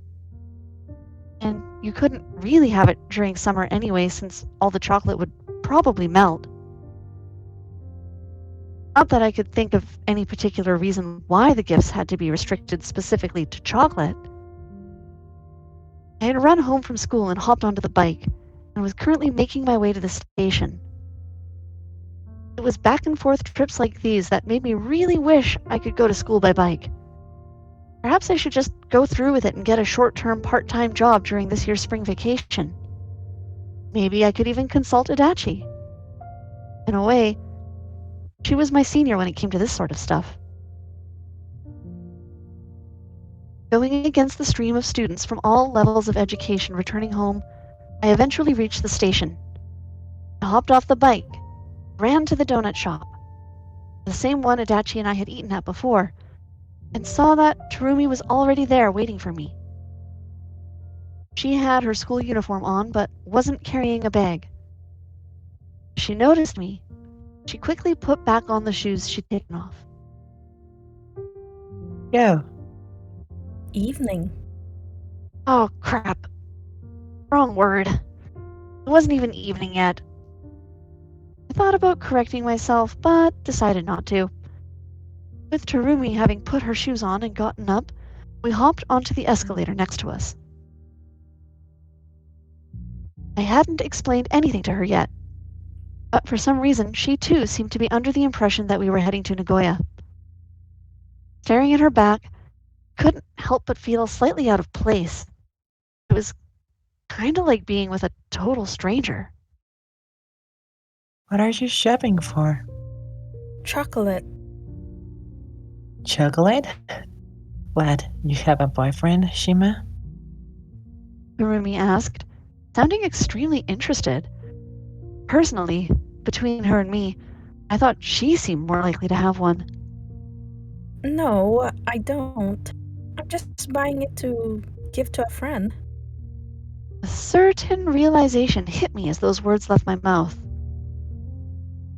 And you couldn't really have it during summer anyway, since all the chocolate would probably melt. Not that I could think of any particular reason why the gifts had to be restricted specifically to chocolate. I had run home from school and hopped onto the bike, and was currently making my way to the station. It was back and forth trips like these that made me really wish I could go to school by bike. Perhaps I should just go through with it and get a short-term part-time job during this year's spring vacation. Maybe I could even consult Adachi. In a way, she was my senior when it came to this sort of stuff. Going against the stream of students from all levels of education returning home, I eventually reached the station. I hopped off the bike, ran to the donut shop, the same one Adachi and I had eaten at before, and saw that Tarumi was already there waiting for me. She had her school uniform on, but wasn't carrying a bag. She noticed me. She quickly put back on the shoes she'd taken off. Yo, Evening. Oh, crap. Wrong word. It wasn't even evening yet. I thought about correcting myself, but decided not to. With Tarumi having put her shoes on and gotten up, we hopped onto the escalator next to us. I hadn't explained anything to her yet, but for some reason she too seemed to be under the impression that we were heading to Nagoya. Staring at her back, couldn't help but feel slightly out of place. It was kind of like being with a total stranger. what are you shopping for? Chocolate. Chocolate? What, you have a boyfriend, Shima? Tarumi asked, sounding extremely interested. Personally, between her and me, I thought she seemed more likely to have one. No, I don't. I'm just buying it to give to a friend. A certain realization hit me as those words left my mouth.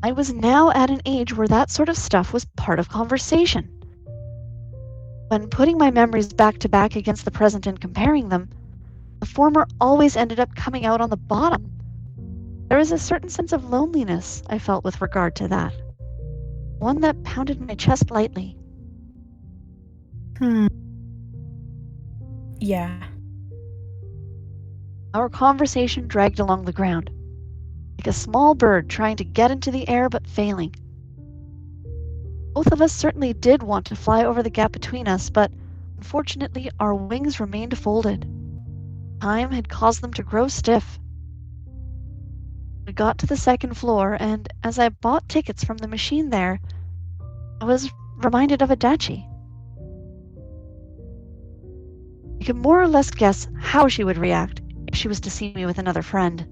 I was now at an age where that sort of stuff was part of conversation. When putting my memories back to back against the present and comparing them, the former always ended up coming out on the bottom. There was a certain sense of loneliness I felt with regard to that, one that pounded my chest lightly. Yeah. Our conversation dragged along the ground, like a small bird trying to get into the air but failing. Both of us certainly did want to fly over the gap between us, but unfortunately our wings remained folded. Time had caused them to grow stiff. We got to the second floor, and as I bought tickets from the machine there, I was reminded of Adachi. I could more or less guess how she would react if she was to see me with another friend.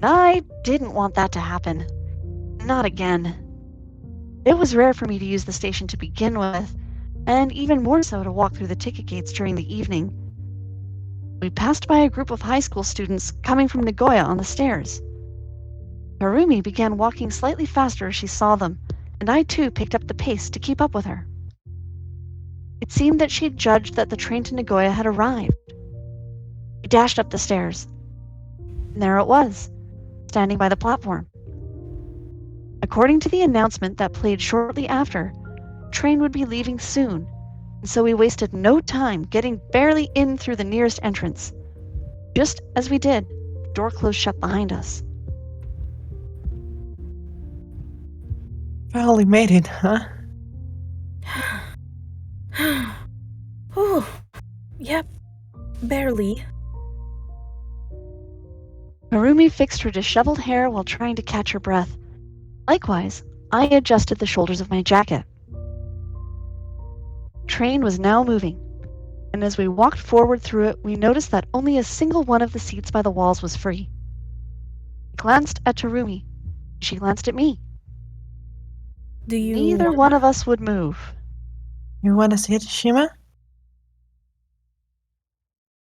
I didn't want that to happen. Not again. It was rare for me to use the station to begin with, and even more so to walk through the ticket gates during the evening. We passed by a group of high school students coming from Nagoya on the stairs. Tarumi began walking slightly faster as she saw them, and I too picked up the pace to keep up with her. It seemed that she had judged that the train to Nagoya had arrived. We dashed up the stairs, and there it was, standing by the platform. According to the announcement that played shortly after, the train would be leaving soon, and so we wasted no time getting barely in through the nearest entrance. Just as we did, the door closed shut behind us. Finally made it, huh? Whew. Yep. Barely. Harumi fixed her disheveled hair while trying to catch her breath. Likewise, I adjusted the shoulders of my jacket. The train was now moving, and as we walked forward through it, we noticed that only a single one of the seats by the walls was free. I glanced at Tarumi. She glanced at me. Do you... Neither one of us would move. You wanna see it, Shima?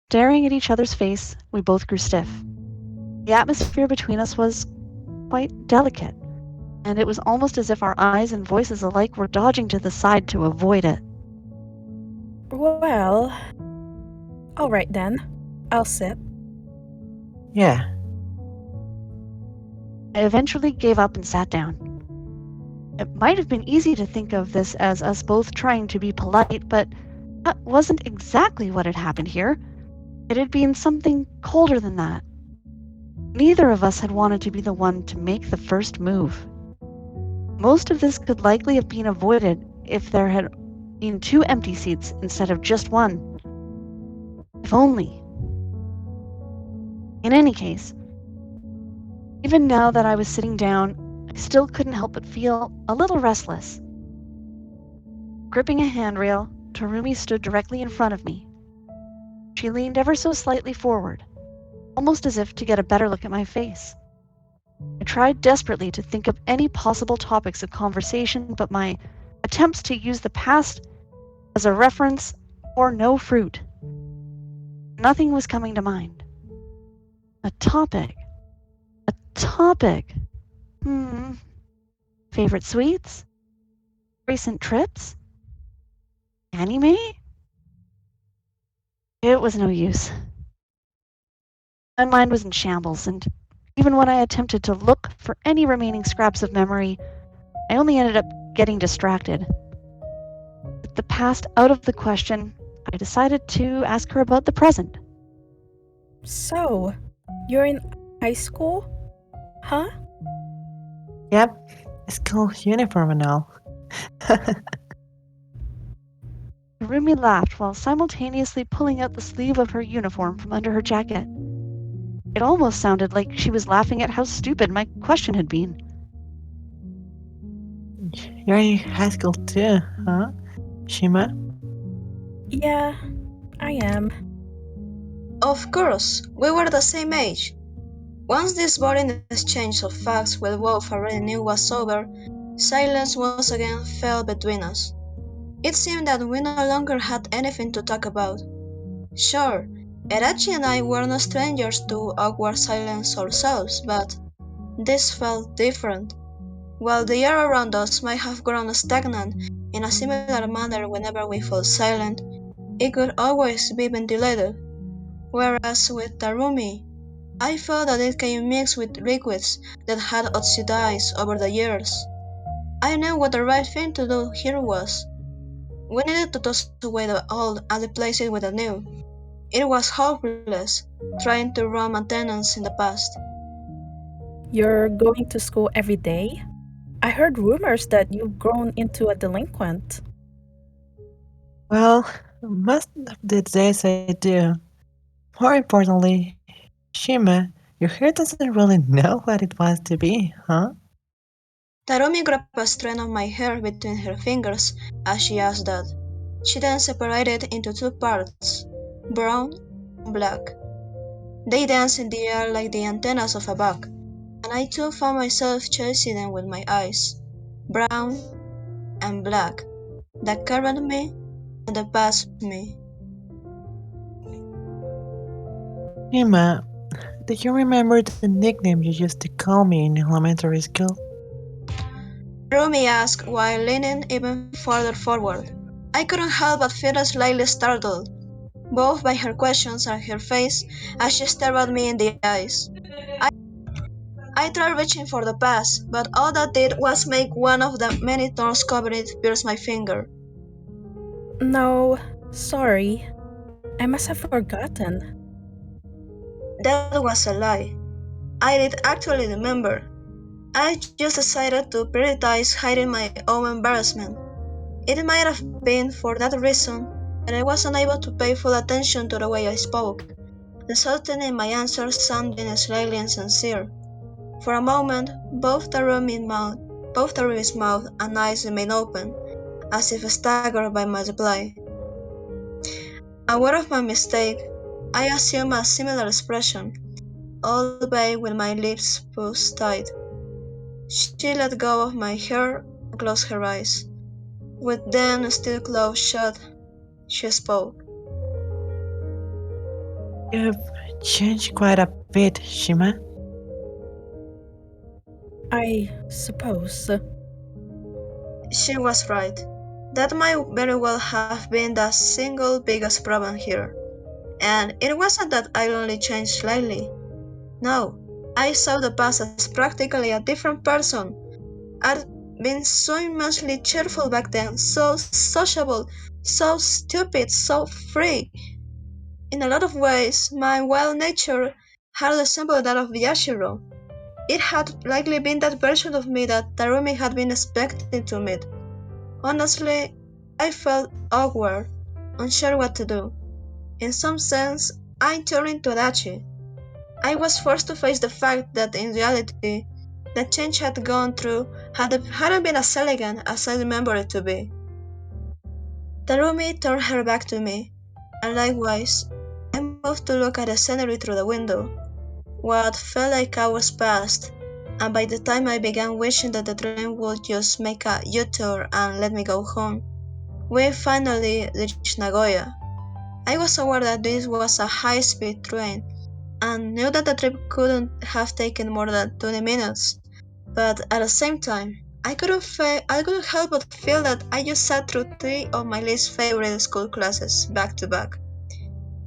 Staring at each other's face, we both grew stiff. The atmosphere between us was quite delicate, and it was almost as if our eyes and voices alike were dodging to the side to avoid it. Well... Alright then. I'll sit. Yeah. I eventually gave up and sat down. It might have been easy to think of this as us both trying to be polite, but that wasn't exactly what had happened here. It had been something colder than that. Neither of us had wanted to be the one to make the first move. Most of this could likely have been avoided if there had been 2 empty seats instead of just one. If only. In any case, even now that I was sitting down, I still couldn't help but feel a little restless. Gripping a handrail, Tarumi stood directly in front of me. She leaned ever so slightly forward, almost as if to get a better look at my face. I tried desperately to think of any possible topics of conversation, but my attempts to use the past as a reference bore no fruit. Nothing was coming to mind. A topic. A topic. Favorite sweets? Recent trips? Anime? It was no use. My mind was in shambles, and even when I attempted to look for any remaining scraps of memory, I only ended up getting distracted. With the past out of the question, I decided to ask her about the present. So, you're in high school? Huh? Yep. School uniform and all. Harumi laughed while simultaneously pulling out the sleeve of her uniform from under her jacket. It almost sounded like she was laughing at how stupid my question had been. You're in high school too, huh? Shima? Yeah, I am. Of course, we were the same age. Once this boring exchange of facts we both already knew was over, silence once again fell between us. It seemed that we no longer had anything to talk about. Sure, Adachi and I were no strangers to awkward silence ourselves, but this felt different. While the air around us might have grown stagnant in a similar manner whenever we fall silent, it could always be ventilated. Whereas with Tarumi, I felt that it came mixed with liquids that had oxidized over the years. I knew what the right thing to do here was. We needed to toss away the old and replace it with the new. It was hopeless, trying to run maintenance in the past. You're going to school every day? I heard rumors that you've grown into a delinquent. Well, most of the days I do. More importantly, Shima, your hair doesn't really know what it wants to be, huh? Tarumi grabbed a strand of my hair between her fingers as she asked that. She then separated into two parts, brown and black. They danced in the air like the antennas of a bug, and I too found myself chasing them with my eyes. Brown and black, the current me and the past me. Shima, do you remember the nickname you used to call me in elementary school? Tarumi asked while leaning even farther forward. I couldn't help but feel slightly startled, both by her questions and her face as she stared at me in the eyes. I tried reaching for the pass, but all that did was make one of the many thorns covered it pierce my finger. No, sorry. I must have forgotten. That was a lie. I did actually remember. I just decided to prioritize hiding my own embarrassment. It might have been for that reason that I was unable to pay full attention to the way I spoke, resulting in my answers sounding slightly insincere. For a moment, both Tarumi's mouth and eyes remained open, as if staggered by my reply. Aware of my mistake, I assumed a similar expression, albeit with my lips pushed tight. She let go of my hair and closed her eyes. With them still closed shut, she spoke. You've changed quite a bit, Shima. I suppose. She was right. That might very well have been the single biggest problem here. And it wasn't that I only changed slightly. No, I saw the past as practically a different person. I'd been so immensely cheerful back then, so sociable, so stupid, so free. In a lot of ways, my wild nature had resembled that of Yashiro. It had likely been that version of me that Tarumi had been expecting to meet. Honestly, I felt awkward, unsure what to do. In some sense, I turned into Adachi. I was forced to face the fact that in reality, the change had gone through hadn't been as elegant as I remembered it to be. Tarumi turned her back to me, and likewise, I moved to look at the scenery through the window. What felt like hours passed, and by the time I began wishing that the train would just make a U-turn and let me go home, we finally reached Nagoya. I was aware that this was a high-speed train, and knew that the trip couldn't have taken more than 20 minutes, but at the same time, I couldn't help but feel that I just sat through 3 of my least favorite school classes back to back.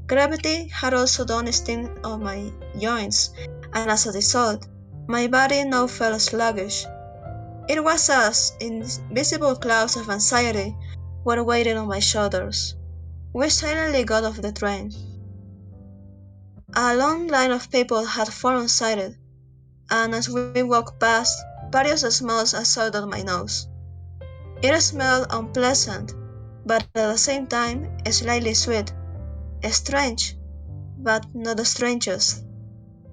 Gravity had also done its thing on my joints, and as a result, my body now felt sluggish. It was as invisible clouds of anxiety were weighing on my shoulders. We silently got off the train. A long line of people had formed inside it, and as we walked past, various smells assailed my nose. It smelled unpleasant, but at the same time slightly sweet. Strange, but not the strangest.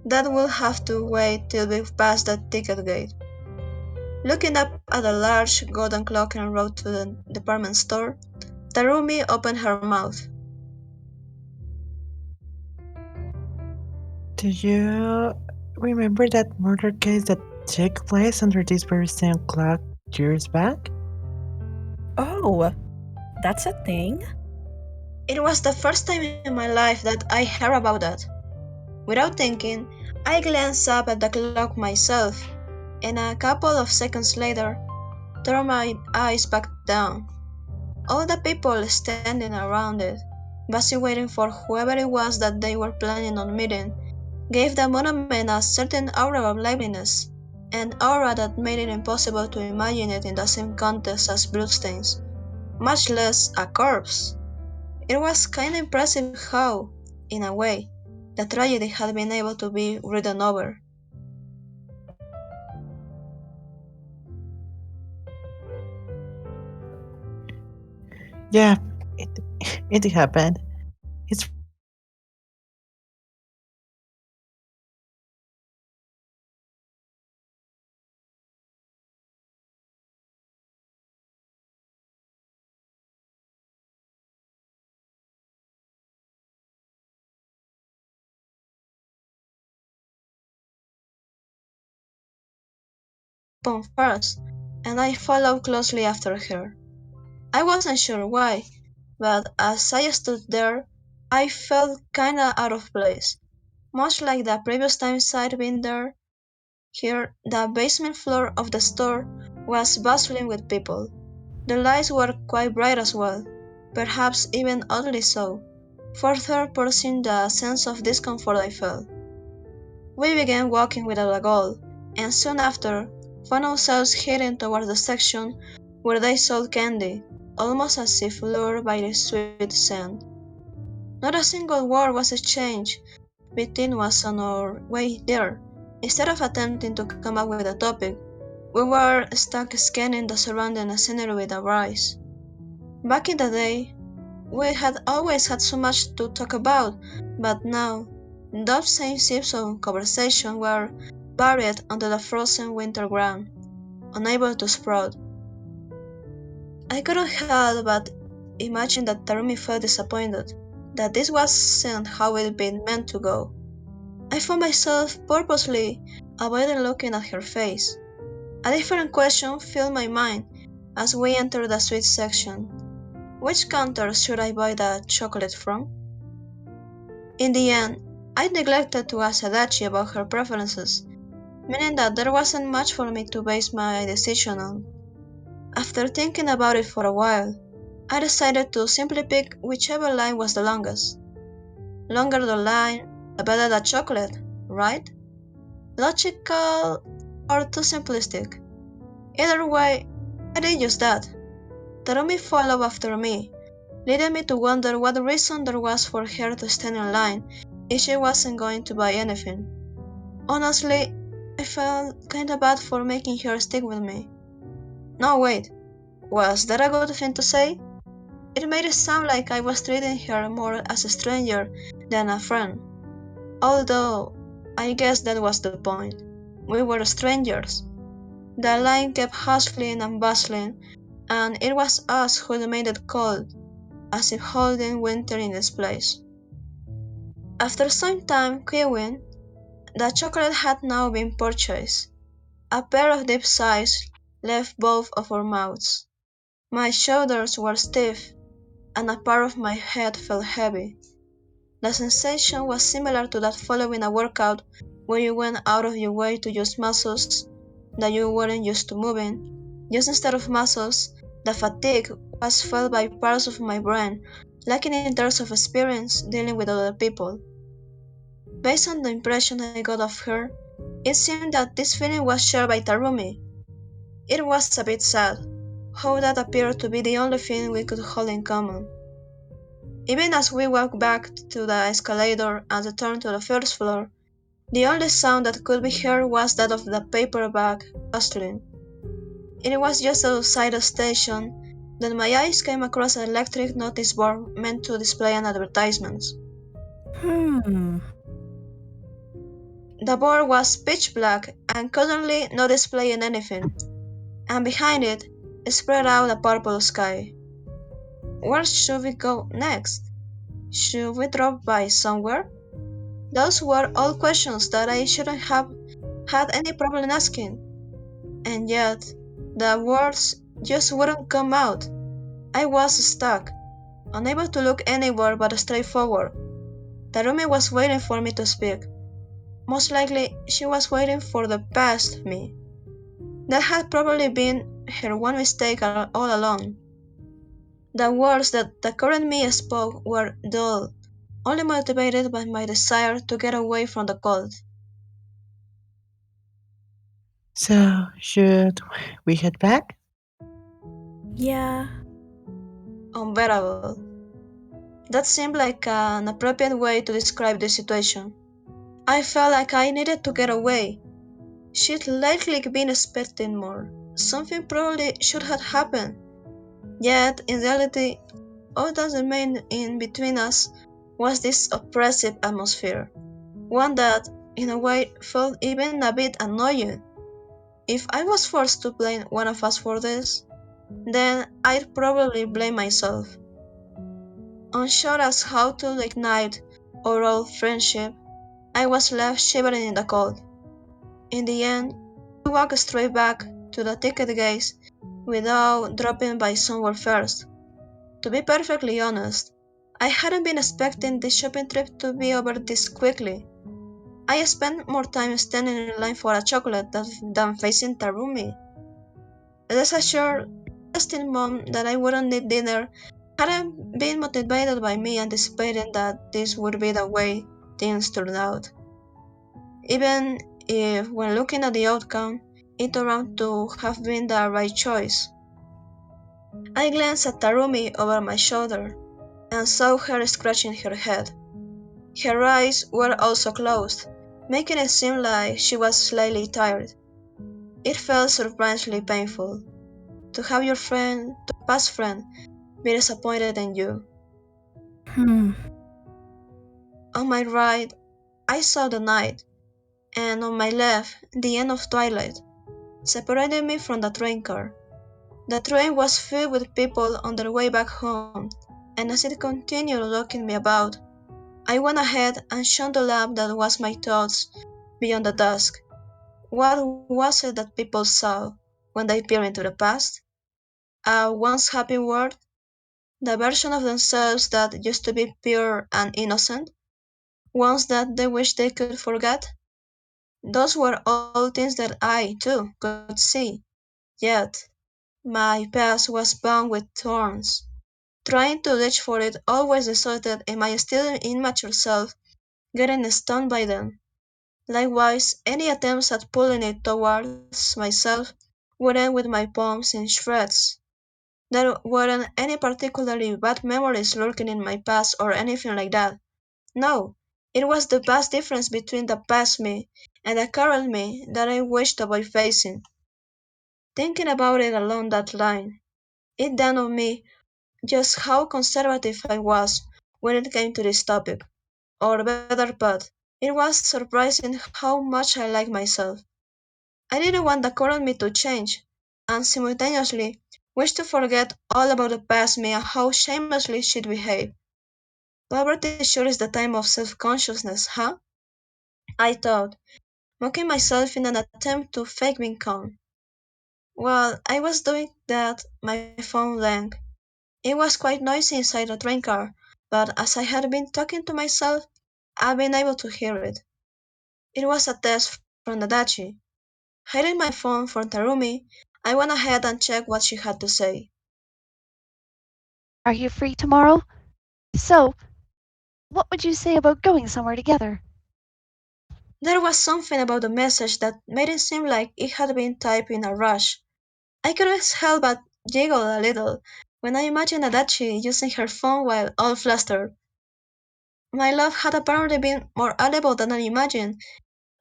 That will have to wait till we pass that ticket gate. Looking up at a large golden clock en route to the department store, Tarumi opened her mouth. Do you remember that murder case that took place under this very same clock years back? Oh, that's a thing? It was the first time in my life that I heard about that. Without thinking, I glanced up at the clock myself. and a couple of seconds later, turned my eyes back down. All the people standing around it, busy waiting for whoever it was that they were planning on meeting, gave the monument a certain aura of liveliness, an aura that made it impossible to imagine it in the same context as bloodstains, much less a corpse. It was kinda impressive how, in a way, the tragedy had been able to be written over. Yeah, it, it happened. It's Upon first, and I followed closely after her. I wasn't sure why, but as I stood there, I felt kinda out of place, much like the previous times I'd been there. Here, the basement floor of the store was bustling with people. The lights were quite bright as well, perhaps even oddly so, further pushing the sense of discomfort I felt. We began walking without a goal, and soon after found ourselves heading towards the section where they sold candy, almost as if lured by the sweet scent. Not a single word was exchanged between us on our way there. Instead of attempting to come up with a topic, we were stuck scanning the surrounding scenery with our eyes. Back in the day, we had always had so much to talk about, but now, those same sips of conversation were buried under the frozen winter ground, unable to sprout. I couldn't help but imagine that Tarumi felt disappointed, that this wasn't how it'd been meant to go. I found myself purposely avoiding looking at her face. A different question filled my mind as we entered the sweets section. Which counter should I buy the chocolate from? In the end, I neglected to ask Adachi about her preferences, meaning that there wasn't much for me to base my decision on. After thinking about it for a while, I decided to simply pick whichever line was the longest. Longer the line, the better the chocolate, right? Logical or too simplistic? Either way, I did just that. Tarumi followed after me, leading me to wonder what reason there was for her to stand in line if she wasn't going to buy anything. Honestly, I felt kinda bad for making her stick with me. No, wait, was that a good thing to say? It made it sound like I was treating her more as a stranger than a friend. Although, I guess that was the point. We were strangers. The line kept hustling and bustling, and it was us who made it cold, as if holding winter in its place. After some time queuing, the chocolate had now been purchased. A pair of deep sighs left both of our mouths. My shoulders were stiff, and a part of my head felt heavy. The sensation was similar to that following a workout where you went out of your way to use muscles that you weren't used to moving. Just instead of muscles, the fatigue was felt by parts of my brain, lacking in terms of experience dealing with other people. Based on the impression I got of her, it seemed that this feeling was shared by Tarumi. It was a bit sad, how that appeared to be the only thing we could hold in common. Even as we walked back to the escalator and returned to the first floor, the only sound that could be heard was that of the paper bag rustling. It was just outside the station that my eyes came across an electric notice board meant to display an advertisement. The board was pitch black and currently not displaying anything, and behind it spread out a purple sky. Where should we go next? Should we drop by somewhere? Those were all questions that I shouldn't have had any problem asking, and yet the words just wouldn't come out. I was stuck, unable to look anywhere but straight forward. Tarumi was waiting for me to speak. Most likely, she was waiting for the past me. That had probably been her one mistake all along. The words that the current me spoke were dull, only motivated by my desire to get away from the cold. So, should we head back? Yeah, Unbearable. That seemed like an appropriate way to describe the situation. I felt like I needed to get away. She'd likely been expecting more. Something probably should have happened. Yet, in reality, all that remained in between us was this oppressive atmosphere. One that, in a way, felt even a bit annoying. If I was forced to blame one of us for this, then I'd probably blame myself. Unsure as how to reignite our old friendship, I was left shivering in the cold. In the end, we walked straight back to the ticket gates without dropping by somewhere first. To be perfectly honest, I hadn't been expecting this shopping trip to be over this quickly. I spent more time standing in line for a chocolate than facing Tarumi. Rest assured, trusting mom that I wouldn't need dinner hadn't been motivated by me anticipating that this would be the way things turned out. Even if, when looking at the outcome, it turned out to have been the right choice. I glanced at Tarumi over my shoulder and saw her scratching her head. Her eyes were also closed, making it seem like she was slightly tired. It felt surprisingly painful to have your past friend, be disappointed in you. hmm. On my right, I saw the night, and on my left, the end of twilight, separating me from the train car. The train was filled with people on their way back home, and as it continued looking me about, I went ahead and shone the lamp that was my thoughts beyond the dusk. What was it that people saw when they peered into the past? A once happy world? The version of themselves that used to be pure and innocent? Ones that they wish they could forget? Those were all things that I, too, could see. Yet, my past was bound with thorns. Trying to reach for it always resulted in my still immature self getting stung by them. Likewise, any attempts at pulling it towards myself would end with my palms in shreds. There weren't any particularly bad memories lurking in my past or anything like that. No, it was the vast difference between the past me and the current me that I wished to avoid facing. Thinking about it along that line, it dawned on me just how conservative I was when it came to this topic. Or better put, it was surprising how much I liked myself. I didn't want the current me to change, and simultaneously wished to forget all about the past me and how shamelessly she'd behaved. Puberty sure is the time of self-consciousness, huh? I thought, mocking myself in an attempt to fake being calm. While I was doing that, my phone rang. It was quite noisy inside the train car, but as I had been talking to myself, I'd been able to hear it. It was a text from Adachi. Hiding my phone from Tarumi, I went ahead and checked what she had to say. Are you free tomorrow? So, what would you say about going somewhere together? There was something about the message that made it seem like it had been typed in a rush. I couldn't help but giggle a little when I imagined Adachi using her phone while all flustered. My laugh had apparently been more audible than I imagined,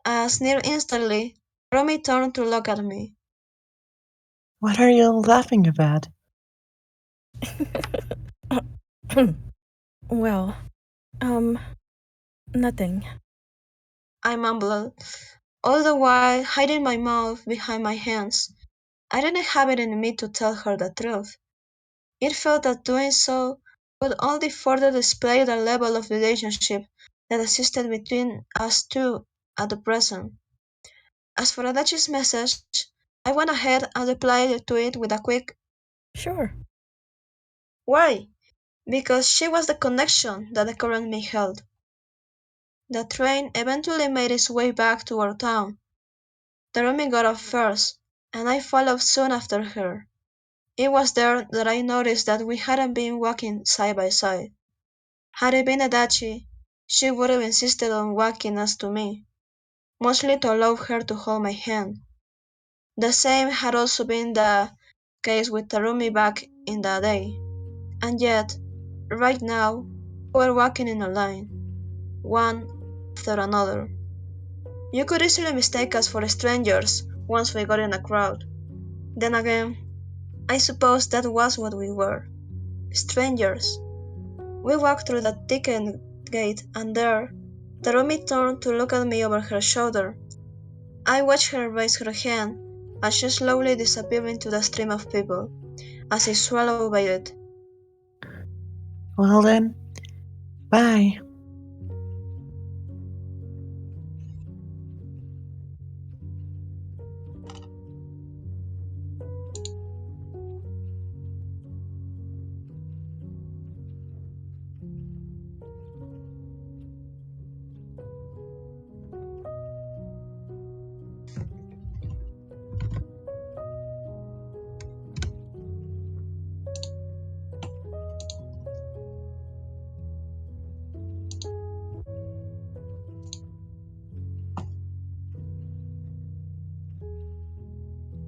as near instantly, Tarumi turned to look at me. What are you laughing about? Well, um, nothing. I mumbled, all the while hiding my mouth behind my hands. I didn't have it in me to tell her the truth. It felt that doing so would only further display the level of relationship that existed between us two at the present. As for Adachi's message, I went ahead and replied to it with a quick Sure. why? Because she was the connection that the current me held. The train eventually made its way back to our town. Tarumi got off first, and I followed soon after her. It was there that I noticed that we hadn't been walking side by side. Had it been Adachi, she would have insisted on walking next to me, mostly to allow her to hold my hand. The same had also been the case with Tarumi back in the day, and yet, right now, we were walking in a line, one after another. You could easily mistake us for strangers once we got in a crowd. Then again, I suppose that was what we were, strangers. We walked through the thickened gate, and there, Tarumi turned to look at me over her shoulder. I watched her raise her hand as she slowly disappeared into the stream of people, as I swallowed by it. Well then, bye.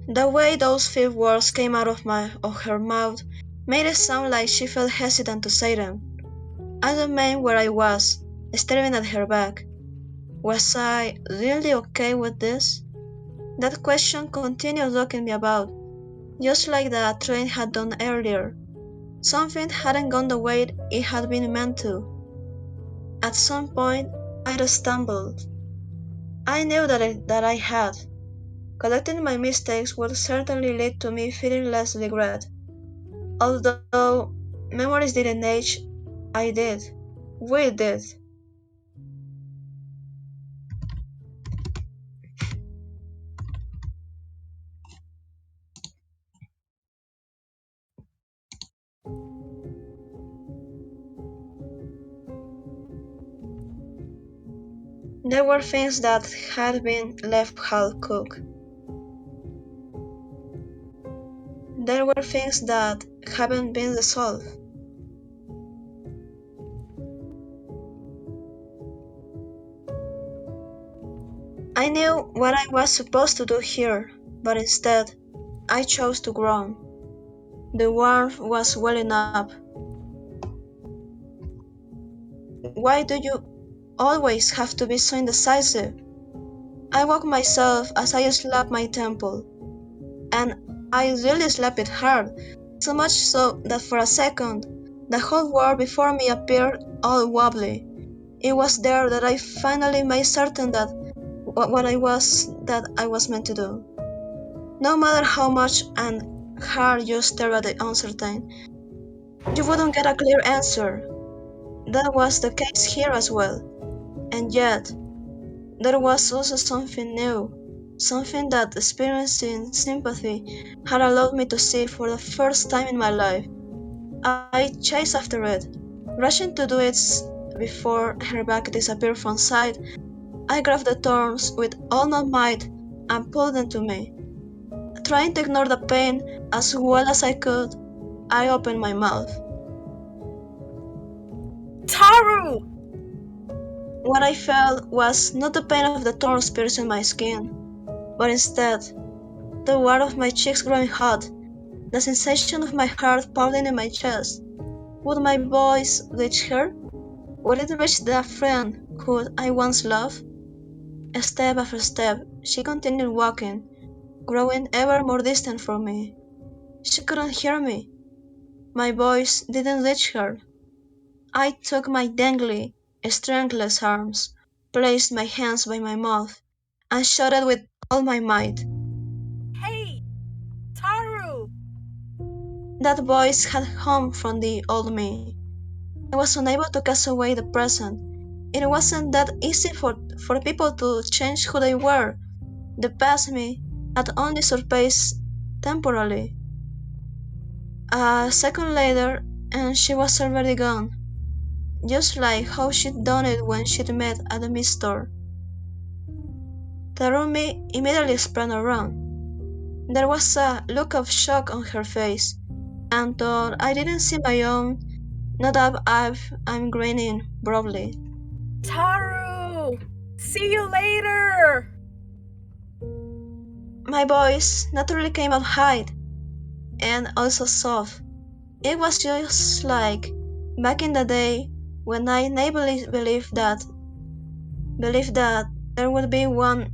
The way those few words came out of her mouth made it sound like she felt hesitant to say them. I don't mind where I was, staring at her back. Was I really okay with this? That question continued looking me about, just like the train had done earlier. Something hadn't gone the way it had been meant to. At some point, I'd stumbled. I knew that I had. Collecting my mistakes would certainly lead to me feeling less regret. Although memories didn't age, I did. We did. There were things that had been left half-cooked. There were things that hadn't been resolved. I knew what I was supposed to do here, but instead, I chose to groan. The warmth was welling up. Why do you always have to be so indecisive? I woke myself as I slapped my temple, and I really slapped it hard, so much so that for a second, the whole world before me appeared all wobbly. It was there that I finally made certain that what I was meant to do. No matter how much and hard you stare at the uncertain, you wouldn't get a clear answer. That was the case here as well. And yet, there was also something new, something that experiencing sympathy had allowed me to see for the first time in my life. I chased after it, rushing to do it before her back disappeared from sight. I grabbed the thorns with all my might and pulled them to me. Trying to ignore the pain as well as I could, I opened my mouth. Taru! What I felt was not the pain of the thorns piercing my skin, but instead, the warmth of my cheeks growing hot, the sensation of my heart pounding in my chest. Would my voice reach her? Would it reach the friend who I once loved? Step after step, she continued walking, growing ever more distant from me. She couldn't hear me. My voice didn't reach her. I took my dangly, strengthless arms, placed my hands by my mouth, and shouted with all my might. Hey! Taru! That voice had come from the old me. I was unable to cast away the present. It wasn't that easy for people to change who they were. The past me had only surfaced temporarily. A second later, and she was already gone, just like how she'd done it when she'd met at the meat store. Tarumi immediately sprang around. There was a look of shock on her face, and though I didn't see my own, not up, I'm grinning broadly. Taru! See you later! My voice naturally came out high, and also soft. It was just like back in the day when I naively believed that there would be one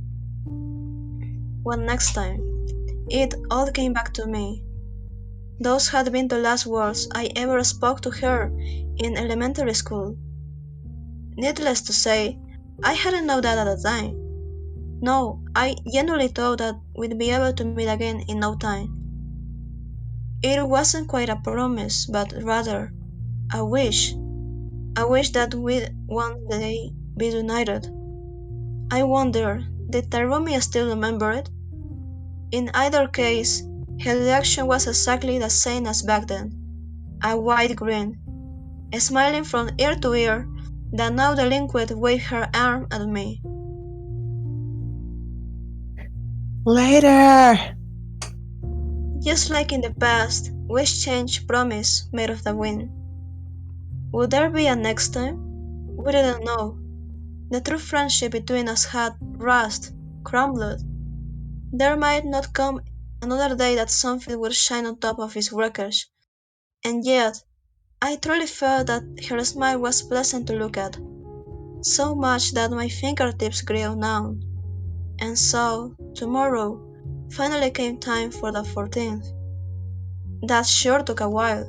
next time. It all came back to me. Those had been the last words I ever spoke to her in elementary school. Needless to say, I hadn't known that at the time. No, I genuinely thought that we'd be able to meet again in no time. It wasn't quite a promise, but rather a wish. A wish that we'd one day be united. I wonder, did Tarumi still remember it? In either case, her reaction was exactly the same as back then. A wide grin, smiling from ear to ear, that now delinquent waved her arm at me. Later! Just like in the past, we exchanged promise made of the wind. Would there be a next time? We didn't know. The true friendship between us had rust, crumbled. There might not come another day that something would shine on top of its wreckage. And yet, I truly felt that her smile was pleasant to look at, so much that my fingertips grew numb. And so, tomorrow, finally came time for the 14th. That sure took a while.